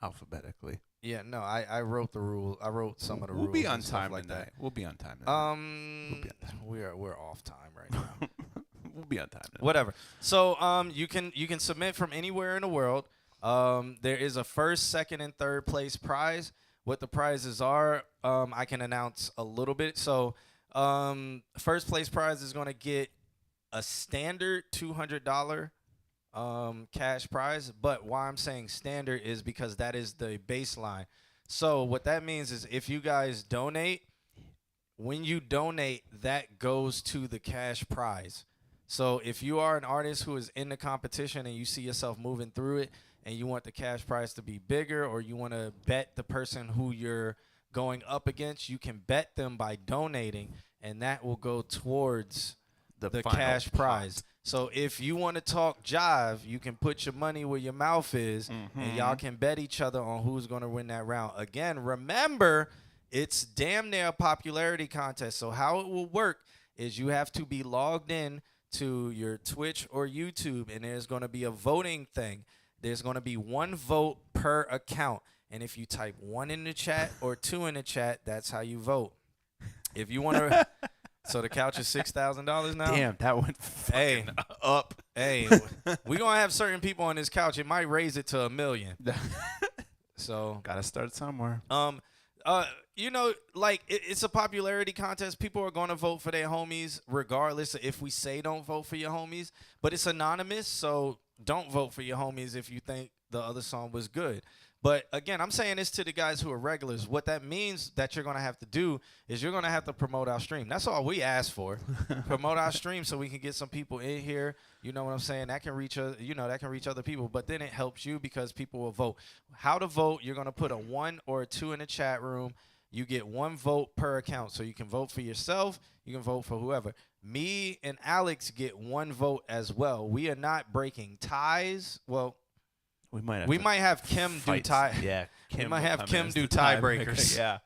Alphabetically. Yeah, no, I wrote the rules. I wrote some of the rules. We'll be on time like tonight. that. We'll be on time tonight. We're off time right now. We'll be on time tonight. Whatever. So you can submit from anywhere in the world. There is a first, second, and third place prize. What the prizes are, I can announce a little bit. So, first place prize is going to get a standard $200 cash prize. But why I'm saying standard is because that is the baseline. So what that means is if you guys donate, when you donate, that goes to the cash prize. So if you are an artist who is in the competition and you see yourself moving through it, and you want the cash prize to be bigger, or you want to bet the person who you're going up against, you can bet them by donating, and that will go towards the cash prize. So if you want to talk jive, you can put your money where your mouth is, and y'all can bet each other on who's going to win that round. Again, remember, it's damn near a popularity contest. So how it will work is you have to be logged in to your Twitch or YouTube, and there's going to be a voting thing. There's going to be 1 vote per account. And if you type 1 in the chat or 2 in the chat, that's how you vote. If you want to... So the couch is $6,000 now? Damn, that went up. Hey, we're going to have certain people on this couch. It might raise it to $1 million. So... Got to start somewhere. It's a popularity contest. People are going to vote for their homies regardless of if we say don't vote for your homies. But it's anonymous, so... Don't vote for your homies if you think the other song was good. But, again, I'm saying this to the guys who are regulars. What that means that you're going to have to do is you're going to have to promote our stream. That's all we ask for. Promote our stream so we can get some people in here. You know what I'm saying? That can reach other people. But then it helps you because people will vote. How to vote, you're going to put a 1 or a 2 in the chat room. You get 1 vote per account. So you can vote for yourself. You can vote for whoever. Me and Alex get 1 vote as well. We are not breaking ties. Well, we might have Kim do tie. Yeah, we might have Kim do tiebreakers. Yeah,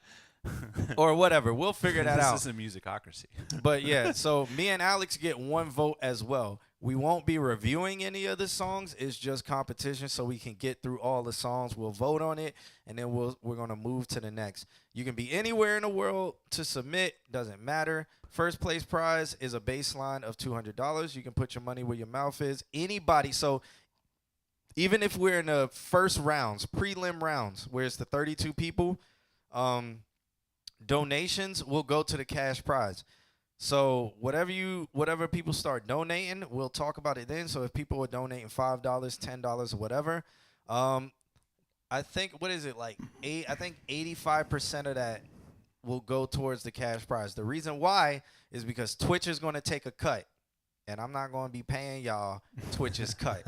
or whatever. We'll figure that out. This is a musicocracy. But yeah, so me and Alex get 1 vote as well. We won't be reviewing any of the songs. It's just competition, so we can get through all the songs. We'll vote on it, and then we're gonna move to the next. You can be anywhere in the world to submit. Doesn't matter. First place prize is a baseline of $200. You can put your money where your mouth is. Anybody. So even if we're in the first rounds, prelim rounds, where it's the 32 people, donations will go to the cash prize. So whatever people start donating, we'll talk about it then. So if people are donating $5, $10, or whatever, I think, what is it, like I think 85% of that will go towards the cash prize. The reason why is because Twitch is going to take a cut. And I'm not going to be paying y'all Twitch's cut.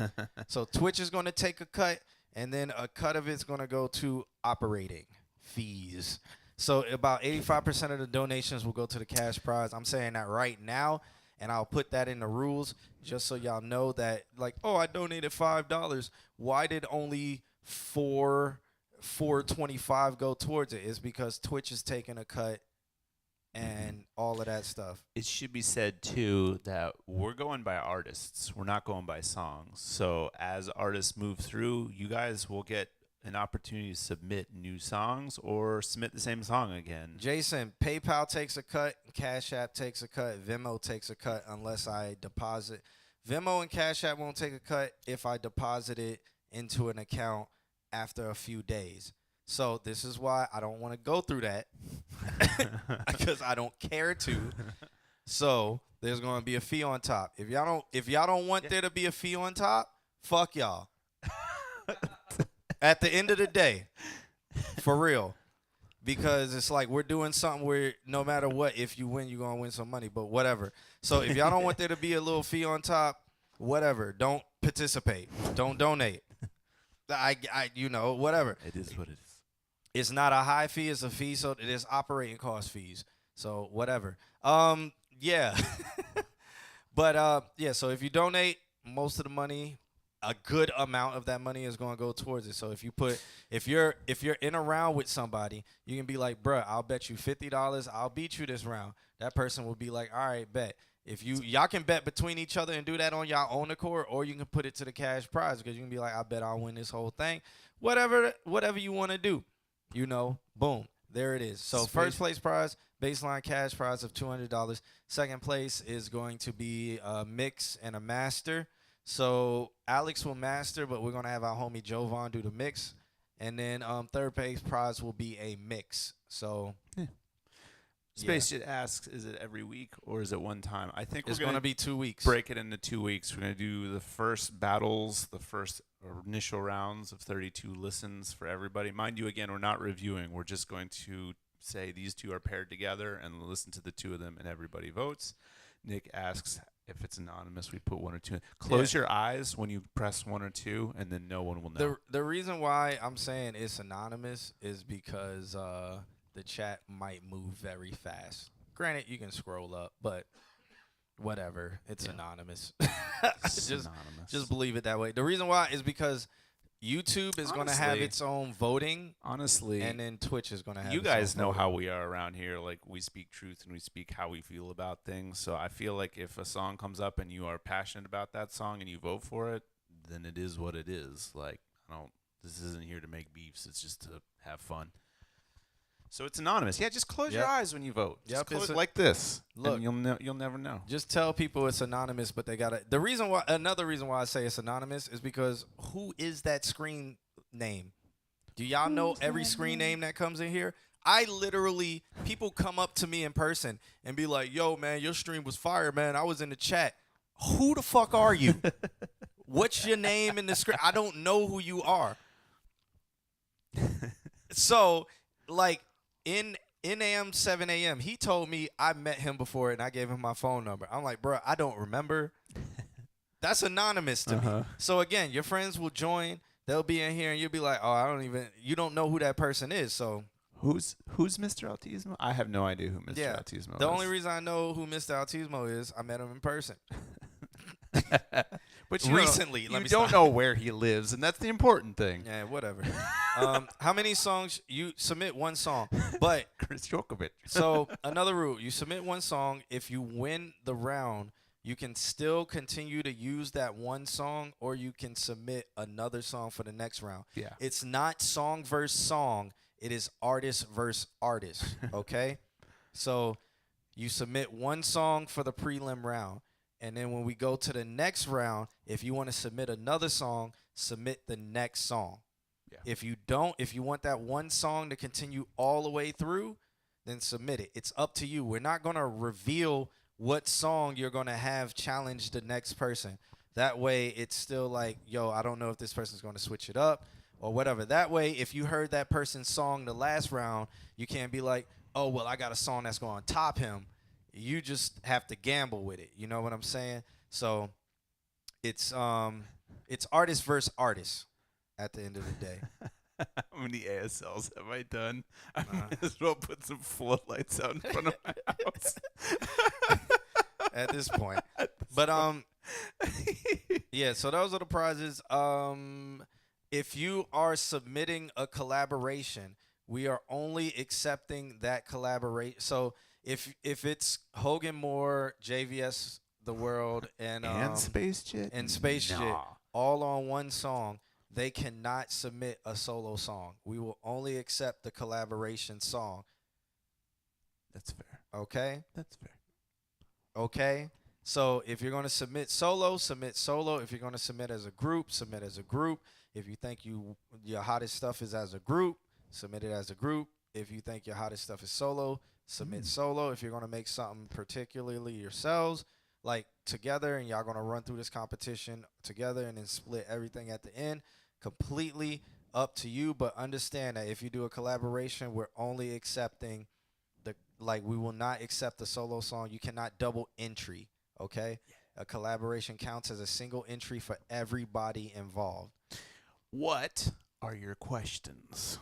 So Twitch is going to take a cut, and then a cut of it's going to go to operating fees. So about 85% of the donations will go to the cash prize. I'm saying that right now. and I'll put that in the rules just so y'all know that, like, oh, I donated $5. Why did only $4.25 go towards it? It's because Twitch is taking a cut and all of that stuff. It should be said too that we're going by artists. We're not going by songs. So as artists move through, you guys will get an opportunity to submit new songs or submit the same song again. Jason, PayPal takes a cut, Cash App takes a cut, Venmo takes a cut unless I deposit. Venmo and Cash App won't take a cut if I deposit it into an account after a few days. So this is why I don't want to go through that because I don't care to. So there's going to be a fee on top. If y'all don't want there to be a fee on top, fuck y'all. At the end of the day, for real, because it's like we're doing something where no matter what, if you win, you're going to win some money, but whatever. So if y'all don't want there to be a little fee on top, whatever, don't participate. Don't donate. Whatever. It is what it is. It's not a high fee, it's a fee, so it is operating cost fees. So whatever. Yeah. But yeah, so if you donate, most of the money, a good amount of that money is going to go towards it. So if you're in a round with somebody, you can be like, bruh, I'll bet you $50, I'll beat you this round. That person will be like, all right, bet. If y'all can bet between each other and do that on y'all own accord, or you can put it to the cash prize because you can be like, I bet I'll win this whole thing. Whatever you want to do, boom, there it is. So first place prize, baseline cash prize of $200. Second place is going to be a mix and a master. So Alex will master, but we're going to have our homie Jovan do the mix. And then third place prize will be a mix. So Space Jet asks, is it every week or is it one time? I think it's we're going to be 2 weeks. Break it into 2 weeks. We're going to do the first battles, the first initial rounds of 32 listens for everybody. Mind you, again, we're not reviewing. We're just going to say these two are paired together and listen to the two of them, and everybody votes. Nick asks if it's anonymous, we put 1 or 2. Close your eyes when you press 1 or 2, and then no one will know. The reason why I'm saying it's anonymous is because the chat might move very fast. Granted, you can scroll up, but whatever. It's anonymous. Just believe it that way. The reason why is because YouTube is going to have its own voting. Honestly. And then Twitch is going to have you its guys own know voting. how we are around here. Like, we speak truth and we speak how we feel about things. So I feel like if a song comes up and you are passionate about that song and you vote for it, then it is what it is. Like, this isn't here to make beefs. It's just to have fun. So it's anonymous. Yeah, just close your eyes when you vote. Just close it like this. Look, and you'll never know. Just tell people it's anonymous, but they gotta. Another reason why I say it's anonymous is because who is that screen name? Do y'all know every screen name that comes in here? People come up to me in person and be like, "Yo, man, your stream was fire, man. I was in the chat. Who the fuck are you? What's your name in the screen? I don't know who you are." So, like. In AM 7 a.m., he told me I met him before and I gave him my phone number. I'm like, bro, I don't remember. That's anonymous to me. So again, your friends will join. They'll be in here and you'll be like, oh, you don't know who that person is. So who's Mr. Autismo? I have no idea who Mr. Autismo is. The only reason I know who Mr. Autismo is, I met him in person. But recently, you don't know where he lives, and that's the important thing. Yeah, whatever. How many songs? You submit one song, but Chris Jokovic. So another rule: you submit one song. If you win the round, you can still continue to use that one song, or you can submit another song for the next round. Yeah, it's not song versus song. It is artist versus artist. Okay, so you submit one song for the prelim round. And then when we go to the next round, if you want to submit another song, submit the next song. Yeah. If you want that one song to continue all the way through, then submit it. It's up to you. We're not going to reveal what song you're going to have challenge the next person. That way, it's still like, yo, I don't know if this person's going to switch it up or whatever. That way, if you heard that person's song the last round, you can't be like, oh, well, I got a song that's going to top him. You just have to gamble with it. You know what I'm saying? So it's artist versus artist at the end of the day. How many ASLs have I done? I might as well put some floodlights out in front of my house. at this point. But yeah. So those are the prizes. If you are submitting a collaboration, we are only accepting that collaboration. So if it's Hogan Moore, JVS The World, and Space Jit Jit all on one song, they cannot submit a solo song. We will only accept the collaboration song. That's fair. Okay? That's fair. Okay? So if you're going to submit solo, submit solo. If you're going to submit as a group, submit as a group. If you think your hottest stuff is as a group, submit it as a group. If you think your hottest stuff is solo, submit solo. If you're going to make something particularly yourselves, like together, and y'all going to run through this competition together and then split everything at the end, completely up to you. But understand that if you do a collaboration, we're only accepting we will not accept the solo song. You cannot double entry, okay? Yeah. A collaboration counts as a single entry for everybody involved. What are your questions?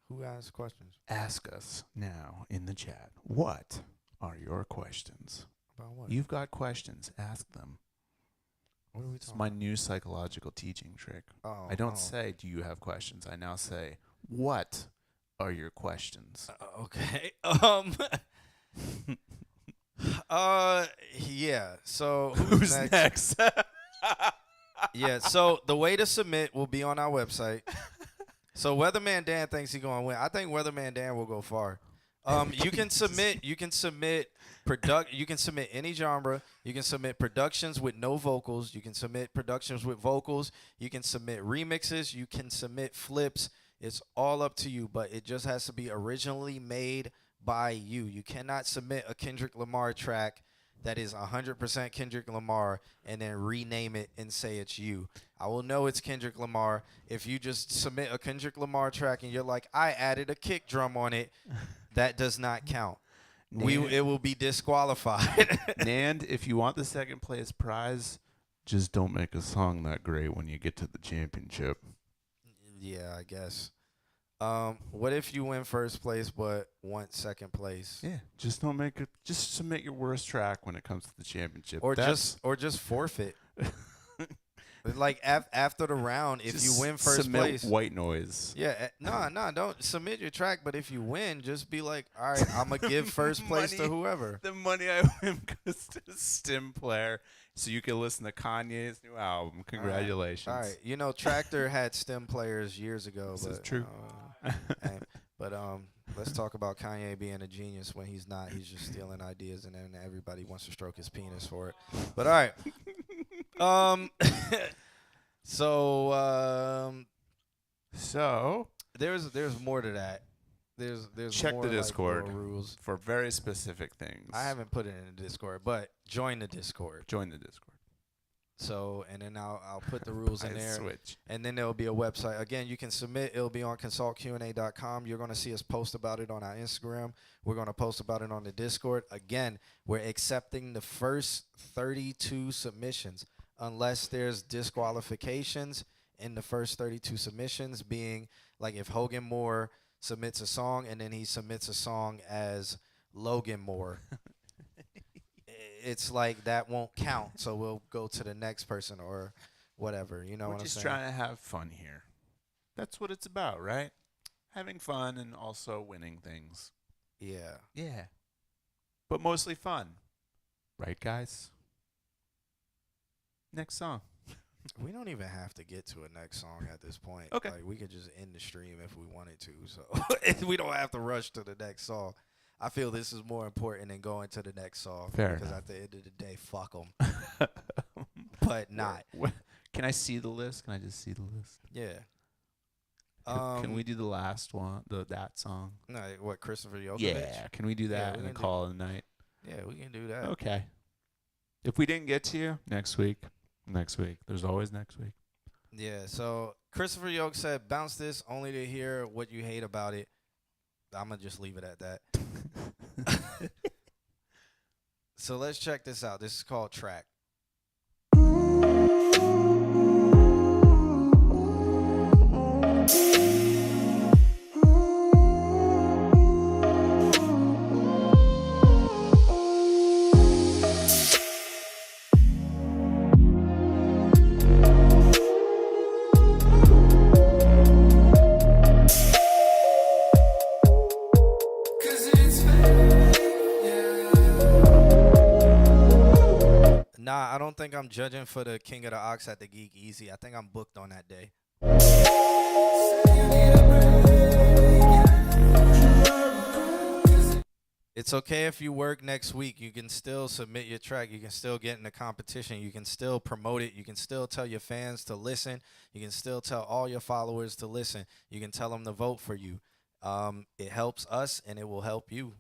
Who asks questions? Ask us now in the chat. What are your questions? About what? You've got questions. Ask them. What are we talking It's my new psychological teaching trick. I don't say, do you have questions? I now say, what are your questions? Okay. Yeah. So who's next? Yeah. So the way to submit will be on our website. So Weatherman Dan thinks he's going to win. I think Weatherman Dan will go far. You can submit. You can submit You can submit any genre. You can submit productions with no vocals. You can submit productions with vocals. You can submit remixes. You can submit flips. It's all up to you, but it just has to be originally made by you. You cannot submit a Kendrick Lamar track that is 100% Kendrick Lamar and then rename it and say it's you. I will know it's Kendrick Lamar if you just submit a Kendrick Lamar track and you're like, I added a kick drum on it. That does not count. It will be disqualified. And if you want the second place prize, just don't make a song that great when you get to the championship. Yeah, I guess. What if you win first place but want second place? Yeah, just don't make it. Just submit your worst track when it comes to the championship, or just forfeit. Like after the round, if you win first place, white noise. Yeah, no, don't submit your track. But if you win, just be like, all right, I'm gonna give first place to whoever. The money I win goes to the stim player, so you can listen to Kanye's new album. Congratulations. All right. You know, Tractor had stem players years ago. This is true. But let's talk about Kanye being a genius when he's not. He's just stealing ideas, and then everybody wants to stroke his penis for it. But all right. So there's more to that. There's check more the Discord rules for very specific things. I haven't put it in the Discord, but join the Discord. Join the Discord. So, and then I'll put the rules in there. Switch. And then there'll be a website. Again, you can submit. It'll be on consultqna.com. You're going to see us post about it on our Instagram. We're going to post about it on the Discord. Again, we're accepting the first 32 submissions unless there's disqualifications in the first 32 submissions, being like if Hogan Moore submits a song and then he submits a song as Logan Moore. It's like that won't count, so we'll go to the next person or whatever. You know what I'm saying? We're just trying to have fun here. That's what it's about, right? Having fun and also winning things. Yeah. Yeah. But mostly fun. Right, guys? Next song. We don't even have to get to a next song at this point. Okay. Like, we could just end the stream if we wanted to. So we don't have to rush to the next song. I feel this is more important than going to the next song. Fair because enough. at the end of the day, fuck them. But not. Can I see the list? Can I just see the list? Yeah. Can we do the last one, that song? No, what, Christopher Yokovich? Yeah. Can we do that and then call it a night? Yeah, we can do that. Okay. If we didn't get to you, next week. There's always next week. Yeah, so Christopher Yoke said, bounce this only to hear what you hate about it. I'm going to just leave it at that. So let's check this out. This is called Track. Nah, I don't think I'm judging for the King of the Ox at the Geek Easy. I think I'm booked on that day. It's okay if you work next week. You can still submit your track. You can still get in the competition. You can still promote it. You can still tell your fans to listen. You can still tell all your followers to listen. You can tell them to vote for you. It helps us and it will help you.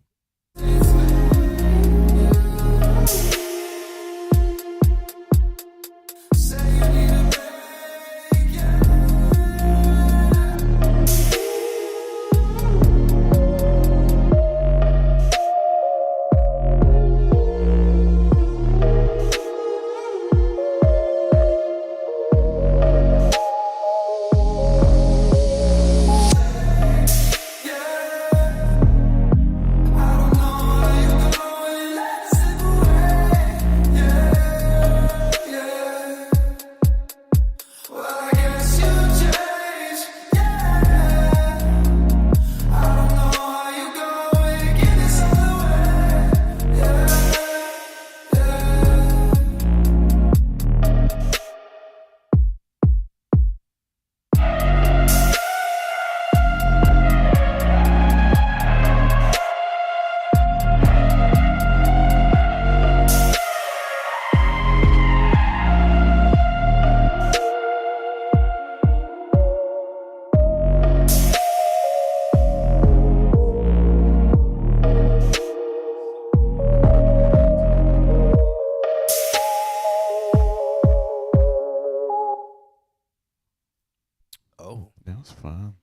Oh, that was fun.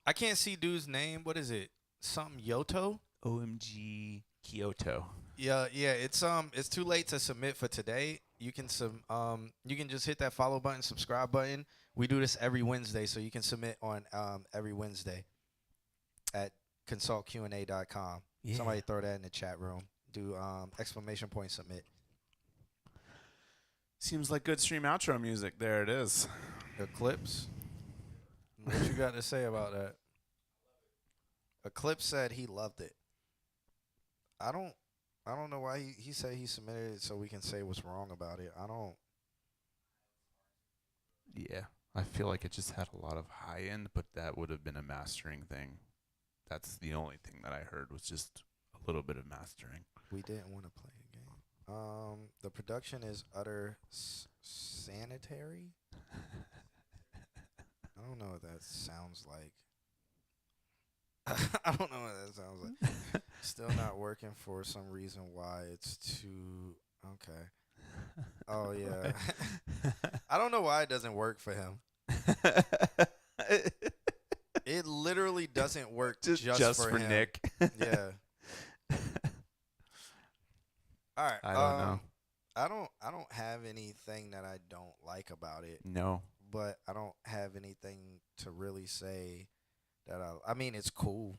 I can't see dude's name. What is it? Something Yoto? OMG Kyoto. Yeah. It's too late to submit for today. You can just hit that follow button, subscribe button. We do this every Wednesday, so you can submit on every Wednesday at consultqa.com. Yeah. Somebody throw that in the chat room. Do exclamation point submit. Seems like good stream outro music. There it is. Eclipse. What you got to say about that? Eclipse said he loved it. I don't know why he said he submitted it so we can say what's wrong about it. Yeah, I feel like it just had a lot of high end, but that would have been a mastering thing. That's the only thing that I heard was just a little bit of mastering. We didn't want to play a game. The production is utter sanitary. I don't know what that sounds like. I don't know what that sounds like. Still not working for some reason why it's too... Okay. Oh, yeah. I don't know why it doesn't work for him. It literally doesn't work just for him. Nick. Yeah. All right. I don't know. I don't have anything that I don't like about it. No. But I don't have anything to really say that I mean, it's cool.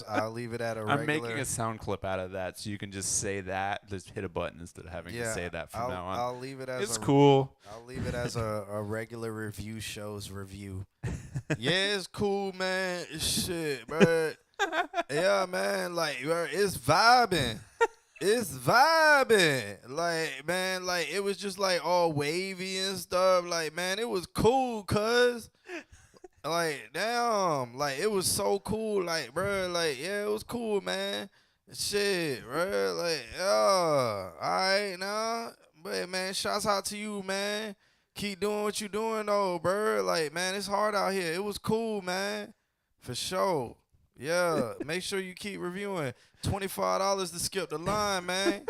I'll leave it at a regular. I'm making a sound clip out of that, so you can just say that. Just hit a button instead of having to say that from now on. I'll leave it as it's cool. I'll leave it as a regular review show's review. Yeah, it's cool, man. Shit, bro. Yeah, man. Like, bro, it's vibing. It's vibing. Like, man, like, it was just, like, all wavy and stuff. Like, man, it was cool, cuz. Like, damn. Like, it was so cool. Like, bro, like, yeah, it was cool, man. Shit, bro. Like, yeah. All right, now. But, man, shouts out to you, man. Keep doing what you doing, though, bro. Like, man, it's hard out here. It was cool, man. For sure. Yeah, make sure you keep reviewing. $25 to skip the line, man.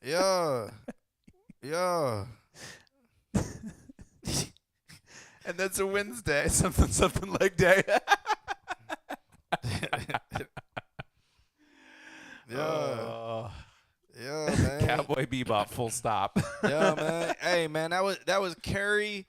Yeah. Yeah. And that's a Wednesday. Something like that. Yeah. Yeah, man. Cowboy Bebop, full stop. Yeah, man. Hey, man, that was Carrie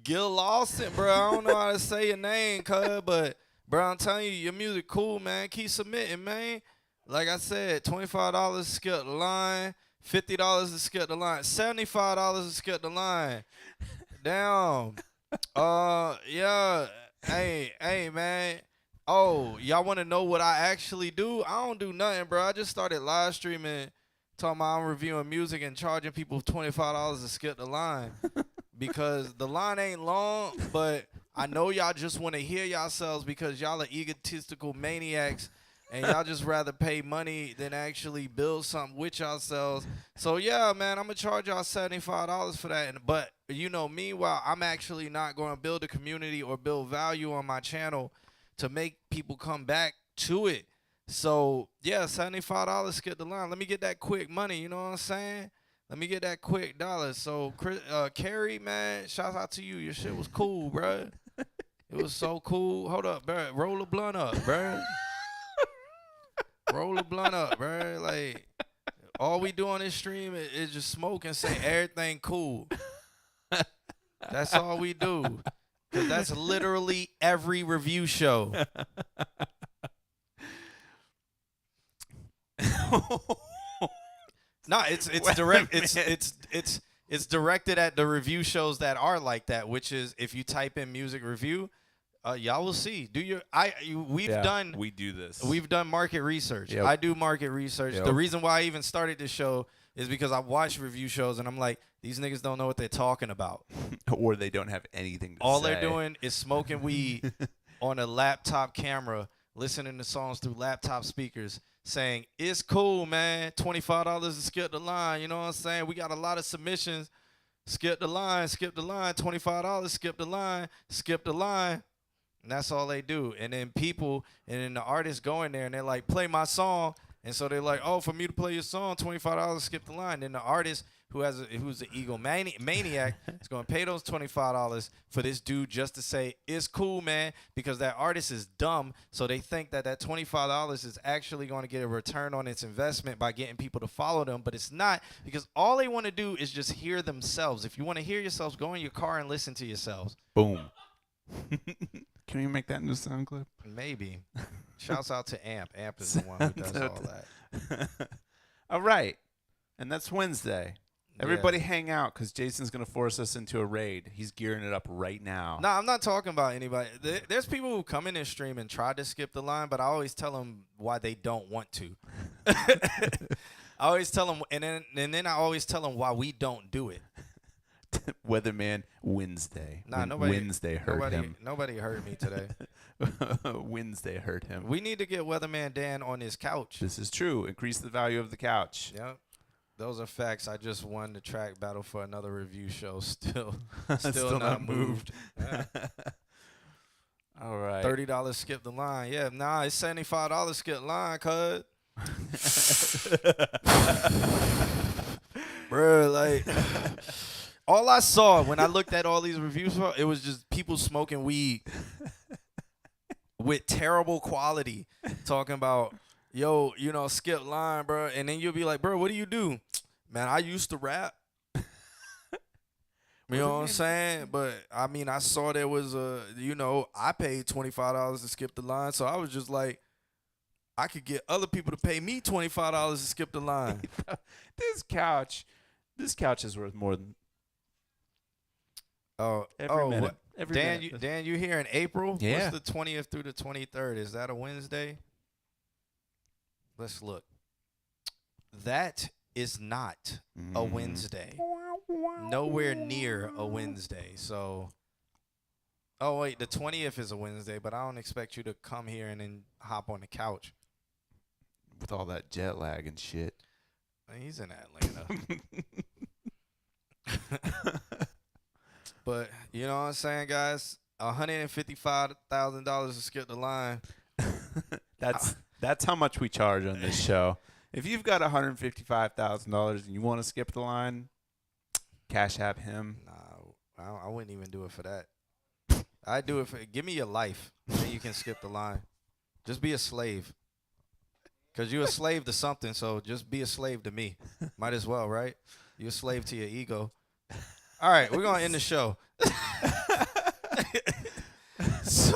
Gil Lawson, bro. I don't know how to say your name, cuz, but bro, I'm telling you, your music cool, man. Keep submitting, man. Like I said, $25 to skip the line, $50 to skip the line, $75 to skip the line. Damn. Yeah. Hey, man. Oh, y'all want to know what I actually do? I don't do nothing, bro. I just started live streaming, talking about I'm reviewing music and charging people $25 to skip the line because the line ain't long, but I know y'all just want to hear yourselves because y'all are egotistical maniacs and y'all just rather pay money than actually build something with yourselves. So, yeah, man, I'm going to charge y'all $75 for that. But, you know, meanwhile, I'm actually not going to build a community or build value on my channel to make people come back to it. So, yeah, $75, skip the line. Let me get that quick money, you know what I'm saying? Let me get that quick dollar. So, Carrie, man, shout out to you. Your shit was cool, bro. It was so cool. Hold up, bro. Roll the blunt up, bro. Roll the blunt up, bro. Like, all we do on this stream is just smoke and say everything cool. That's all we do. Because that's literally every review show. No, it's direct. It's directed at the review shows that are like that. Which is, if you type in music review, y'all will see. We do this. We've done market research. Yep. I do market research. Yep. The reason why I even started this show is because I watch review shows and I'm like, these niggas don't know what they're talking about. Or they don't have anything to All say. they're doing is smoking weed on a laptop camera, listening to songs through laptop speakers, saying, it's cool, man. $25 to skip the line. You know what I'm saying? We got a lot of submissions. Skip the line, $25, skip the line, skip the line. And that's all they do. And then the artists go in there and they're like, play my song. And so they're like, oh, for me to play your song, $25, skip the line. Then the artist who's an egomaniac is going to pay those $25 for this dude just to say, it's cool, man, because that artist is dumb. So they think that $25 is actually going to get a return on its investment by getting people to follow them. But it's not, because all they want to do is just hear themselves. If you want to hear yourselves, go in your car and listen to yourselves. Boom. Can we make that into a sound clip? Maybe. Shouts out to Amp. Amp is the one who does all that. All right. And that's Wednesday. Everybody hang out because Jason's going to force us into a raid. He's gearing it up right now. No, I'm not talking about anybody. There's people who come in this stream and try to skip the line, but I always tell them why they don't want to. I always tell them, and then I always tell them why we don't do it. Weatherman Wednesday. Nah, Wednesday hurt him. Nobody hurt me today. Wednesday hurt him. We need to get Weatherman Dan on his couch. This is true. Increase the value of the couch. Yep. Those are facts. I just won the track battle for another review show. Still not moved. Yeah. All right. $30 skip the line. Yeah, nah, it's $75 skip the line, cuz. Bro, like, all I saw when I looked at all these reviews, it was just people smoking weed with terrible quality, talking about, yo, you know, skip line, bro. And then you'll be like, bro, what do you do? Man, I used to rap. You know what I'm saying? But, I mean, I saw there was I paid $25 to skip the line. So I was just like, I could get other people to pay me $25 to skip the line. This couch is worth more than every minute. What? Every minute. Dan, you here in April? Yeah. What's the 20th through the 23rd? Is that a Wednesday? Let's look. That is not a Wednesday. Nowhere near a Wednesday. So, oh, wait, the 20th is a Wednesday, but I don't expect you to come here and then hop on the couch. With all that jet lag and shit. He's in Atlanta. But, you know what I'm saying, guys? $155,000 to skip the line. That's how much we charge on this show. If you've got $155,000 and you want to skip the line, Cash App him. Nah, I wouldn't even do it for that. I'd do it for, give me your life, then you can skip the line. Just be a slave. Because you're a slave to something, so just be a slave to me. Might as well, right? You're a slave to your ego. All right, we're going to end the show. So,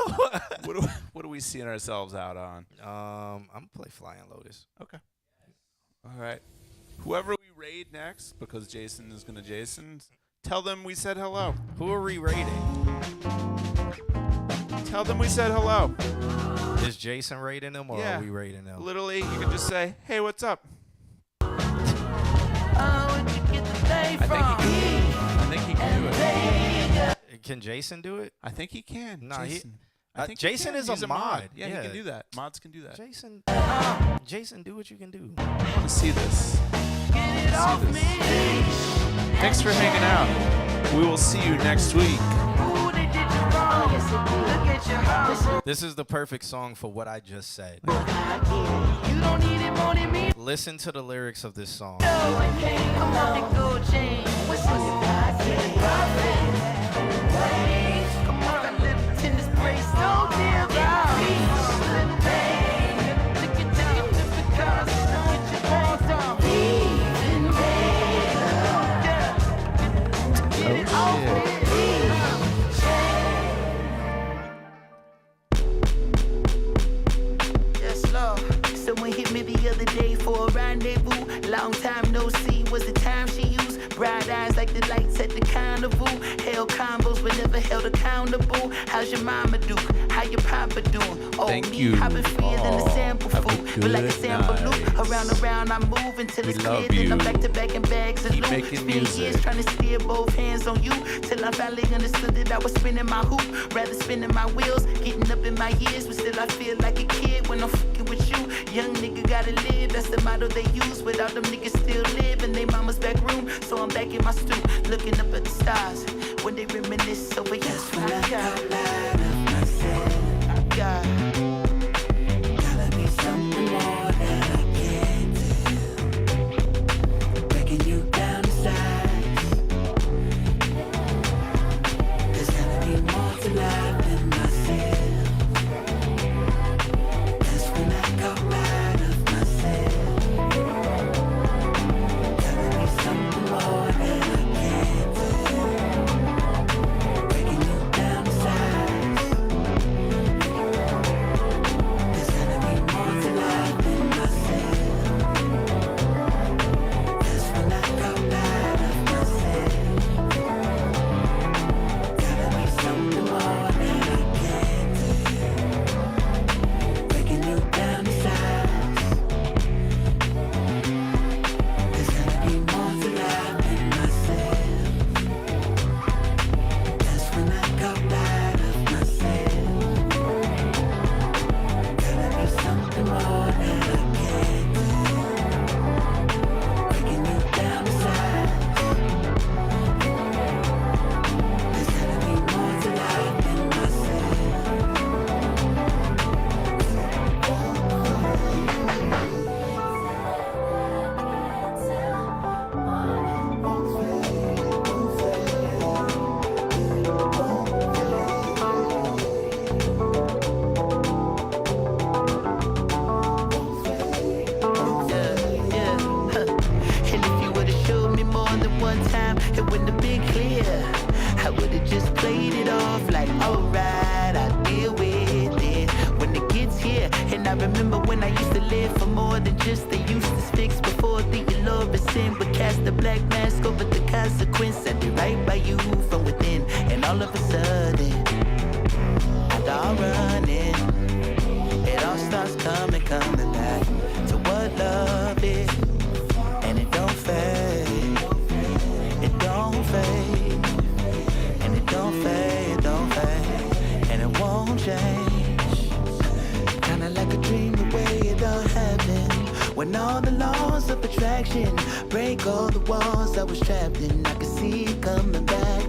what are we seeing ourselves out on? I'm going to play Flying Lotus. Okay. All right. Whoever we raid next, because Jason is going to Jason, tell them we said hello. Who are we raiding? Tell them we said hello. Is Jason rating them or Yeah. are we rating them? Literally, you can just say, "Hey, what's up?" I think he can do it. Can Jason do it? I think he can. Nah, Jason. Jason is He's a mod. Yeah, he can do that. Mods can do that. Jason, do what you can do. I want to see this. Thanks for hanging out. We will see you next week. This is the perfect song for what I just said. Listen to the lyrics of this song. Someone hit me the other day for a rendezvous. Long time no see was the time she used. Bright eyes like the lights at the carnival. Held combos but never held accountable. How's your mama do? How your papa doing? Oh, Thank me, you. I've been freer than a sample have a food. But like a good sample loop, night. around I'm moving till We it's love clear. Then I'm you. back to back in bags of Keep loot. making Spent music. years trying to steer both hands on you till I finally understood that I was spinning my hoop. Rather spinning my wheels, getting up in my years, but still I feel like a kid when I'm fucking with you. Young nigga gotta live, that's the motto they use. Without them niggas still live in their mama's back room. So I'm back in my stoop, looking up at the stars when they reminisce over your sweet God. God. Gotta be something more than I can do. Breaking you down to size. There's gotta be more to life than myself. That's when I come out of myself. Gotta be something more than I can do. Breaking you down to size. There's gotta be more to life than myself. That's when I come out of myself. Gotta be something more than I can do. Breaking you down to size. There's gotta be more to life than myself. That's when I come out of myself. Gotta be something more than I can do. Breaking you down to size. There's gotta be more to life than myself. And if you would've showed me more than one time, it wouldn't have been clear. I would've just played it off like, alright, I'll deal with it when it gets here. And I remember when I used to live for more than just the useless fix before the allure of sin. But cast the black mask over the consequence. I did right by you from within. And all of a sudden, I start running. It all starts coming back to what love is. And it don't fade, it don't fade, and it don't fade, don't fade, and it won't change. Kinda like a dream the way it all happened. When all the laws of attraction break all the walls I was trapped in, I could see it coming back